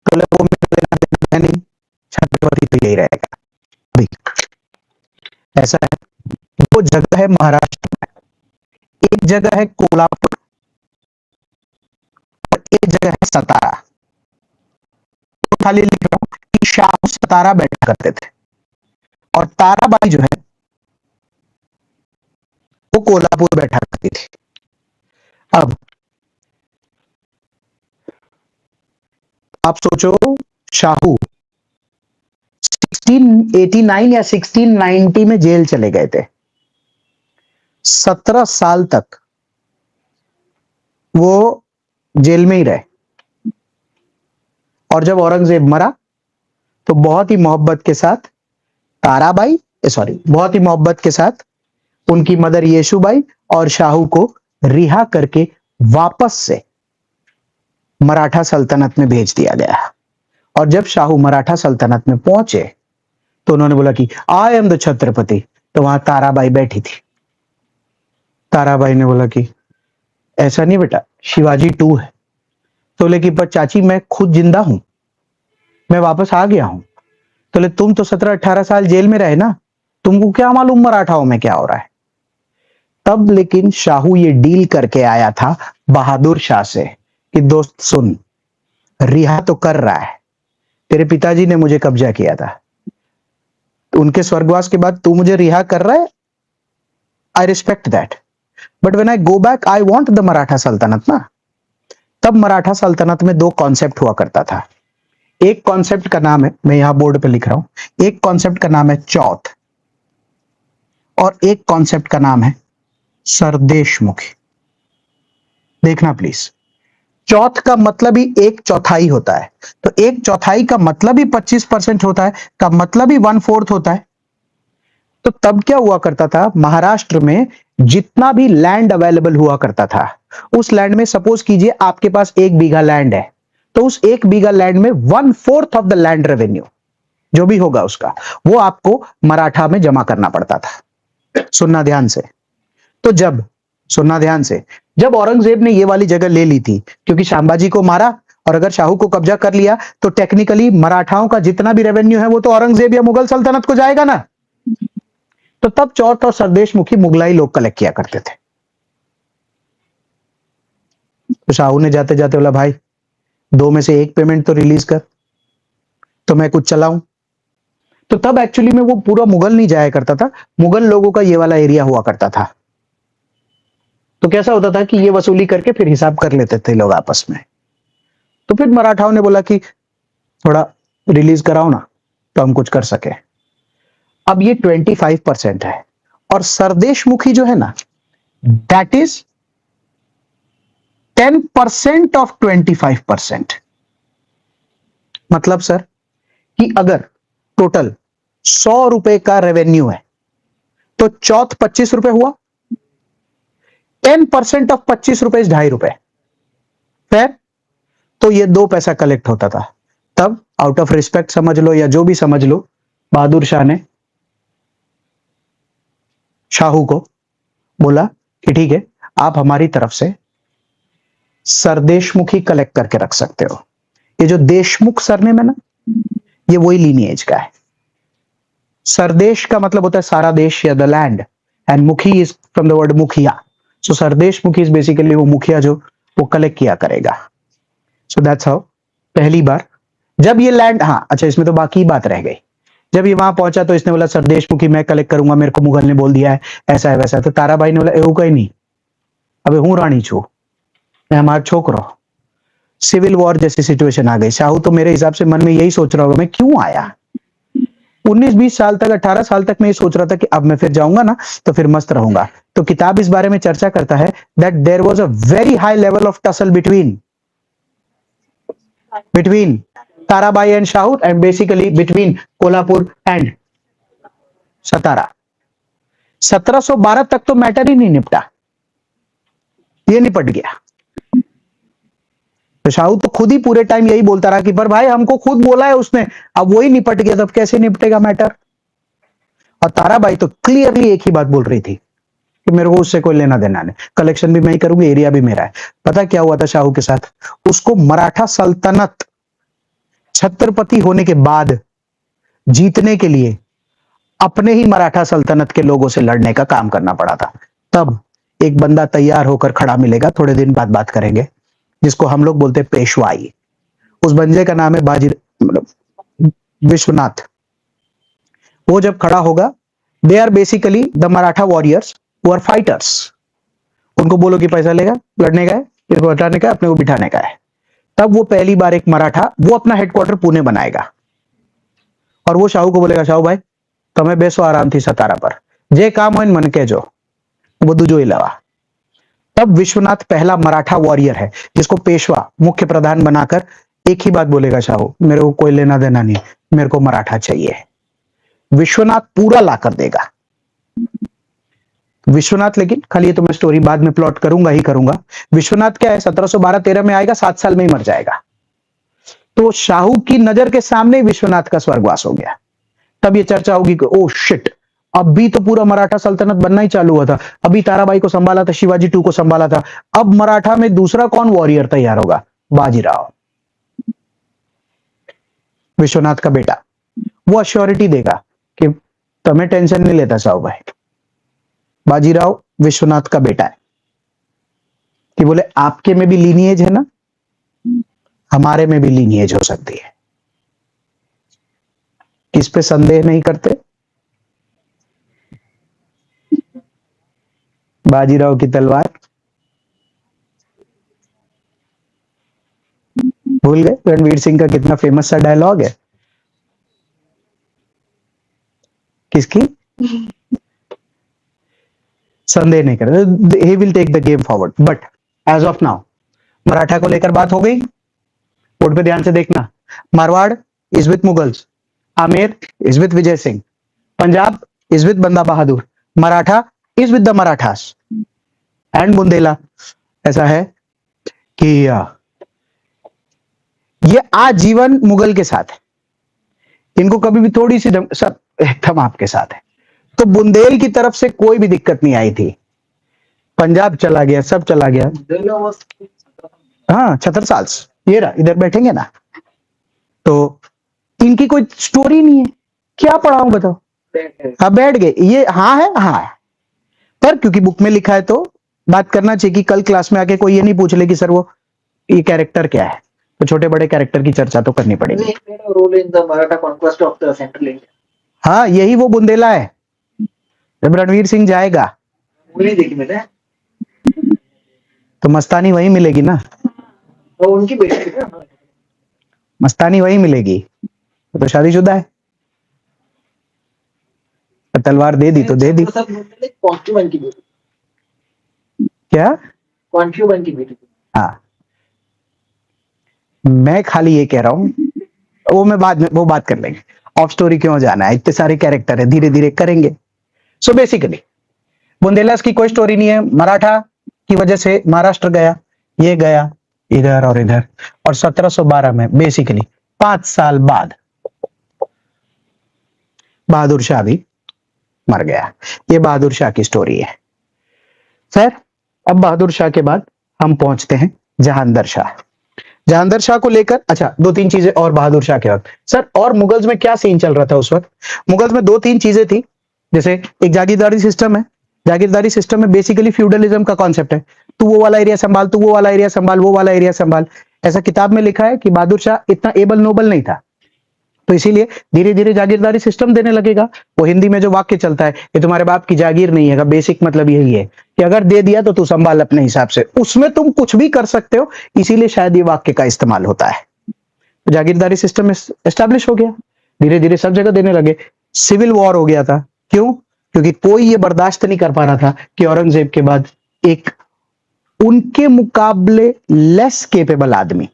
तो लोगों में लेना देना है नहीं, छत्रपति तो यही रहेगा। अभी ऐसा है, दो जगह है महाराष्ट्र में, एक जगह है कोल्हापुर और एक जगह है सतारा। तो खाली लिख रहा हूं कि शाहू सतारा बैठा करते थे और ताराबाई जो है वो कोल्हापुर बैठा करती थी। अब आप सोचो, शाहू 1689 या 1690 में जेल चले गए थे। 17 साल तक वो जेल में ही रहे और जब औरंगजेब मरा तो बहुत ही मोहब्बत के साथ बहुत ही मोहब्बत के साथ उनकी मदर येशुबाई और शाहू को रिहा करके वापस से मराठा सल्तनत में भेज दिया गया। और जब शाहू मराठा सल्तनत में पहुंचे तो उन्होंने बोला कि आई एम द छत्रपति। तो वहां ताराबाई बैठी थी। ताराबाई ने बोला कि ऐसा नहीं बेटा, शिवाजी 2 है। तो बोले कि पर चाची मैं खुद जिंदा हूं, मैं वापस आ गया हूं। तो बोले तुम तो 17-18 साल जेल में रहे ना, तुमको क्या मालूम मराठाओं में क्या हो रहा है। तब लेकिन शाहू ये डील करके आया था बहादुर शाह से कि दोस्त सुन, रिहा तो कर रहा है, तेरे पिताजी ने मुझे कब्जा किया था, तो उनके स्वर्गवास के बाद तू मुझे रिहा कर रहा है, I respect that, but when I go back I want the Maratha सल्तनत ना। तब मराठा सल्तनत में 2 कॉन्सेप्ट हुआ करता था। एक कॉन्सेप्ट का नाम है, मैं यहां बोर्ड पे लिख रहा हूं, एक कॉन्सेप्ट का नाम है चौथ और एक कॉन्सेप्ट का नाम है सरदेशमुखी। देखना प्लीज, चौथ का मतलब ही एक चौथाई होता है, तो एक चौथाई का मतलब ही 25% होता है, का मतलब ही 1/4 होता है। तो तब क्या हुआ करता था, महाराष्ट्र में जितना भी लैंड अवेलेबल हुआ करता था, उस लैंड में सपोज कीजिए आपके पास 1 बीघा लैंड है, तो उस 1 बीघा लैंड में 1/4 ऑफ द लैंड रेवेन्यू जो भी होगा उसका, वो आपको मराठा में जमा करना पड़ता था। सुनना ध्यान से। तो जब, सुनना ध्यान से, जब औरंगजेब ने ये वाली जगह ले ली थी, क्योंकि संभाजी को मारा और अगर शाहू को कब्जा कर लिया तो टेक्निकली मराठाओं का जितना भी रेवेन्यू है वो तो औरंगजेब या मुगल सल्तनत को जाएगा ना। तो तब चौथ और सरदेशमुखी मुगलाई लोग कलेक्ट किया करते थे। तो शाहू ने जाते जाते बोला, भाई 2 में से 1 पेमेंट तो रिलीज कर, तो मैं कुछ चलाऊं। तो तब एक्चुअली में वो पूरा मुगल नहीं जाया करता था, मुगल लोगों का ये वाला एरिया हुआ करता था। तो कैसा होता था कि ये वसूली करके फिर हिसाब कर लेते थे लोग आपस में। तो फिर मराठाओं ने बोला कि थोड़ा रिलीज कराओ ना, तो हम कुछ कर सके। अब ये 25% है, और सरदेशमुखी जो है ना, दैट इज 10% ऑफ 25%। मतलब सर कि अगर टोटल 100 रुपए का रेवेन्यू है तो चौथ 25 रुपए हुआ, 10% ऑफ 25 रुपए 2.5 रुपए, फिर तो ये 2 पैसा कलेक्ट होता था। तब आउट ऑफ रिस्पेक्ट समझ लो या जो भी समझ लो, बहादुर शाह ने शाहू को बोला कि ठीक है, आप हमारी तरफ से सरदेशमुखी कलेक्ट करके रख सकते हो। ये जो देशमुख सरनेम है ना, ये वही लीनिएज का है। सरदेश का मतलब होता है सारा देश या द लैंड, एंड मुखी इज फ्रॉम द वर्ड मुखिया। सो सरदेशमुखी इज बेसिकली वो मुखिया जो वो कलेक्ट किया करेगा। सो दैट्स हाउ पहली बार जब ये लैंड, हाँ अच्छा इसमें तो बाकी बात रह गई। जब ये वहां पहुंचा तो इसने बोला सरदेशमुखी मैं कलेक्ट करूंगा, मेरे को मुगल ने बोल दिया है ऐसा है वैसा है। तो ताराबाई ने बोला एवं कहीं नहीं, अबे हूं रानी छू, मैं हमारा छोकरो। सिविल वॉर जैसी सिचुएशन आ गई। शाहू तो मेरे हिसाब से मन में यही सोच रहा होगा मैं क्यों आया। 19-20 साल तक, 18 साल तक मैं ये सोच रहा था कि अब मैं फिर जाऊंगा ना तो फिर मस्त रहूंगा। तो किताब इस बारे में चर्चा करता है that there was a very high level of tussle between Tarabai and Shahu, and basically between Kolhapur and Satara. 1712 तक तो मैटर ही नहीं निपटा, ये निपट गया। तो शाहू तो खुद ही पूरे टाइम यही बोलता रहा कि पर भाई हमको खुद बोला है उसने, अब वही निपट गया, तब कैसे निपटेगा मैटर। और ताराबाई तो क्लियरली एक ही बात बोल रही थी कि मेरे को उससे कोई लेना देना नहीं, कलेक्शन भी मैं ही करूंगी, एरिया भी मेरा है। पता क्या हुआ था शाहू के साथ, उसको मराठा सल्तनत छत्रपति होने के बाद जीतने के लिए अपने ही मराठा सल्तनत के लोगों से लड़ने का काम करना पड़ा था। तब एक बंदा तैयार होकर खड़ा मिलेगा, थोड़े दिन बाद बात करेंगे, जिसको हम लोग बोलते हैं पेशवाई। उस बंदे का नाम है मतलब विश्वनाथ। वो जब खड़ा होगा, they are basically the Maratha warriors who are fighters. उनको बोलो कि पैसा लेगा, लड़ने का है, इसको हटाने का है, अपने को बिठाने का है। तब वो पहली बार एक मराठा वो अपना हेडक्वार्टर पुणे बनाएगा, और वो शाहू को बोलेगा शाहू भाई तुम्हें बेसो आराम थी सतारा पर, जे काम हो इन मन के जो वो दुजो ही लवा। तब विश्वनाथ पहला मराठा वॉरियर है जिसको पेशवा मुख्य प्रधान बनाकर एक ही बात बोलेगा शाहू मेरे को कोई लेना देना नहीं, मेरे को मराठा चाहिए। विश्वनाथ पूरा ला कर देगा। विश्वनाथ, लेकिन खाली ये तो मैं स्टोरी बाद में प्लॉट करूंगा ही करूंगा। विश्वनाथ क्या है 1712-13 में आएगा, 7 साल में ही मर जाएगा। तो शाहू की नजर के सामने विश्वनाथ का स्वर्गवास हो गया। तब ये चर्चा होगी कि ओ शिट, अब भी तो पूरा मराठा सल्तनत बनना ही चालू हुआ था, अभी ताराबाई को संभाला था, शिवाजी 2 को संभाला था, अब मराठा में दूसरा कौन वॉरियर तैयार होगा, बाजीराव। विश्वनाथ का बेटा वो अश्योरिटी देगा कि तुम्हें टेंशन नहीं लेता साहू भाई। बाजीराव विश्वनाथ का बेटा है कि बोले आपके में भी लीनिएज है ना, हमारे में भी लीनिएज हो सकती है, किस पे संदेह नहीं करते। बाजीराव की तलवार भूल गए, रणवीर सिंह का कितना फेमस सा डायलॉग है, किसकी संदेह नहीं करते, he will take the game forward. But as of now Maratha को लेकर बात हो गई। बोर्ड पे ध्यान से देखना, Marwar is with Mughals, Amer is with Vijay Singh, Punjab is with Banda Bahadur, Maratha is with the Marathas and Bundela. ऐसा है कि ये आजीवन मुगल के साथ है, इनको कभी भी थोड़ी सी सब एकदम आपके साथ है। तो बुंदेल की तरफ से कोई भी दिक्कत नहीं आई थी, पंजाब चला गया, सब चला गया। हाँ, छत्रसाल ये रहा, इधर बैठेंगे ना, तो इनकी कोई स्टोरी नहीं है, क्या पढ़ाऊं बताओ। हाँ बैठ गए, ये हाँ है, हाँ है, पर क्योंकि बुक में लिखा है तो बात करना चाहिए कि कल क्लास में आके कोई ये नहीं पूछ ले कि सर वो ये कैरेक्टर क्या है, तो छोटे बड़े कैरेक्टर की चर्चा तो करनी पड़ेगी। Role in the Maratha conquest of the central India. हाँ, यही वो बुंदेला है, जब रणवीर सिंह जाएगा वही देखी मैंने, तो मस्तानी वही मिलेगी ना, और उनकी बेटी थी ना, मस्तानी वही मिलेगी, वो तो शादीशुदा है, तलवार दे दी तो दे दी। कॉन्क्यूबन की बेटी, क्या? कॉन्क्यूबन की बेटी। हाँ, मैं खाली ये कह रहा हूं, वो मैं बाद में वो बात कर लेंगे, ऑफ स्टोरी क्यों जाना है, इतने सारे कैरेक्टर है, धीरे धीरे करेंगे। सो बेसिकली बुंदेलस की कोई स्टोरी नहीं है, मराठा की वजह से महाराष्ट्र गया, ये गया इधर और इधर, और 1712 में बेसिकली 5 साल बाद बहादुर शाह भी मर गया। ये बहादुर शाह की स्टोरी है सर। अब बहादुर शाह के बाद हम पहुंचते हैं जहांदर शाह। जहांदर शाह को लेकर अच्छा 2-3 चीजें और बहादुर शाह के वक्त सर, और मुगल्स में क्या सीन चल रहा था उस वक्त। मुगल्स में 2-3 चीजें थी, जैसे एक जागीरदारी सिस्टम है, जागीरदारी सिस्टम में बेसिकली फ्यूडलिज्म का कॉन्सेप्ट है, तू वो वाला एरिया संभाल, तू वो वाला एरिया संभाल, वो वाला एरिया संभाल। ऐसा किताब में लिखा है कि बहादुर शाह इतना एबल नोबल नहीं था, तो इसीलिए धीरे धीरे जागीरदारी सिस्टम देने लगेगा। वो हिंदी में जो वाक्य चलता है, ये तुम्हारे बाप की जागीर नहीं है, बेसिक मतलब यही है कि अगर दे दिया तो तू संभाल अपने हिसाब से, उसमें तुम कुछ भी कर सकते हो, इसीलिए शायद ये वाक्य का इस्तेमाल होता है। तो जागीरदारी सिस्टम एस्टैब्लिश हो गया, धीरे धीरे सब जगह देने लगे। सिविल वॉर हो गया था, क्यों? क्योंकि कोई ये बर्दाश्त नहीं कर पा रहा था कि औरंगजेब के बाद एक उनके मुकाबले लेस केपेबल आदमी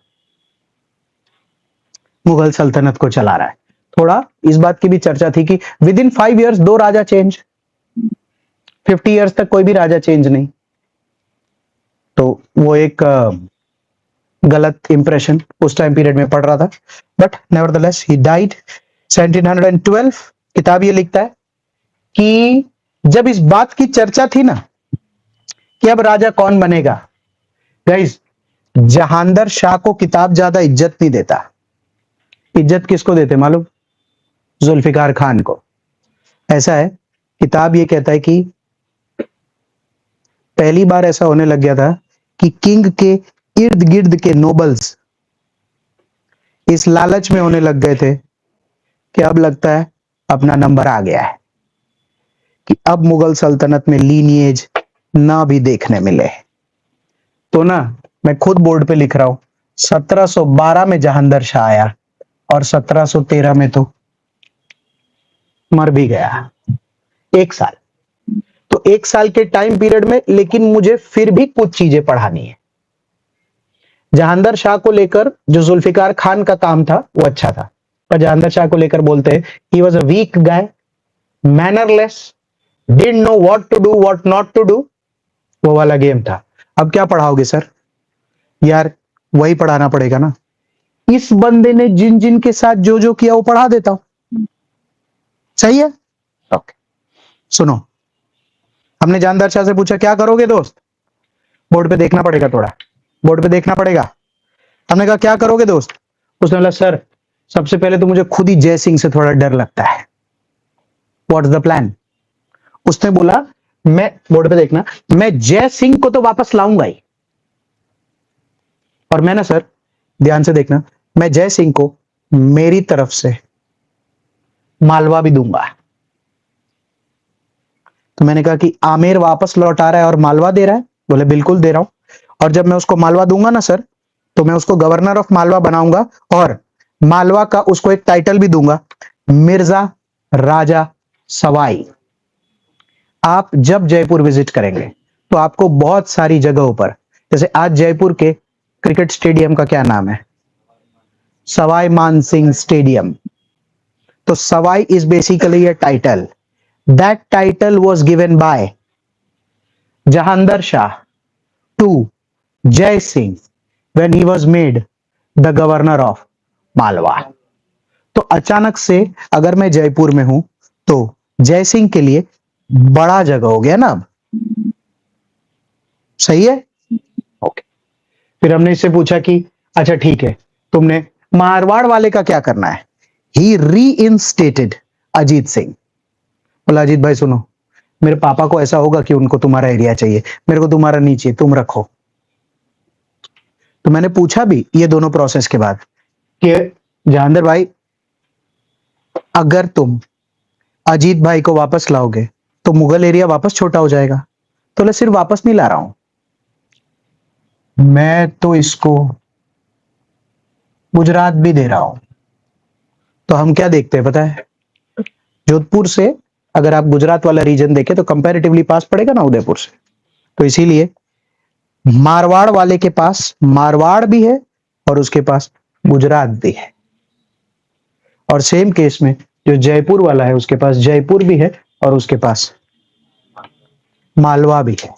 मुगल सल्तनत को चला रहा है। थोड़ा इस बात की भी चर्चा थी कि with in 5 years 2 Raja change, 50 years तक कोई भी राजा चेंज नहीं, तो वो एक गलत इंप्रेशन उस टाइम पीरियड में पड़ रहा था। But nevertheless he died 1712। किताब ये लिखता है कि जब इस बात की चर्चा थी ना कि अब राजा कौन बनेगा, गाइस जहांदर शाह को किताब ज्यादा इज्जत नहीं देता। इज्जत किसको देते मालूम? जुल्फिकार खान को। ऐसा है, किताब ये कहता है कि पहली बार ऐसा होने लग गया था कि किंग के इर्द गिर्द के नोबल्स इस लालच में होने लग गए थे कि अब लगता है अपना नंबर आ गया है, कि अब मुगल सल्तनत में लीनिएज ना भी देखने मिले। तो ना मैं खुद बोर्ड पे लिख रहा हूं, 1712 में जहांदर शाह आया और 1713 में तो मर भी गया। 1 साल, तो 1 साल के टाइम पीरियड में, लेकिन मुझे फिर भी कुछ चीजें पढ़ानी है। जहांदर शाह को लेकर जो जुल्फिकार खान का काम था वो अच्छा था, पर जहांदर शाह को लेकर बोलते हैं he was a weak guy, mannerless, didn't know what to do what not to do, वो वाला गेम था। अब क्या पढ़ाओगे सर? यार वही पढ़ाना पड़ेगा ना, इस बंदे ने जिन जिन के साथ जो जो किया वो पढ़ा देता हूं, सही है? ओके सुनो, हमने जहांदर शाह से पूछा क्या करोगे दोस्त, बोर्ड पे देखना पड़ेगा, थोड़ा बोर्ड पे देखना पड़ेगा। हमने कहा क्या करोगे दोस्त, उसने बोला सर सबसे पहले तो मुझे खुद ही जय सिंह से थोड़ा डर लगता है, व्हाट्स द प्लान? उसने बोला मैं, बोर्ड पे देखना, मैं जय सिंह को तो वापस लाऊंगा ही, और मैं ना सर ध्यान से देखना, मैं जय सिंह को मेरी तरफ से मालवा भी दूंगा। तो मैंने कहा कि आमेर वापस लौट आ रहा है और मालवा दे रहा है? बोले बिल्कुल दे रहा हूं, और जब मैं उसको मालवा दूंगा ना सर, तो मैं उसको गवर्नर ऑफ मालवा बनाऊंगा, और मालवा का उसको एक टाइटल भी दूंगा, मिर्जा राजा सवाई। आप जब जयपुर विजिट करेंगे तो आपको बहुत सारी जगहों पर, जैसे आज जयपुर के क्रिकेट स्टेडियम का क्या नाम है? सवाई मान सिंह स्टेडियम. तो Sawai is basically a title. That title was given by Jahandar Shah to Jai Singh when he was made the governor of Malwa. तो अचानक से अगर मैं जयपुर में हूं तो जय सिंह के लिए बड़ा जगह हो गया ना अब. सही है. ओके. फिर हमने इससे पूछा कि अच्छा ठीक है, तुमने मारवाड़ वाले का क्या करना है? ही रीइंस्टेटेड अजीत सिंह. बोला अजीत भाई सुनो, मेरे पापा को ऐसा होगा कि उनको तुम्हारा एरिया चाहिए, मेरे को तुम्हारा नहीं चाहिए, तुम रखो. तो मैंने पूछा भी ये दोनों प्रोसेस के बाद कि जहांदर भाई, अगर तुम अजीत भाई को वापस लाओगे तो मुगल एरिया वापस छोटा हो जाएगा. तो मैं सिर्फ वापस नहीं ला रहा हूं, मैं तो इसको गुजरात भी दे रहा हूं. तो हम क्या देखते हैं पता है? जोधपुर से अगर आप गुजरात वाला रीजन देखें तो कंपैरेटिवली पास पड़ेगा ना उदयपुर से. तो इसीलिए मारवाड़ वाले के पास मारवाड़ भी है और उसके पास गुजरात भी है. और सेम केस में जो जयपुर वाला है उसके पास जयपुर भी है और उसके पास मालवा भी है.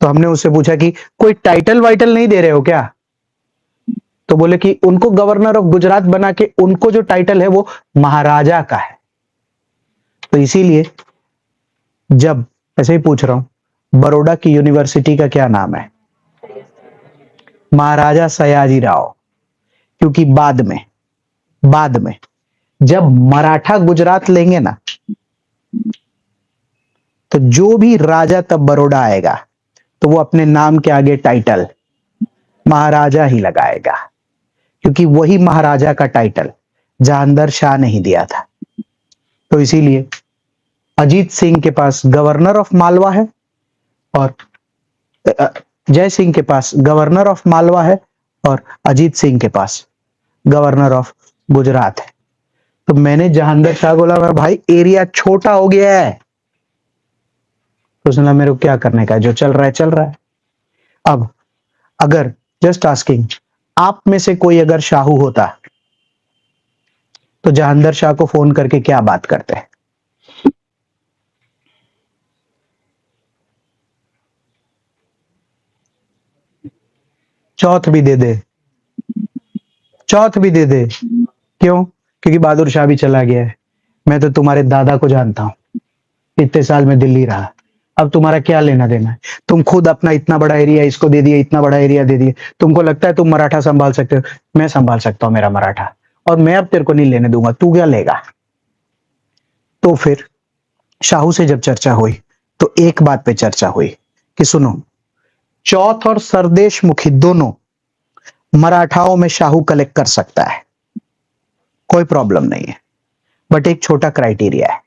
तो हमने उससे पूछा कि कोई टाइटल वाइटल नहीं दे रहे हो क्या? तो बोले कि उनको गवर्नर ऑफ गुजरात बना के उनको जो टाइटल है वो महाराजा का है. तो इसीलिए जब ऐसे ही पूछ रहा हूं, बड़ौदा की यूनिवर्सिटी का क्या नाम है? महाराजा सयाजी राव. क्योंकि बाद में जब मराठा गुजरात लेंगे ना, तो जो भी राजा तब बड़ौदा आएगा तो वो अपने नाम के आगे टाइटल महाराजा ही लगाएगा, क्योंकि वही महाराजा का टाइटल जहांदर शाह ने ही दिया था. तो इसीलिए अजीत सिंह के पास गवर्नर ऑफ मालवा है और जय सिंह के पास गवर्नर ऑफ मालवा है और अजीत सिंह के पास गवर्नर ऑफ गुजरात है. तो मैंने जहांदर शाह को बोला भाई एरिया छोटा हो गया है. तो उसने बोला मेरे को क्या करने का है, जो चल रहा है चल रहा है. अब अगर जस्ट आस्किंग, आप में से कोई अगर शाहू होता तो जहांदर शाह को फोन करके क्या बात करते हैं? चौथ भी दे दे, चौथ भी दे दे. क्यों? क्योंकि बहादुर शाह भी चला गया है. मैं तो तुम्हारे दादा को जानता हूं, इतने साल में दिल्ली रहा. अब तुम्हारा क्या लेना देना है? तुम खुद अपना इतना बड़ा एरिया इसको दे दिए, इतना बड़ा एरिया दे दिए. तुमको लगता है तुम मराठा संभाल सकते हो? मैं संभाल सकता हूं मेरा मराठा, और मैं अब तेरे को नहीं लेने दूंगा. तू क्या लेगा? तो फिर शाहू से जब चर्चा हुई तो एक बात पे चर्चा हुई कि सुनो, चौथ और सरदेश मुखी दोनों मराठाओं में शाहू कलेक्ट कर सकता है, कोई प्रॉब्लम नहीं है. बट एक छोटा क्राइटेरिया है.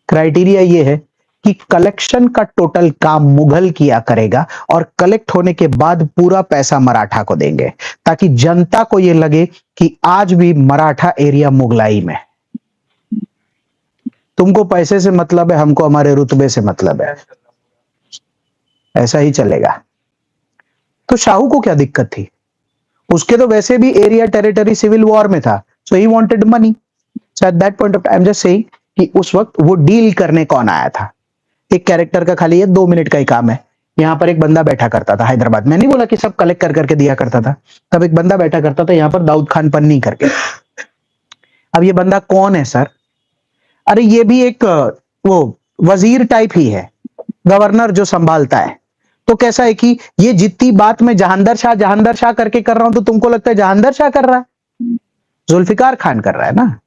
क्राइटेरिया ये है कि कलेक्शन का टोटल काम मुगल किया करेगा और कलेक्ट होने के बाद पूरा पैसा मराठा को देंगे, ताकि जनता को यह लगे कि आज भी मराठा एरिया मुगलाई में. तुमको पैसे से मतलब है, हमको हमारे रुतबे से मतलब है. ऐसा ही चलेगा. तो शाहू को क्या दिक्कत थी? उसके तो वैसे भी एरिया टेरिटरी सिविल वॉर में था, so he wanted money. So at that point of time just saying कि उस वक्त वो डील करने कौन आया था. एक कैरेक्टर का खाली ये 2 मिनट का ही काम है. यहाँ पर एक बंदा बैठा करता था हैदराबाद. मैं नहीं बोला कि सब कलेक्ट कर करके दिया करता था. तब एक बंदा बैठा करता था यहाँ पर, दाऊद खान पन्नी करके. अब ये बंदा कौन है सर? अरे ये भी एक वो वजीर टाइप ही है, गवर्नर जो संभालता है. तो कैसा है कि ये जितनी बात मैं जहांदर शाह करके कर रहा हूं, तो तुमको लगता है जहांदर शाह कर रहा है? जुल्फिकार खान कर रहा है ना.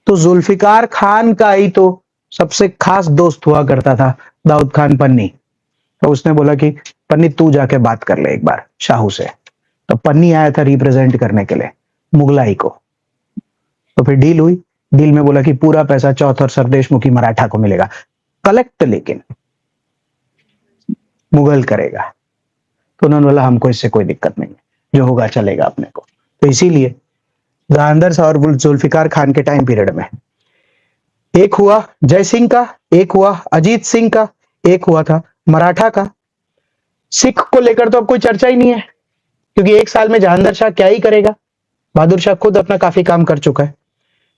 तो जुल्फिकार खान का ही तो सबसे खास दोस्त हुआ करता था दाऊद खान पन्नी. तो उसने बोला कि पन्नी तू जाके बात कर ले एक बार शाहू से. तो पन्नी आया था रिप्रेजेंट करने के लिए मुगलाई को. तो फिर डील हुई. डील में बोला कि पूरा पैसा चौथ और सरदेश मुखी मराठा को मिलेगा, कलेक्ट लेकिन मुगल करेगा. तो उन्होंने बोला हमको इससे कोई दिक्कत नहीं है, जो होगा चलेगा अपने को. तो इसीलिए जहांदर शाह और जुल्फिकार खान के टाइम पीरियड में एक हुआ जय सिंह का, एक हुआ अजीत सिंह का, एक हुआ था मराठा का. सिख को लेकर तो अब कोई चर्चा ही नहीं है, क्योंकि एक साल में जहांगीर शाह क्या ही करेगा, बहादुर शाह खुद अपना काफी काम कर चुका है।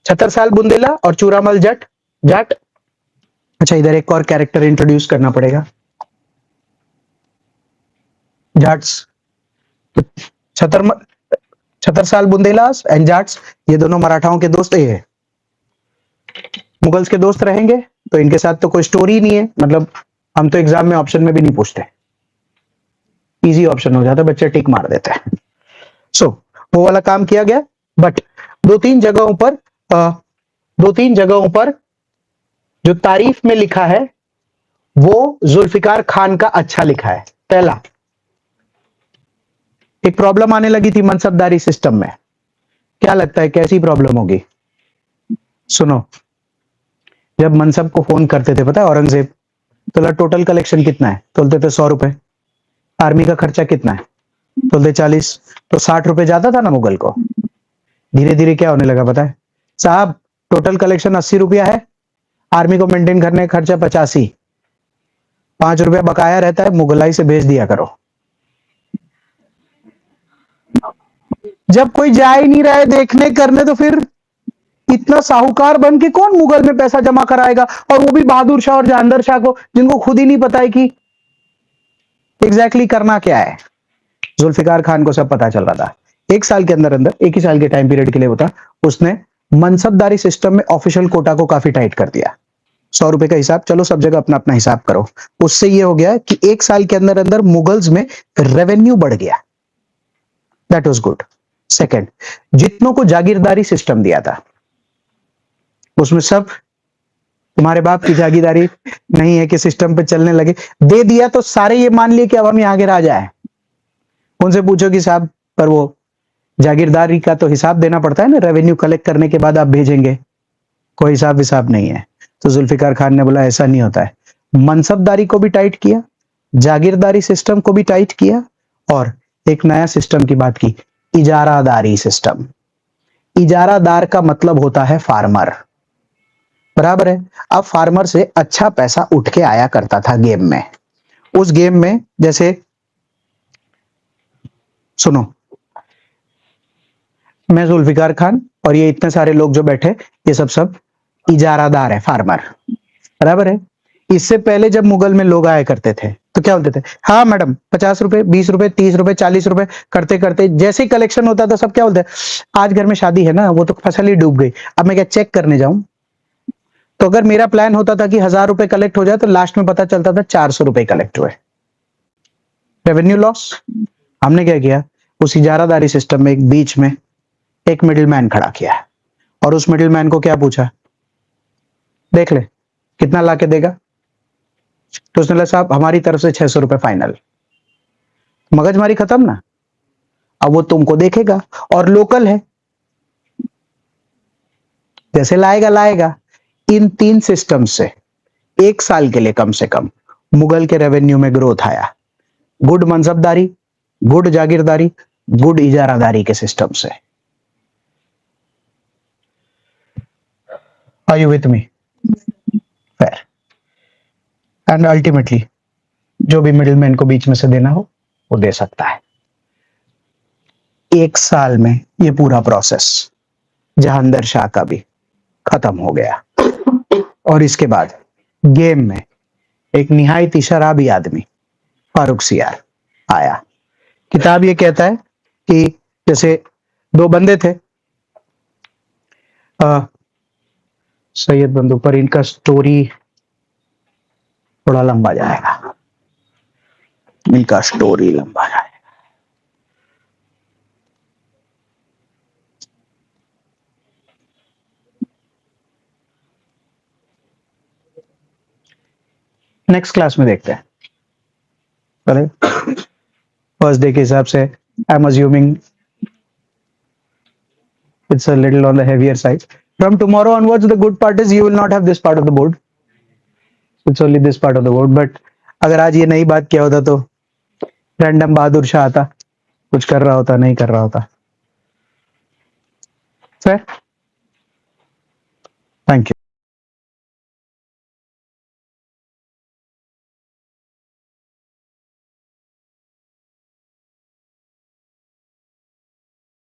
छतरसाल बुंदेला और चूरामल जाट। अच्छा, इधर एक और कैरेक्टर इंट्रोड्यूस करना पड़ेगा, जाट्स। छतरसाल बुंदेलास एंड जाट्स, ये दोनों मराठाओं के दोस्त है, मुगल्स के दोस्त रहेंगे, तो इनके साथ तो कोई स्टोरी नहीं है। मतलब हम तो एग्जाम में ऑप्शन में भी नहीं पूछते, इजी ऑप्शन हो जाता, बच्चे टिक मार देते हैं। सो वो वाला काम किया गया, बट दो तीन जगहों पर जो तारीफ में लिखा है वो जुल्फिकार खान का अच्छा लिखा है। पहला, एक प्रॉब्लम आने लगी थी मनसबदारी सिस्टम में। क्या लगता है कैसी प्रॉब्लम होगी? सुनो, जब मनसब को फोन करते थे, पता है औरंगजेब, तो टोटल कलेक्शन कितना है? बोलते थे 100 रुपए। आर्मी का खर्चा कितना है? बोलते 40। तो 60 रुपए जाता था ना मुगल को। धीरे धीरे क्या होने लगा पता है साहब? टोटल कलेक्शन 80 रुपया है, आर्मी को मेंटेन करने का खर्चा 85, 5 रुपया बकाया रहता है, मुगलाई से भेज दिया करो। जब कोई जा ही नहीं रहा है देखने करने, तो फिर इतना साहूकार बन के कौन मुगल में पैसा जमा कराएगा? और वो भी बहादुर शाह और जहांगीर शाह को, जिनको खुद ही नहीं पता है कि एग्जैक्टली करना क्या है। जुल्फिकार खान को सब पता चल रहा था। एक साल के अंदर अंदर, एक ही साल के टाइम पीरियड के लिए होता, उसने मनसबदारी सिस्टम में ऑफिशियल कोटा को काफी टाइट कर दिया। 100 रुपए का हिसाब, चलो सब जगह अपना अपना हिसाब करो। उससे ये हो गया कि एक साल के अंदर अंदर मुगल्स में रेवेन्यू बढ़ गया। That was good. सेकंड, जितनों को जागीरदारी सिस्टम दिया था, उसमें सब तुम्हारे बाप की जागीरदारी नहीं है कि सिस्टम पे चलने लगे, दे दिया तो सारे ये मान लिए कि अब हम यहाँ के राजा हैं। उनसे पूछो कि साहब, पर वो जागीरदारी का तो हिसाब देना पड़ता है ना, रेवेन्यू कलेक्ट करने के बाद आप भेजेंगे, कोई हिसाब नहीं है। तो जुल्फिकार खान ने बोला ऐसा नहीं होता है। मनसबदारी को भी टाइट किया, जागीरदारी सिस्टम को भी टाइट किया, और एक नया सिस्टम की बात की, इजारादारी सिस्टम। इजारादार का मतलब होता है फार्मर, बराबर है। अब फार्मर से अच्छा पैसा उठ के आया करता था गेम में। उस गेम में जैसे, सुनो, मैं जुल्फिकार खान और ये इतने सारे लोग जो बैठे, ये सब इजारादार है, फार्मर, बराबर है। इससे पहले जब मुगल में लोग आया करते थे तो क्या बोलते थे? हाँ मैडम, 50 रुपए, 20 रुपए, 30 रुपए, 40 रुपए करते करते जैसे कलेक्शन होता था, सब क्या बोलते? आज घर में शादी है ना, वो तो फसल ही डूब गई, अब मैं क्या चेक करने जाऊं? तो अगर मेरा प्लान होता था कि 1000 रुपए कलेक्ट हो जाए, तो लास्ट में पता चलता था 400 रुपए कलेक्ट हुए। Revenue loss. हमने क्या किया? उस इजारादारी सिस्टम में एक बीच में एक मिडिल मैन खड़ा किया, और उस मिडिल मैन को क्या पूछा? देख ले कितना ला के देगा। तो उसने बोला साहब हमारी तरफ से 600 रुपए फाइनल। मगजमारी खत्म ना। अब वो तुमको देखेगा, और लोकल है, जैसे लाएगा। इन 3 सिस्टम से एक साल के लिए कम से कम मुगल के रेवेन्यू में ग्रोथ आया। गुड मनसबदारी, गुड जागीरदारी, गुड इजारादारी के सिस्टम से। Are you with me? Fair. And ultimately जो भी मिडिलमैन को बीच में से देना हो वो दे सकता है। एक साल में ये पूरा प्रोसेस जहांगीर शाह का भी खत्म हो गया। और इसके बाद गेम में एक निहायती शराबी आदमी फारूक सियार आया। किताब ये कहता है कि जैसे 2 बंदे थे, सैयद बंदू, पर इनका स्टोरी थोड़ा लंबा जाएगा, इनका स्टोरी लंबा जाएगा। नेक्स्ट क्लास में देखते हैं। फर्स्ट डे के हिसाब से आई am assuming it's a little on the heavier side. From tomorrow onwards, the good part is you will not have this part of the board. It's only this part of the board. But अगर आज ये नई बात क्या होता तो random Bahadur Shah आता, कुछ कर रहा होता, नहीं कर रहा होता। Fair?